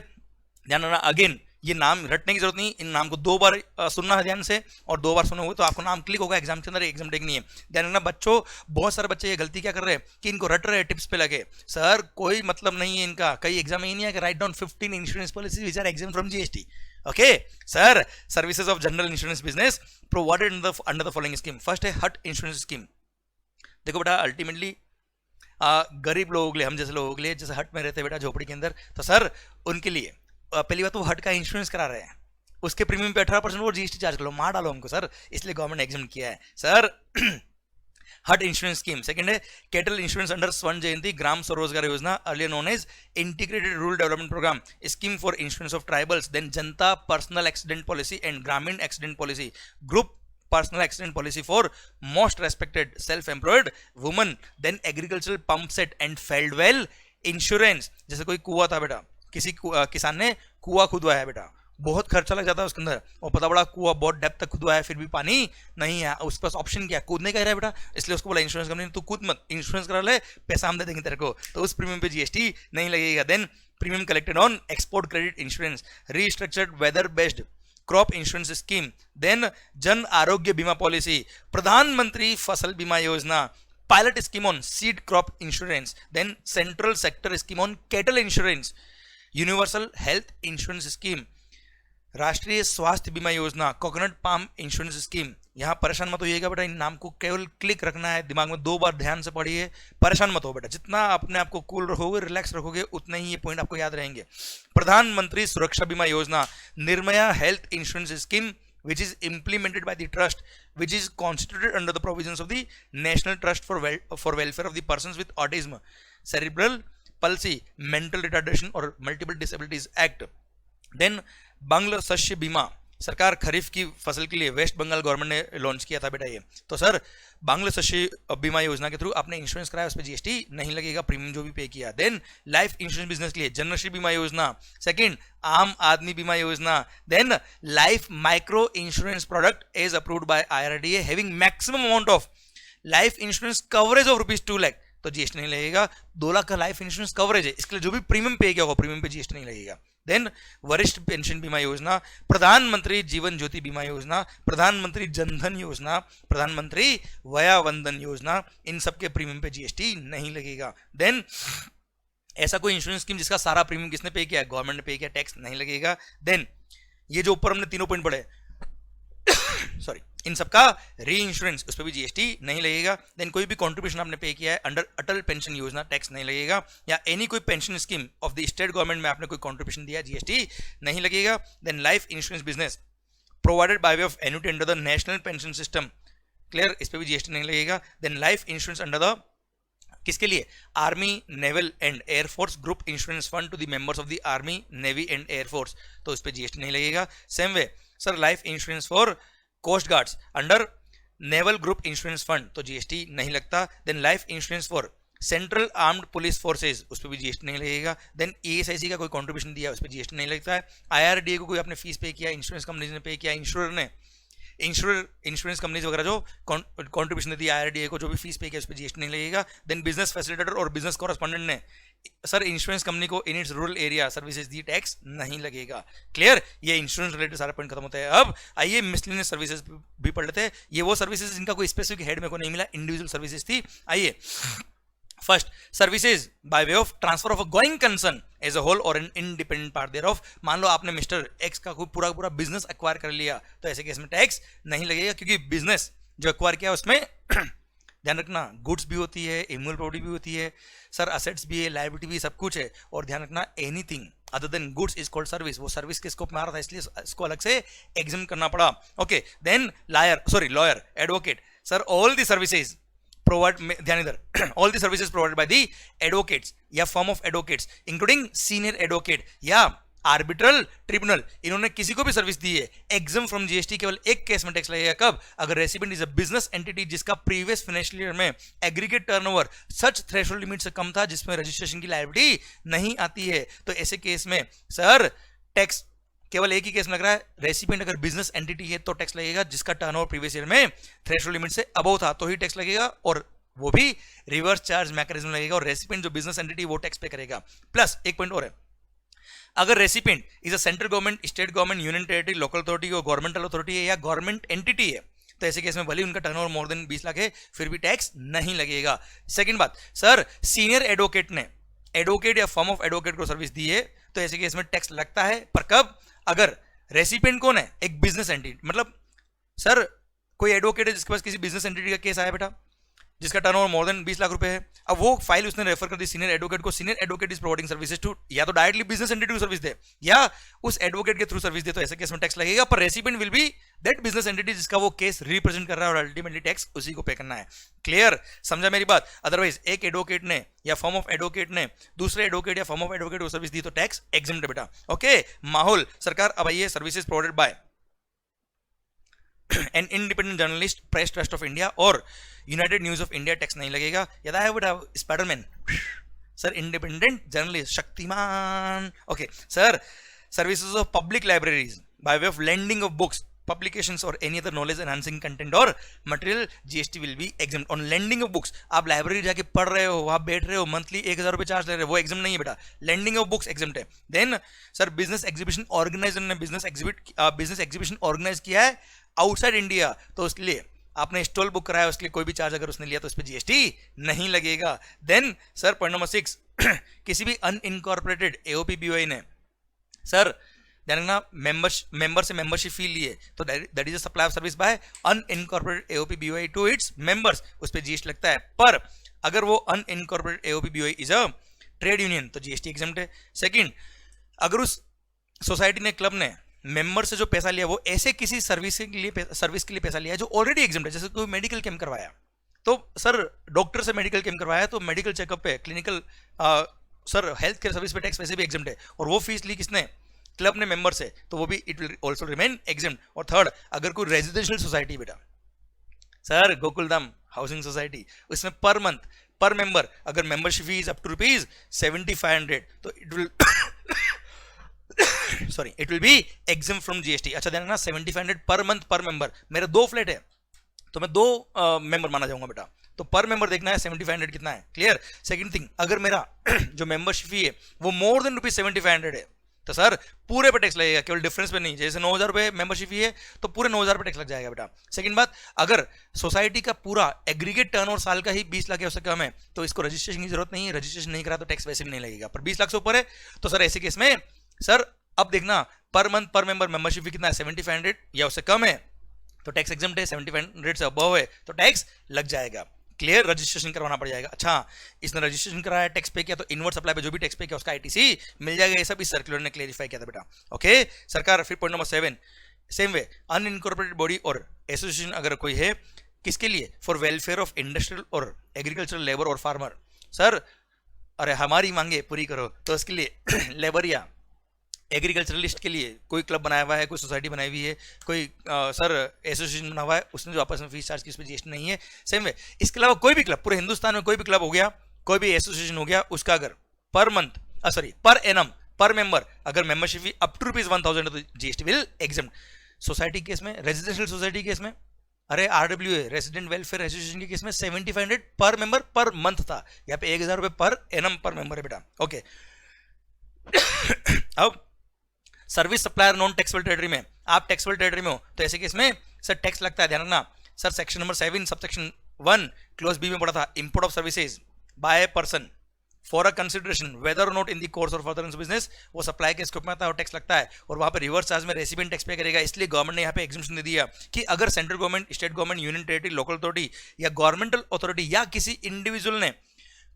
ध्यान रखना। अगेन ये नाम रटने की जरूरत नहीं, इन नाम को 2 बार सुनना है ध्यान से, और 2 बार सुनोगे तो आपको नाम क्लिक होगा एग्जाम के अंदर, एग्जाम टेक नहीं है। ध्यान रखना बच्चों, बहुत सारे बच्चे ये गलती क्या कर रहे हैं कि इनको रट रहे हैं टिप्स पे लगे, सर कोई मतलब नहीं है इनका, कई एग्जाम में ही नहीं है कि right down 15 insurance policies which are exempt from GST. Okay sir, services of general insurance business provided under the following scheme. First है हट इंश्योरेंस स्कीम। देखो बेटा, अल्टीमेटली गरीब लोगों के लिए, हम जैसे लोगों के लिए, जैसे हट में रहते हैं बेटा झोपड़ी के अंदर, तो सर उनके लिए पहली बात तो हट का इंश्योरेंस करा रहे हैं, उसके प्रीमियम पे 18% वो जीएसटी चार्ज करो, मार डालो हमको सर, इसलिए गवर्नमेंट एग्जाम किया है sir. Hut insurance scheme. Second है cattle insurance under Swarna Jayanti Gram Swarozgar Yojana, earlier known as integrated rural development programme, scheme for insurance of tribals, then Janata personal accident policy and Gramin accident policy, group personal accident policy for most respected self employed woman, then agricultural pump set and failed well insurance. जैसे कोई कुआं था बेटा, किसी किसान ने कुआं खुदवाया बेटा, बहुत खर्चा लग जाता है उसके अंदर, और पता बड़ा कुआं बहुत डेप्थ तक खुदवाया फिर भी पानी नहीं है, उसके पास ऑप्शन क्या, कूदने का ही रहा बेटा, इसलिए उसको बोला इंश्योरेंस कंपनी तू कूद मत, इंश्योरेंस करा ले, पैसा हम दे देंगे तेरे को, तो उस प्रीमियम पे जीएसटी नहीं लगेगा। Then premium collected on export credit insurance, restructured weather based crop insurance scheme, then Jan Arogya Bima policy, Pradhan Mantri Fasal Bima Yojana, pilot scheme on seed crop insurance, then central sector scheme on cattle insurance, universal health insurance scheme, Rashtriya Swasthya बीमा योजना, coconut palm insurance scheme. यहां परेशान मत होइएगा बेटा, इन नाम को केवल click रखना है दिमाग में, 2 बार ध्यान से पढ़िए, परेशान मत हो बेटा, जितना अपने आप को कूल रखोगे, रिलैक्स रखोगे, उतना ही ये पॉइंट आपको याद रहेंगे। प्रधानमंत्री सुरक्षा बीमा योजना, Nirbhaya health insurance scheme which is implemented by the trust which is constituted under the provisions of the National Trust for Welfare of the Persons with Autism, Cerebral Palsy, Mental Retardation or Multiple Disabilities Act। Then Bangla Shasya Bima, सरकार खरीफ की फसल के लिए west Bengal government ने launch किया था बेटा ये, तो सर बांग्ला शस्य बीमा योजना के थ्रू आपने इंश्योरेंस कराया, उस पर जीएसटी नहीं लगेगा, प्रीमियम जो भी पे किया। देन लाइफ इंश्योरेंस बिजनेस के लिए जनरल बीमा योजना, सेकंड आम Aadmi Bima Yojana, then life micro insurance product as approved by IRDA having maximum amount of life insurance coverage of ₹2 lakh, तो जीएसटी नहीं लगेगा। 2 लाख का लाइफ इंश्योरेंस कवरेज है, इसके लिए जो भी प्रीमियम पे किया होगा प्रीमियम पे जीएसटी नहीं लगेगा। देन वरिष्ठ पेंशन बीमा योजना, प्रधानमंत्री जीवन ज्योति बीमा योजना, प्रधानमंत्री जनधन योजना, प्रधानमंत्री वया वंदन योजना, इन सब के प्रीमियम पे जीएसटी नहीं लगेगा। देन ऐसा कोई इंश्योरेंस स्कीम जिसका सारा प्रीमियम किसने पे किया, गवर्नमेंट ने पे किया, टैक्स नहीं लगेगा। देन ये जो ऊपर हमने तीनों पॉइंट पढ़े सॉरी, इन सबका री इंश्योरेंस, उस पर भी जीएसटी नहीं लगेगा। देन कोई भी कंट्रीब्यूशन आपने पे किया है under Atal pension Yojana, tax नहीं लगेगा, या एनी कोई pension scheme of the state government में आपने कोई कंट्रीब्यूशन दिया, जीएसटी नहीं लगेगा। Then life insurance business provided by way of annuity under the national pension system, clear, इस पर भी जीएसटी नहीं लगेगा। Then life insurance under the किसके लिए, army naval and air force group insurance fund to the members of the army navy and air force, तो इस पर जीएसटी नहीं लगेगा। Same way sir life insurance for coast guards under naval group insurance fund, तो GST नहीं लगता। Then life insurance for central armed police forces, उस पर भी जीएसटी नहीं लगेगा। देन ईएसआईसी का कोई कंट्रीब्यूशन दिया, उस पर जीएसटी नहीं लगता है। आईआरडीए को कोई आपने फीस पे किया, इंश्योरेंस कंपनी ने पे किया, इंश्योरर ने इंश्योरेंस कंपनीज वगैरह जो कंट्रीब्यूशन देती है आईआरडीए को, जो भी फीस पे किया उस पर जीएसटी नहीं लगेगा। देन बिजनेस फैसिलिटेटर और बिजनेस कॉरेस्पॉन्डेंट ने सर इंश्योरेंस कंपनी को इन इट्स रूरल एरिया सर्विसेज दी, टैक्स नहीं लगेगा। क्लियर, ये इंश्योरेंस रिलेटेड सारा पॉइंट खत्म होता है। अब आइए मिसलेनियस सर्विसेज भी पढ़ लेते हैं। ये वो सर्विसेज जिनका कोई स्पेसिफिक हेड मेरे को नहीं मिला, इंडिविजुअल सर्विसेज थी। आइए first, services by way of transfer of a going concern as a whole और an independent part thereof. मान लो आपने मिस्टर एक्स का कोई पूरा पूरा बिजनेस एक्वायर कर लिया, तो ऐसे केस में टैक्स नहीं लगेगा, क्योंकि बिजनेस जो एक्वायर किया उसमें ध्यान रखना गुड्स भी होती है, इमूवेबल प्रॉपर्टी भी होती है, सर असेट्स भी है, लायबिलिटी भी, सब कुछ है। और ध्यान रखना anything other than goods is called service, वो सर्विस के स्कोप में आ रहा था, इसलिए इसको अलग से एग्जाम करना पड़ा। Okay, then lawyer, advocate, sir all the services provide, ध्यान इधर, all the services provided by the advocates या firm of advocates including senior advocate या आर्बिट्रल ट्रिब्यूनल, इन्होंने किसी को भी सर्विस दी है, एग्जाम फ्रॉम जीएसटी केवल एक केस में टैक्स लगेगा, कब, अगर resident is a business entity जिसका प्रीवियस फाइनेंशियल ईयर में एग्रीगेट टर्नओवर सच थ्रेशोल्ड लिमिट से कम था जिसमें रजिस्ट्रेशन की लायबिलिटी नहीं आती है, तो ऐसे केस में सर टैक्स केवल एक ही केस में लग रहा है, रेसिपिएंट अगर बिजनेस एंटिटी है तो टैक्स लगेगा, जिसका टर्नओवर प्रीवियस ईयर में थ्रेशोल्ड लिमिट से अबव था तो ही टैक्स लगेगा, और वो भी रिवर्स चार्ज मैकेनिज्म लगेगा, और रेसिपिएंट जो बिजनेस एंटिटी वो टैक्स पे करेगा। प्लस एक पॉइंट और है, अगर recipient is a central government, state government, union territory, local authority और गवर्नमेंटल अथॉरिटी है या गवर्नमेंट एंटिटी है, तो ऐसे केस में भले उनका टर्नओवर मोर देन 20 लाख है फिर भी टैक्स नहीं लगेगा। सेकंड बात, सर सीनियर एडवोकेट ने एडवोकेट या फॉर्म ऑफ एडवोकेट को सर्विस दी है तो ऐसे केस में टैक्स लगता है, पर कब? अगर रेसिपिएंट कौन है? एक बिजनेस एंटिटी, मतलब सर कोई एडवोकेट है जिसके पास किसी बिजनेस एंटिटी का केस आया बेटा, जिसका टर्नओवर मोर देन 20 लाख रुपए है, अब वो फाइल उसने रेफर कर दी सीनियर एडवोकेट को, senior advocate is providing services to, या तो डायरेक्टली बिजनेस एंटिटी को सर्विस दे या उस एडवोकेट के थ्रू सर्विस दे, तो ऐसे केस में टैक्स लगेगा। पर recipient will be that business entity जिसका वो केस रिप्रेजेंट कर रहा है और अल्टीमेटली टैक्स उसी को पे करना है। क्लियर? समझा मेरी बात? अदरवाइज एक एडवोकेट ने या फॉर्म ऑफ एडवोकेट ने दूसरे एडवोकेट या फॉर्म ऑफ एडवोकेट को सर्विस दी तो टैक्स एग्जम्प्ट है बेटा। ओके माहौल सरकार, अब आइए services provided by an independent journalist, press trust of India और united news of India, tax नहीं लगेगा। याद आया बेटा Spiderman? Sir independent journalist, Shaktimaan. Okay sir, services of public libraries by way of lending of books, publications or any other knowledge enhancing content or material, GST will be exempt on lending of books। आप library जाके पढ़ रहे हो, वहां बैठ रहे हो, monthly 1000 रुपए चार्ज ले रहे हो, वो एग्जाम नहीं है बेटा, लेंडिंग ऑफ बुक्स एग्जाम्ट है। Then sir business exhibition organiser ने बिजनेस एग्जीबिशन ऑर्गेनाइज किया है आउटसाइड इंडिया, तो उसके लिए आपने स्टॉल बुक कराया, उसके लिए कोई भी चार्ज अगर उसने लिया तो उस पर जीएसटी नहीं लगेगा। देन सर पॉइंट नंबर 6, किसी भी अनइनकॉर्पोरेटेड एओपी बीओआई ने सर ना मेंबर से मेंबरशिप फी लिए तो that is a supply of service by unincorporated AOP BOI to its members, उस पर जीएसटी लगता है। पर अगर वो unincorporated AOP BOI is a trade union तो जीएसटी एग्जम्प्ट है। सेकंड, अगर उस सोसाइटी ने, क्लब ने मेंबर से जो पैसा लिया वो ऐसे किसी सर्विस के लिए पैसा लिया है जो ऑलरेडी एग्जम्प्ट है, जैसे कोई मेडिकल कैंप करवाया तो सर डॉक्टर से मेडिकल कैंप करवाया तो मेडिकल चेकअप पे, clinical sir health care service पे टैक्स वैसे भी एग्जम्प्ट है, और वो फीस ली किसने? क्लब ने मेंबर से, तो वो भी it will also remain exempt. और थर्ड, अगर कोई रेजिडेंशियल सोसाइटी बेटा, सर गोकुलधाम हाउसिंग सोसाइटी, उसमें पर मंथ पर मेंबर अगर membership fee is up to ₹7500 तो it will sorry it will be exempt from GST. अच्छा देना ना, 7500 पर मंथ पर मेंबर, मेरे 2 फ्लैट है तो मैं 2 मेंबर माना जाऊंगा बेटा, तो पर मेंबर देखना है 7500 कितना है। क्लियर? सेकंड थिंग, अगर मेरा जो मेंबरशिप फी है वो मोर देन ₹7500 है तो सर पूरे पे टैक्स लगेगा, केवल डिफरेंस पे नहीं। जैसे 9000 रुपए मेंबरशिप फी है तो पूरे 9000 पे टैक्स लग जाएगा बेटा। सेकंड बात, अगर सोसाइटी का पूरा एग्रीगेट टर्नओवर साल का ही 20 लाख या उससे कम है तो इसको रजिस्ट्रेशन की जरूरत नहीं है, रजिस्ट्रेशन नहीं करा तो टैक्स वैसे भी नहीं लगेगा। पर 20 लाख से ऊपर है तो सर ऐसे केस में सर अब देखना, पर month per member membership fee कितना है? 7500 या उससे कम है तो टैक्स एग्जम्प्ट है, 7500 से अबव है तो टैक्स लग जाएगा। क्लियर? रजिस्ट्रेशन करवाना पड़ जाएगा। अच्छा इसने रजिस्ट्रेशन कराया, टैक्स पे किया, तो इनवर्ट सप्लाई पे जो भी टैक्स पे किया उसका आईटीसी मिल जाएगा। ये सब इस सर्कुलर ने क्लेरिफाई किया था बेटा। ओके सरकार, फिर point number 7, same way unincorporated body और एसोसिएशन अगर कोई है, किसके लिए? फॉर वेलफेयर ऑफ इंडस्ट्रियल और एग्रीकल्चरल लेबर और फार्मर। सर अरे हमारी मांगे पूरी करो, तो उसके लिए लेबर या एग्रीकल्चरलिस्ट के लिए कोई क्लब बनाया हुआ है, कोई सोसाइटी बनाई हुई है, कोई सर एसोसिएशन बना हुआ है, उसने जो आपस में फीस चार्ज की, उस पर जीएसटी नहीं है। सेम वे इसके अलावा कोई भी क्लब, पूरे हिंदुस्तान में कोई भी क्लब हो गया, कोई भी एसोसिएशन हो गया, उसका अगर पर मंथ पर एनम पर मेंबर अगर मेंबरशिप फी अप टू ₹1000 तो GST will exempt. Society case में, रेजिडेंशियल सोसाइटी केस में, अरे आरडब्ल्यूए रेसिडेंट वेलफेयर एसोसिएशन के केस में 7500 पर मेंबर पर मंथ था, यहाँ पे 1000 रुपए पर एनम पर मेंबर है बेटा। ओके अब service supplier non taxable territory में, आप टैक्सेबल टेरिटरी में हो तो ऐसे केस में सर टैक्स लगता है। ध्यान रखना sir, section number 7 subsection 1 clause b में पढ़ा था, import of services by a person for a consideration whether or not in the course or furtherance business, वो सप्लाई के स्कोप में आता है और टैक्स लगता है, और वहां पे रिवर्स चार्ज में रेसिपिएंट टैक्स पे करेगा। इसलिए गवर्नमेंट ने यहाँ पे एग्जम्पशन दे दिया कि अगर central government, state government, union territory, local authority या गवर्नमेंटल अथॉरिटी या किसी इंडिविजुअल ने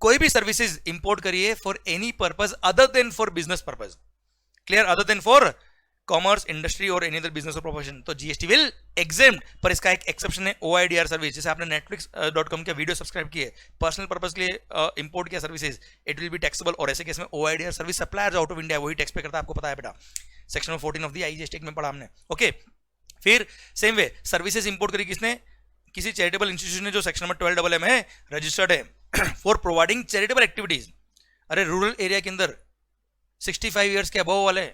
कोई भी सर्विसेज इंपोर्ट करी है for any purpose other than for business purpose, clear, other than for commerce, industry और एनी अदर बिजनेस और प्रोफेशन, तो जीएसटी विल एग्जेम्प्ट। पर इसका एक एक्सेप्शन है, ओआईडीआर सर्विस, जैसे आपने netflix.com के वीडियो सब्सक्राइब किए, पर्सनल पर्पस के लिए इंपोर्ट किया services, it will be taxable. और ऐसे केस में OIDAR service suppliers out of India वही टैक्स पे करता है, आपको पता है बेटा, सेक्शन 14 ऑफ द आईजीएसटी में पढ़ा हमने। ओके फिर सेम वे सर्विसेज इंपोर्ट करी किसने? किसी चैरिटेबल इंस्टीट्यूशन ने जो सेक्शन नंबर 12 है रजिस्टर्ड है फॉर प्रोवाइडिंग चैरिटेबल एक्टिविटीज। अरे रूरल एरिया के अंदर 65 ईयर्स के अबव वाले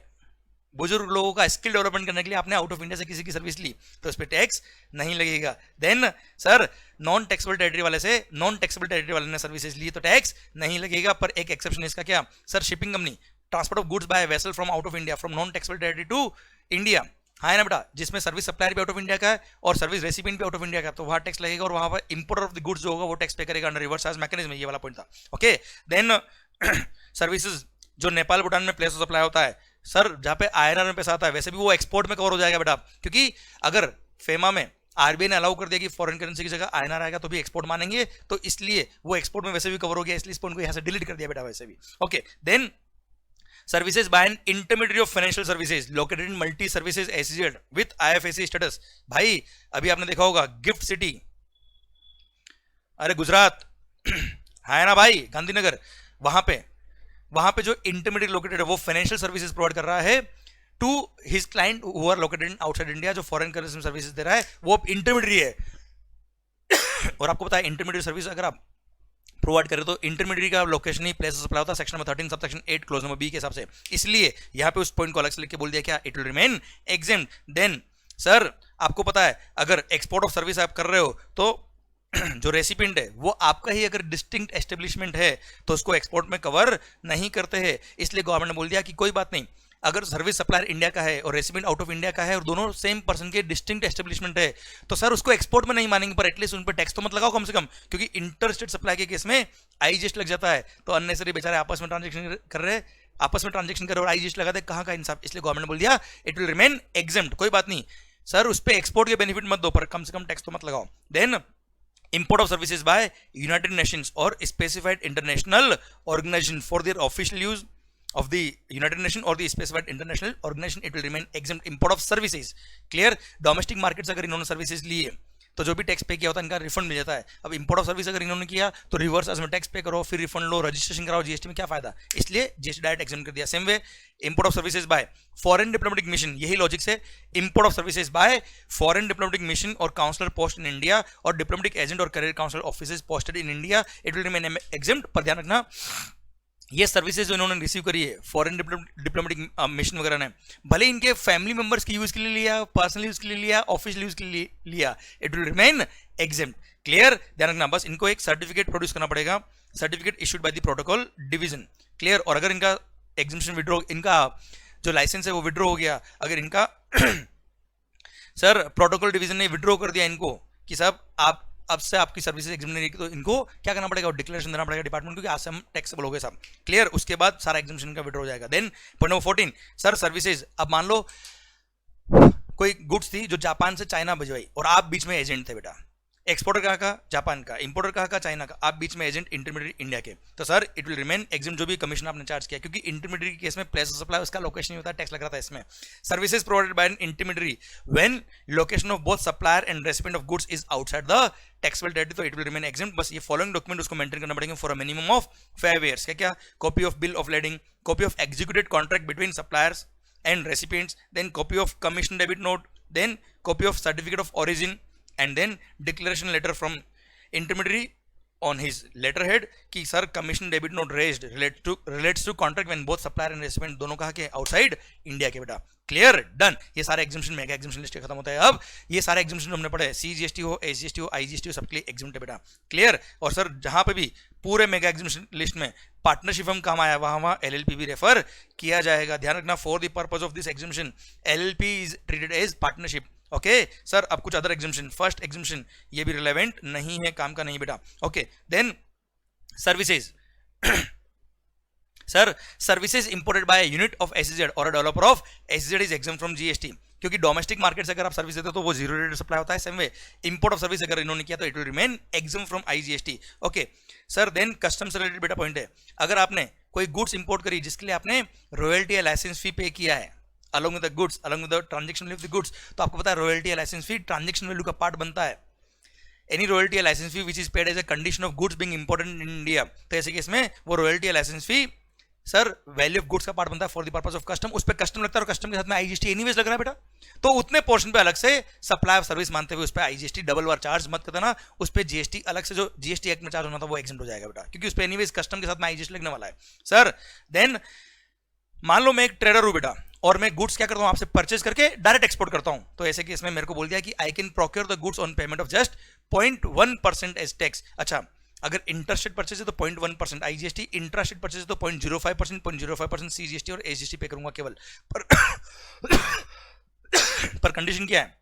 बुजुर्ग लोगों का स्किल डेवलपमेंट करने के लिए आपने आउट ऑफ इंडिया से किसी की सर्विस ली तो उस पर टैक्स नहीं लगेगा। Then sir non taxable territory वाले से, नॉन टैक्सेबल टेरिटरी वाले ने सर्विसेज ली तो टैक्स नहीं लगेगा। पर एक एक्सेप्शन है इसका, क्या सर? Shipping company transport of goods by vessel from out of India from non taxable territory to India, हाँ है ना बेटा, जिसमें सर्विस सप्लायर भी आउट ऑफ इंडिया का है और सर्विस रेसिपिएंट भी आउट ऑफ इंडिया का है, तो वहां टैक्स लगेगा और वहां पर इंपोर्टर ऑफ द गुड्स जो होगा वो टैक्स पे करेगा अंडर रिवर्स चार्ज मैकेनिज्म, ये वाला पॉइंट था। ओके, देन सर्विसेज जो नेपाल भूटान में प्लेस ऑफ सप्लाई होता है सर, जहां पे आईएनआर में पैसा आता है, वैसे भी वो एक्सपोर्ट में कवर हो जाएगा बेटा, क्योंकि अगर फेमा में आरबीआई ने अलाउ कर दिया कि फॉरेन करेंसी की जगह आईएनआर आएगा तो भी एक्सपोर्ट मानेंगे, तो इसलिए वो एक्सपोर्ट में वैसे भी कवर हो गया, इसलिए इस पॉइंट को यहां से डिलीट कर दिया बेटा वैसे भी। Okay, then services by an intermediary of financial services located in multi services SEZ with IFSC status। भाई अभी आपने देखा होगा गिफ्ट सिटी, अरे गुजरात है ना भाई, गांधीनगर, वहां पे जो इंटरमीडिएट लोकेटेड है वो फाइनेंशियल सर्विसेज प्रोवाइड कर रहा है to his client who are located in outside India, जो फॉरेन करेंसी सर्विसेज दे रहा है वो इंटरमीडिएटरी है। और आपको पता है इंटरमीडिएट सर्विस अगर आप प्रोवाइड करें तो इंटरमीडिएट का लोकेशन ही प्लेस ऑफ सप्लाई होता है section number 13 subsection 8 clause number b के हिसाब से, इसलिए यहां पे उस पॉइंट को अलग से लिख के बोल दिया क्या, it will remain exempt. Then sir आपको पता है अगर एक्सपोर्ट ऑफ सर्विस आप कर रहे हो तो जो रेसिपिएंट है वो आपका ही अगर डिस्टिंक्ट एस्टेब्लिशमेंट है तो उसको एक्सपोर्ट में कवर नहीं करते हैं, इसलिए गवर्नमेंट ने बोल दिया कि कोई बात नहीं, अगर सर्विस सप्लायर इंडिया का है और रेसिपिएंट आउट ऑफ इंडिया का है और दोनों सेम पर्सन के डिस्टिंक्ट एस्टेब्लिशमेंट है तो सर उसको एक्सपोर्ट में नहीं मानेंगे, पर एटलीस्ट उन पर टैक्स तो मत लगाओ कम से कम, क्योंकि इंटरस्टेट सप्लाई के केस में आईजीएसटी लग जाता है, तो अननेसेसरी बेचारे आपस में ट्रांजेक्शन कर रहे और आईजीएसटी लगा दे, कहां का इंसाफ, इसलिए गवर्नमेंट ने बोल दिया इट विल रिमेन एग्जेम्प्ट, कोई बात नहीं सर उस पर एक्सपोर्ट के बेनिफिट मत दो पर कम से कम टैक्स तो मत लगाओ। Then import of services by United Nations or specified international organization for their official use of the United Nations or the specified international organization, it will remain exempt import of services। clear, domestic markets अगर इन्होंने services लिए तो जो भी tax पे किया होता है इनका रिफंड मिल जाता है, अब इंपोर्ट ऑफ सर्विस अगर इन्होंने किया तो रिवर्स में टैक्स पे करो फिर रिफंड लो रजिस्ट्रेशन कराओ जीएसटी में, क्या फायदा, इसलिए जीएसटी डायरेक्ट एग्जेम्प्ट कर दिया। Same way import of services by foreign diplomatic mission, यही लॉजिक से import of services by foreign diplomatic mission और काउंसलर पोस्ट इन इंडिया और डिप्लोमेटिक एजेंट और career consular offices posted in India, it will remain exempt. पर ध्यान रखना ये services जो इन्होंने रिसीव करी है फॉरेन डिप्लोमेटिक मिशन वगैरह ने, भले इनके फैमिली मेंबर्स के यूज के लिए लिया, पर्सनल यूज के लिए लिया, ऑफिशियल यूज के लिए लिया, it will remain exempt. Clear, ध्यान रखना, बस इनको एक सर्टिफिकेट प्रोड्यूस करना पड़ेगा, certificate issued by the protocol division. Clear, और अगर इनका एग्जेम्पशन विड्रॉ, इनका जो लाइसेंस है वो विड्रॉ हो गया, अगर इनका सर प्रोटोकॉल डिवीजन ने विड्रॉ कर दिया इनको कि साहब आप अब से आपकी सर्विसेज एग्जाम नहीं, तो इनको क्या करना पड़ेगा, डिक्लेरेशन देना पड़ेगा डिपार्टमेंट, क्योंकि आज से हम टैक्सेबल हो गए सब। क्लियर, उसके बाद सारा एग्जामिनेशन का विड्रॉ हो जाएगा। Then point number 14 sir services, अब मान लो कोई गुड्स थी जो जापान से चाइना भिजवाई और आप बीच में एजेंट थे बेटा, एक्सपोर्टर कहाँ का, जापान का, इंपोर्टर कहाँ का, चाइना का, आप बीच में एजेंट इंटरमीडिएट इंडिया के, तो sir it will remain exempt जो भी कमीशन आपने चार्ज किया, क्योंकि इंटरमीडिएट के केस में प्लेस ऑफ सप्लाई उसका लोकेशन नहीं होता, टैक्स लग रहा था इसमें। Services provided by an intermediate when location of both supplier and recipient of goods is outside the taxable territory, तो इट विल रिमेन एग्जेम्प्ट। बस ये फॉलोइंग डॉक्यूमेंट उसको मेंटेन करना पड़ेगा for a minimum of 5 years। क्या copy of bill of lading, copy of executed contract between suppliers and recipients, then copy of commission debit note, then copy of certificate of origin and then declaration letter from intermediate on his letterhead कि sir commission debit note raised relates to contract when both supplier and recipient दोनों कहा के outside India के बेटा। Clear, done, ये सारे एग्जामिशन mega एग्जामिशन list खत्म होता है। अब ये सारे एग्जामिशन हमने पढ़े, सीजीएसटी हो, एसजीएसटी हो, आईजीएसटी हो, सबके लिए एग्जाम है बेटा। क्लियर, और सर जहां पे भी पूरे मेगा एग्जामिशन लिस्ट में पार्टनरशिप हम काम आया वहां एलएलपी भी रेफर किया जाएगा। ध्यान रखना, for the purpose of this examination LLP is treated as partnership. Okay sir, अब कुछ अदर एग्जामिशन, फर्स्ट एग्जामिशन ये भी रिलेवेंट नहीं है, काम का नहीं बेटा। Okay, then services sir services imported by unit of SEZ और developer of SEZ is exempt from GST, क्योंकि डोमेस्टिक मार्केट से अगर आप सर्विस देते हो तो वो जीरो रेट सप्लाई होता है। Same way import of service अगर इन्होंने किया तो it will remain exempt from IGST. Okay sir, then custom से रिलेटेड बेटा पॉइंट है, अगर आपने कोई गुड्स इंपोर्ट करी जिसके लिए आपने रॉयल्टी या लाइसेंस फी पे किया है along with the goods, along with the transaction value of the goods, तो आपको पता है रॉयल्टी या लाइसेंस फी ट्रांजैक्शन वैल्यू का पार्ट बनता है। एनी रॉयल्टी या licence fee which is paid as a condition of goods being imported in India, तो ऐसे केस में वो रॉयल्टी या licence fee sir value of goods का पार्ट बनता है for the purpose of custom, उस पर कस्टम लगता है और कस्टम के साथ में आईजीएसटी एनीवेज लग रहा है बेटा, तो उतने पोर्शन पे अलग से सप्लाई ऑफ सर्विस मानते हुए उस पर आईजीएसटी डबल बार चार्ज मत करना, उस पर जीएसटी अलग से जो जीएसटी एक्ट में चार्ज होना था वो एग्जेम्प्ट हो जाएगा बेटा, क्योंकि उस पर एनीवेज कस्टम के साथ में आईजीएसटी लगने वाला है। सर देन मान लो मैं एक ट्रेडर हूं बेटा और मैं गुड्स क्या करता हूं आपसे परचेज करके डायरेक्ट एक्सपोर्ट करता हूं, तो ऐसे केस में मेरे को बोल दिया कि I can procure the goods on payment of just 0.1% as tax. अच्छा, अगर इंटरस्टेट परचेज है तो 0.1% IGST, इंट्रास्टेट परचेज है तो 0.05%, 0.05% CGST और AGST पे करूंगा केवल। पर कंडीशन क्या है,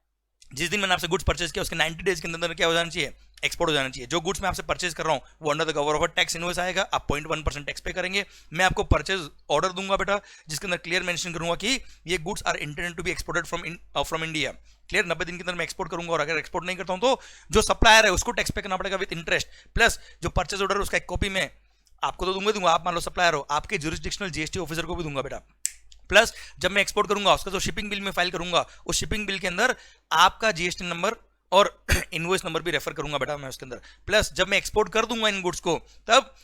जिस दिन मैंने आपसे गुड्स परचेज किया उसके 90 डेज के अंदर क्या हो जाना चाहिए, एक्सपोर्ट हो जाना चाहिए। जो गुड्स मैं आपसे परचेज कर रहा हूं वो under the cover of tax invoice आएगा, आप 0.1% टैक्स पे करेंगे। मैं आपको परचेज ऑर्डर दूंगा बेटा, जिसके अंदर क्लियर मेंशन करूंगा कि ये goods are intended to be exported from India. Clear, 90 दिन के अंदर मैं एक्सपोर्ट करूंगा, और अगर एक्सपोर्ट नहीं करता हूं तो जो सप्लायर है उसको टैक्स पे करना पड़ेगा विद इंटरेस्ट, प्लस जो परचेज ऑर्डर उसका एक कॉपी में आपको तो दूंगा, आप मान लो सप्लायर हो, आपके ज्यूरिसडिक्शनल जीएसटी ऑफिसर को भी दूंगा बेटा। प्लस जब मैं एक्सपोर्ट करूंगा उसका जो शिपिंग बिल में फाइल करूंगा, उस शिपिंग बिल के अंदर आपका जीएसटी नंबर और इनवॉइस नंबर भी रेफर करूंगा बेटा मैं उसके अंदर। प्लस जब मैं एक्सपोर्ट कर दूंगा इन गुड्स को, तब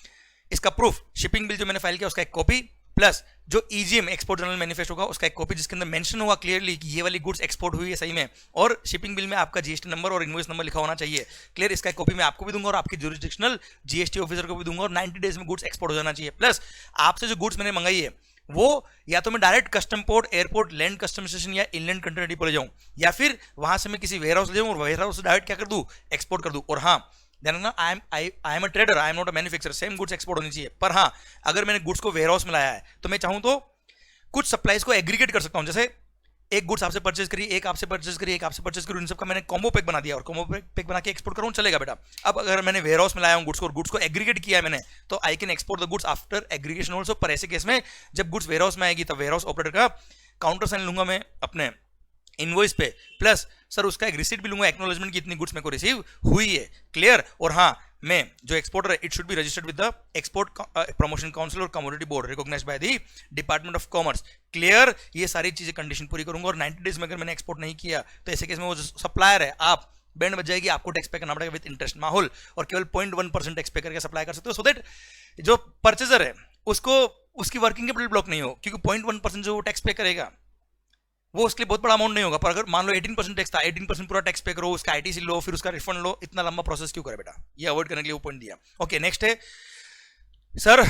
इसका प्रूफ, शिपिंग बिल जो मैंने फाइल किया उसका एक कॉपी, प्लस जो ईजीएम एक्सपोर्ट जनरल मैनिफेस्ट होगा उसका एक कॉपी, जिसके अंदर मेंशन होगा क्लियरली कि ये वाली गुड्स एक्सपोर्ट हुई है सही में, और शिपिंग बिल में आपका जीएसटी नंबर और इनवॉइस नंबर लिखा होना चाहिए। क्लियर, इसका एक कॉपी मैं आपको भी दूंगा और आपके ज्यूरिसडिक्शनल जीएसटी ऑफिसर को भी दूंगा, और 90 डेज में गुड्स एक्सपोर्ट हो जाना चाहिए। प्लस आपसे जो गुड्स मैंने मंगाई है वो या तो मैं direct custom port, airport, land custom station या इनलैंड कंटेनर डिपो ले जाऊं, या फिर वहां से मैं किसी वेयर हाउस ले जाऊं और वेयर हाउस से डायरेक्ट क्या कर दूं, एक्सपोर्ट कर दूं। और हाँ, I am a trader, I am not a manufacturer, same goods export होनी चाहिए। पर हाँ, अगर मैंने गुड्स को वेयर हाउस में लाया है तो मैं चाहूं तो कुछ सप्लाईज को एग्रीगेट कर सकता हूं, जैसे एक गुड्स आपसे परचेज करी, एक आपसे परचेज करी, एक आपसे परचेज करी, इन सबका मैंने कॉम्बो पैक बना दिया और कॉम्बो पैक बना के एक्सपोर्ट करूं, चलेगा बेटा। अब अगर मैंने वेयर हाउस में लाया हूं गुड्स को और गुड्स को एग्रीगेट किया है मैंने, तो I can export the goods after aggregation also. पर ऐसे केस में जब गुड्स वेयर हाउस में आएगी तब वेयर हाउस ऑपरेटर का काउंटर साइन लूंगा मैं अपने इनवॉइस पे, प्लस सर उसका एक रिसीट भी लूंगा एक्नॉलेजमेंट की इतनी गुड्स मेरे को रिसीव हुई है। क्लियर, और हाँ, मैं जो एक्सपोर्टर है it should be registered with the export promotion council और commodity board recognised by the department of commerce. Clear, ये सारी चीजें कंडीशन पूरी करूंगा, और 90 डेज में अगर मैंने एक्सपोर्ट नहीं किया तो ऐसे केस में वो जो सप्लायर है आप बैंड बच जाएगी, आपको टैक्स पे करना पड़ेगा विद इंटरेस्ट माहौल, और केवल 0.1% टैक्स पे करके सप्लाई कर सकते हो, सो दैट जो परचेजर है उसको उसकी वर्किंग कैपिटल ब्लॉक नहीं हो, क्योंकि 0.1% जो टैक्स पे करेगा वो उसके लिए बहुत बड़ा अमाउंट नहीं होगा। पर अगर मान लो 18% टैक्स था, 18% पूरा टैक्स पे करो, उसका आईटीसी लो, फिर उसका रिफंड लो, इतना लंबा प्रोसेस क्यों करे बेटा, ये अवॉइड करने के लिए वो पॉइंट दिया। ओके, नेक्स्ट है sir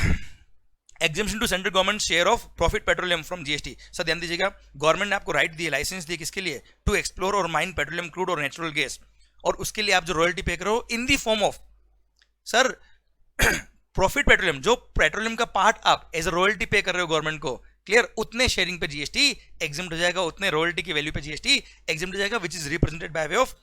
exemption to central government share of profit petroleum from GST. Sir ध्यान दीजिएगा, गवर्नमेंट ने आपको राइट दिए, लाइसेंस दिए, किसके लिए, टू एक्सप्लोर और माइन पेट्रोलियम, क्रूड और नेचुरल गैस, और उसके लिए आप जो रॉयल्टी पे करो in the form of sir profit petroleum, जो पेट्रोलियम का पार्ट आप एज अ रॉयल्टी पे कर रहे हो गवर्नमेंट को, क्लियर, उतने शेयरिंग पे जीएसटी एग्जिम्प्ट हो जाएगा, उतने रॉयल्टी की वैल्यू पे जीएसटी एग्जिम्प्ट हो जाएगा, which is represented by way of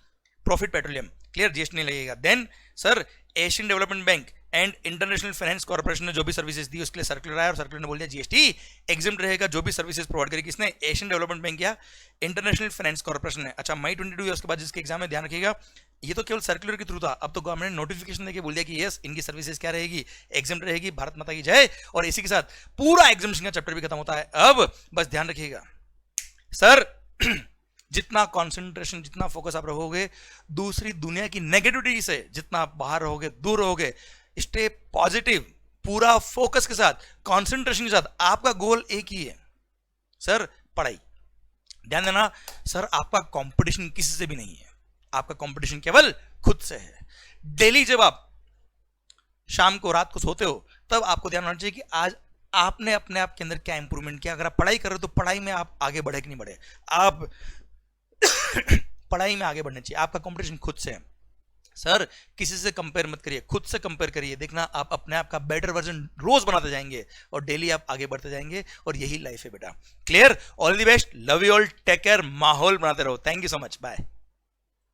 profit petroleum. Clear, GST नहीं लगेगा। Then sir Asian Development Bank and International Finance Corporation ने जो भी सर्विसेज दी उसके लिए सर्कुलर आया और सर्कुलर ने बोल दिया जीएसटी एग्जिम्प्ट रहेगा, जो भी सर्विसेज प्रोवाइड करेगी। किसने, एशियन डेवलपमेंट बैंक या इंटरनेशनल फाइनेंस कॉर्पोरेशन है। अच्छा, मई 22 है उसके बाद जिसके एग्जाम में ध्यान रखिएगा, ये तो केवल सर्कुलर के थ्रू था, अब तो गवर्नमेंट ने नोटिफिकेशन देके बोल दिया कि यस इनकी सर्विसेज क्या रहेगी, एग्जिम्प्ट रहेगी। भारत माता की जय। और इसी के साथ पूरा एग्जामिनेशन का चैप्टर भी खत्म होता है। अब बस ध्यान रखिएगा सर, जितना कंसंट्रेशन, जितना फोकस आप रहोगे दूसरी दुनिया की नेगेटिविटी से, जितना आप बाहर रहोगे, दूर रहोगे, स्टे पॉजिटिव, पूरा फोकस के साथ, कंसंट्रेशन के साथ, आपका गोल एक ही है सर, पढ़ाई। ध्यान देना सर, आपका कंपटीशन किसी से भी नहीं है, आपका कंपटीशन केवल खुद से है। डेली जब आप शाम को, रात को सोते हो, तब आपको ध्यान रखना चाहिए कि आज आपने अपने आप के अंदर क्या इंप्रूवमेंट किया। अगर आप पढ़ाई कर रहे हो तो पढ़ाई में आप आगे बढ़े कि नहीं बढ़े, आप पढ़ाई में आगे बढ़ना चाहिए। आपका कंपटीशन खुद से है सर, किसी से कंपेयर मत करिए, खुद से कंपेयर करिए। देखना आप अपने आप का बेटर वर्जन रोज बनाते जाएंगे और डेली आप आगे बढ़ते जाएंगे, और यही लाइफ है बेटा। Clear, all the best, love you all, take care, माहौल बनाते रहो। Thank you so much, bye.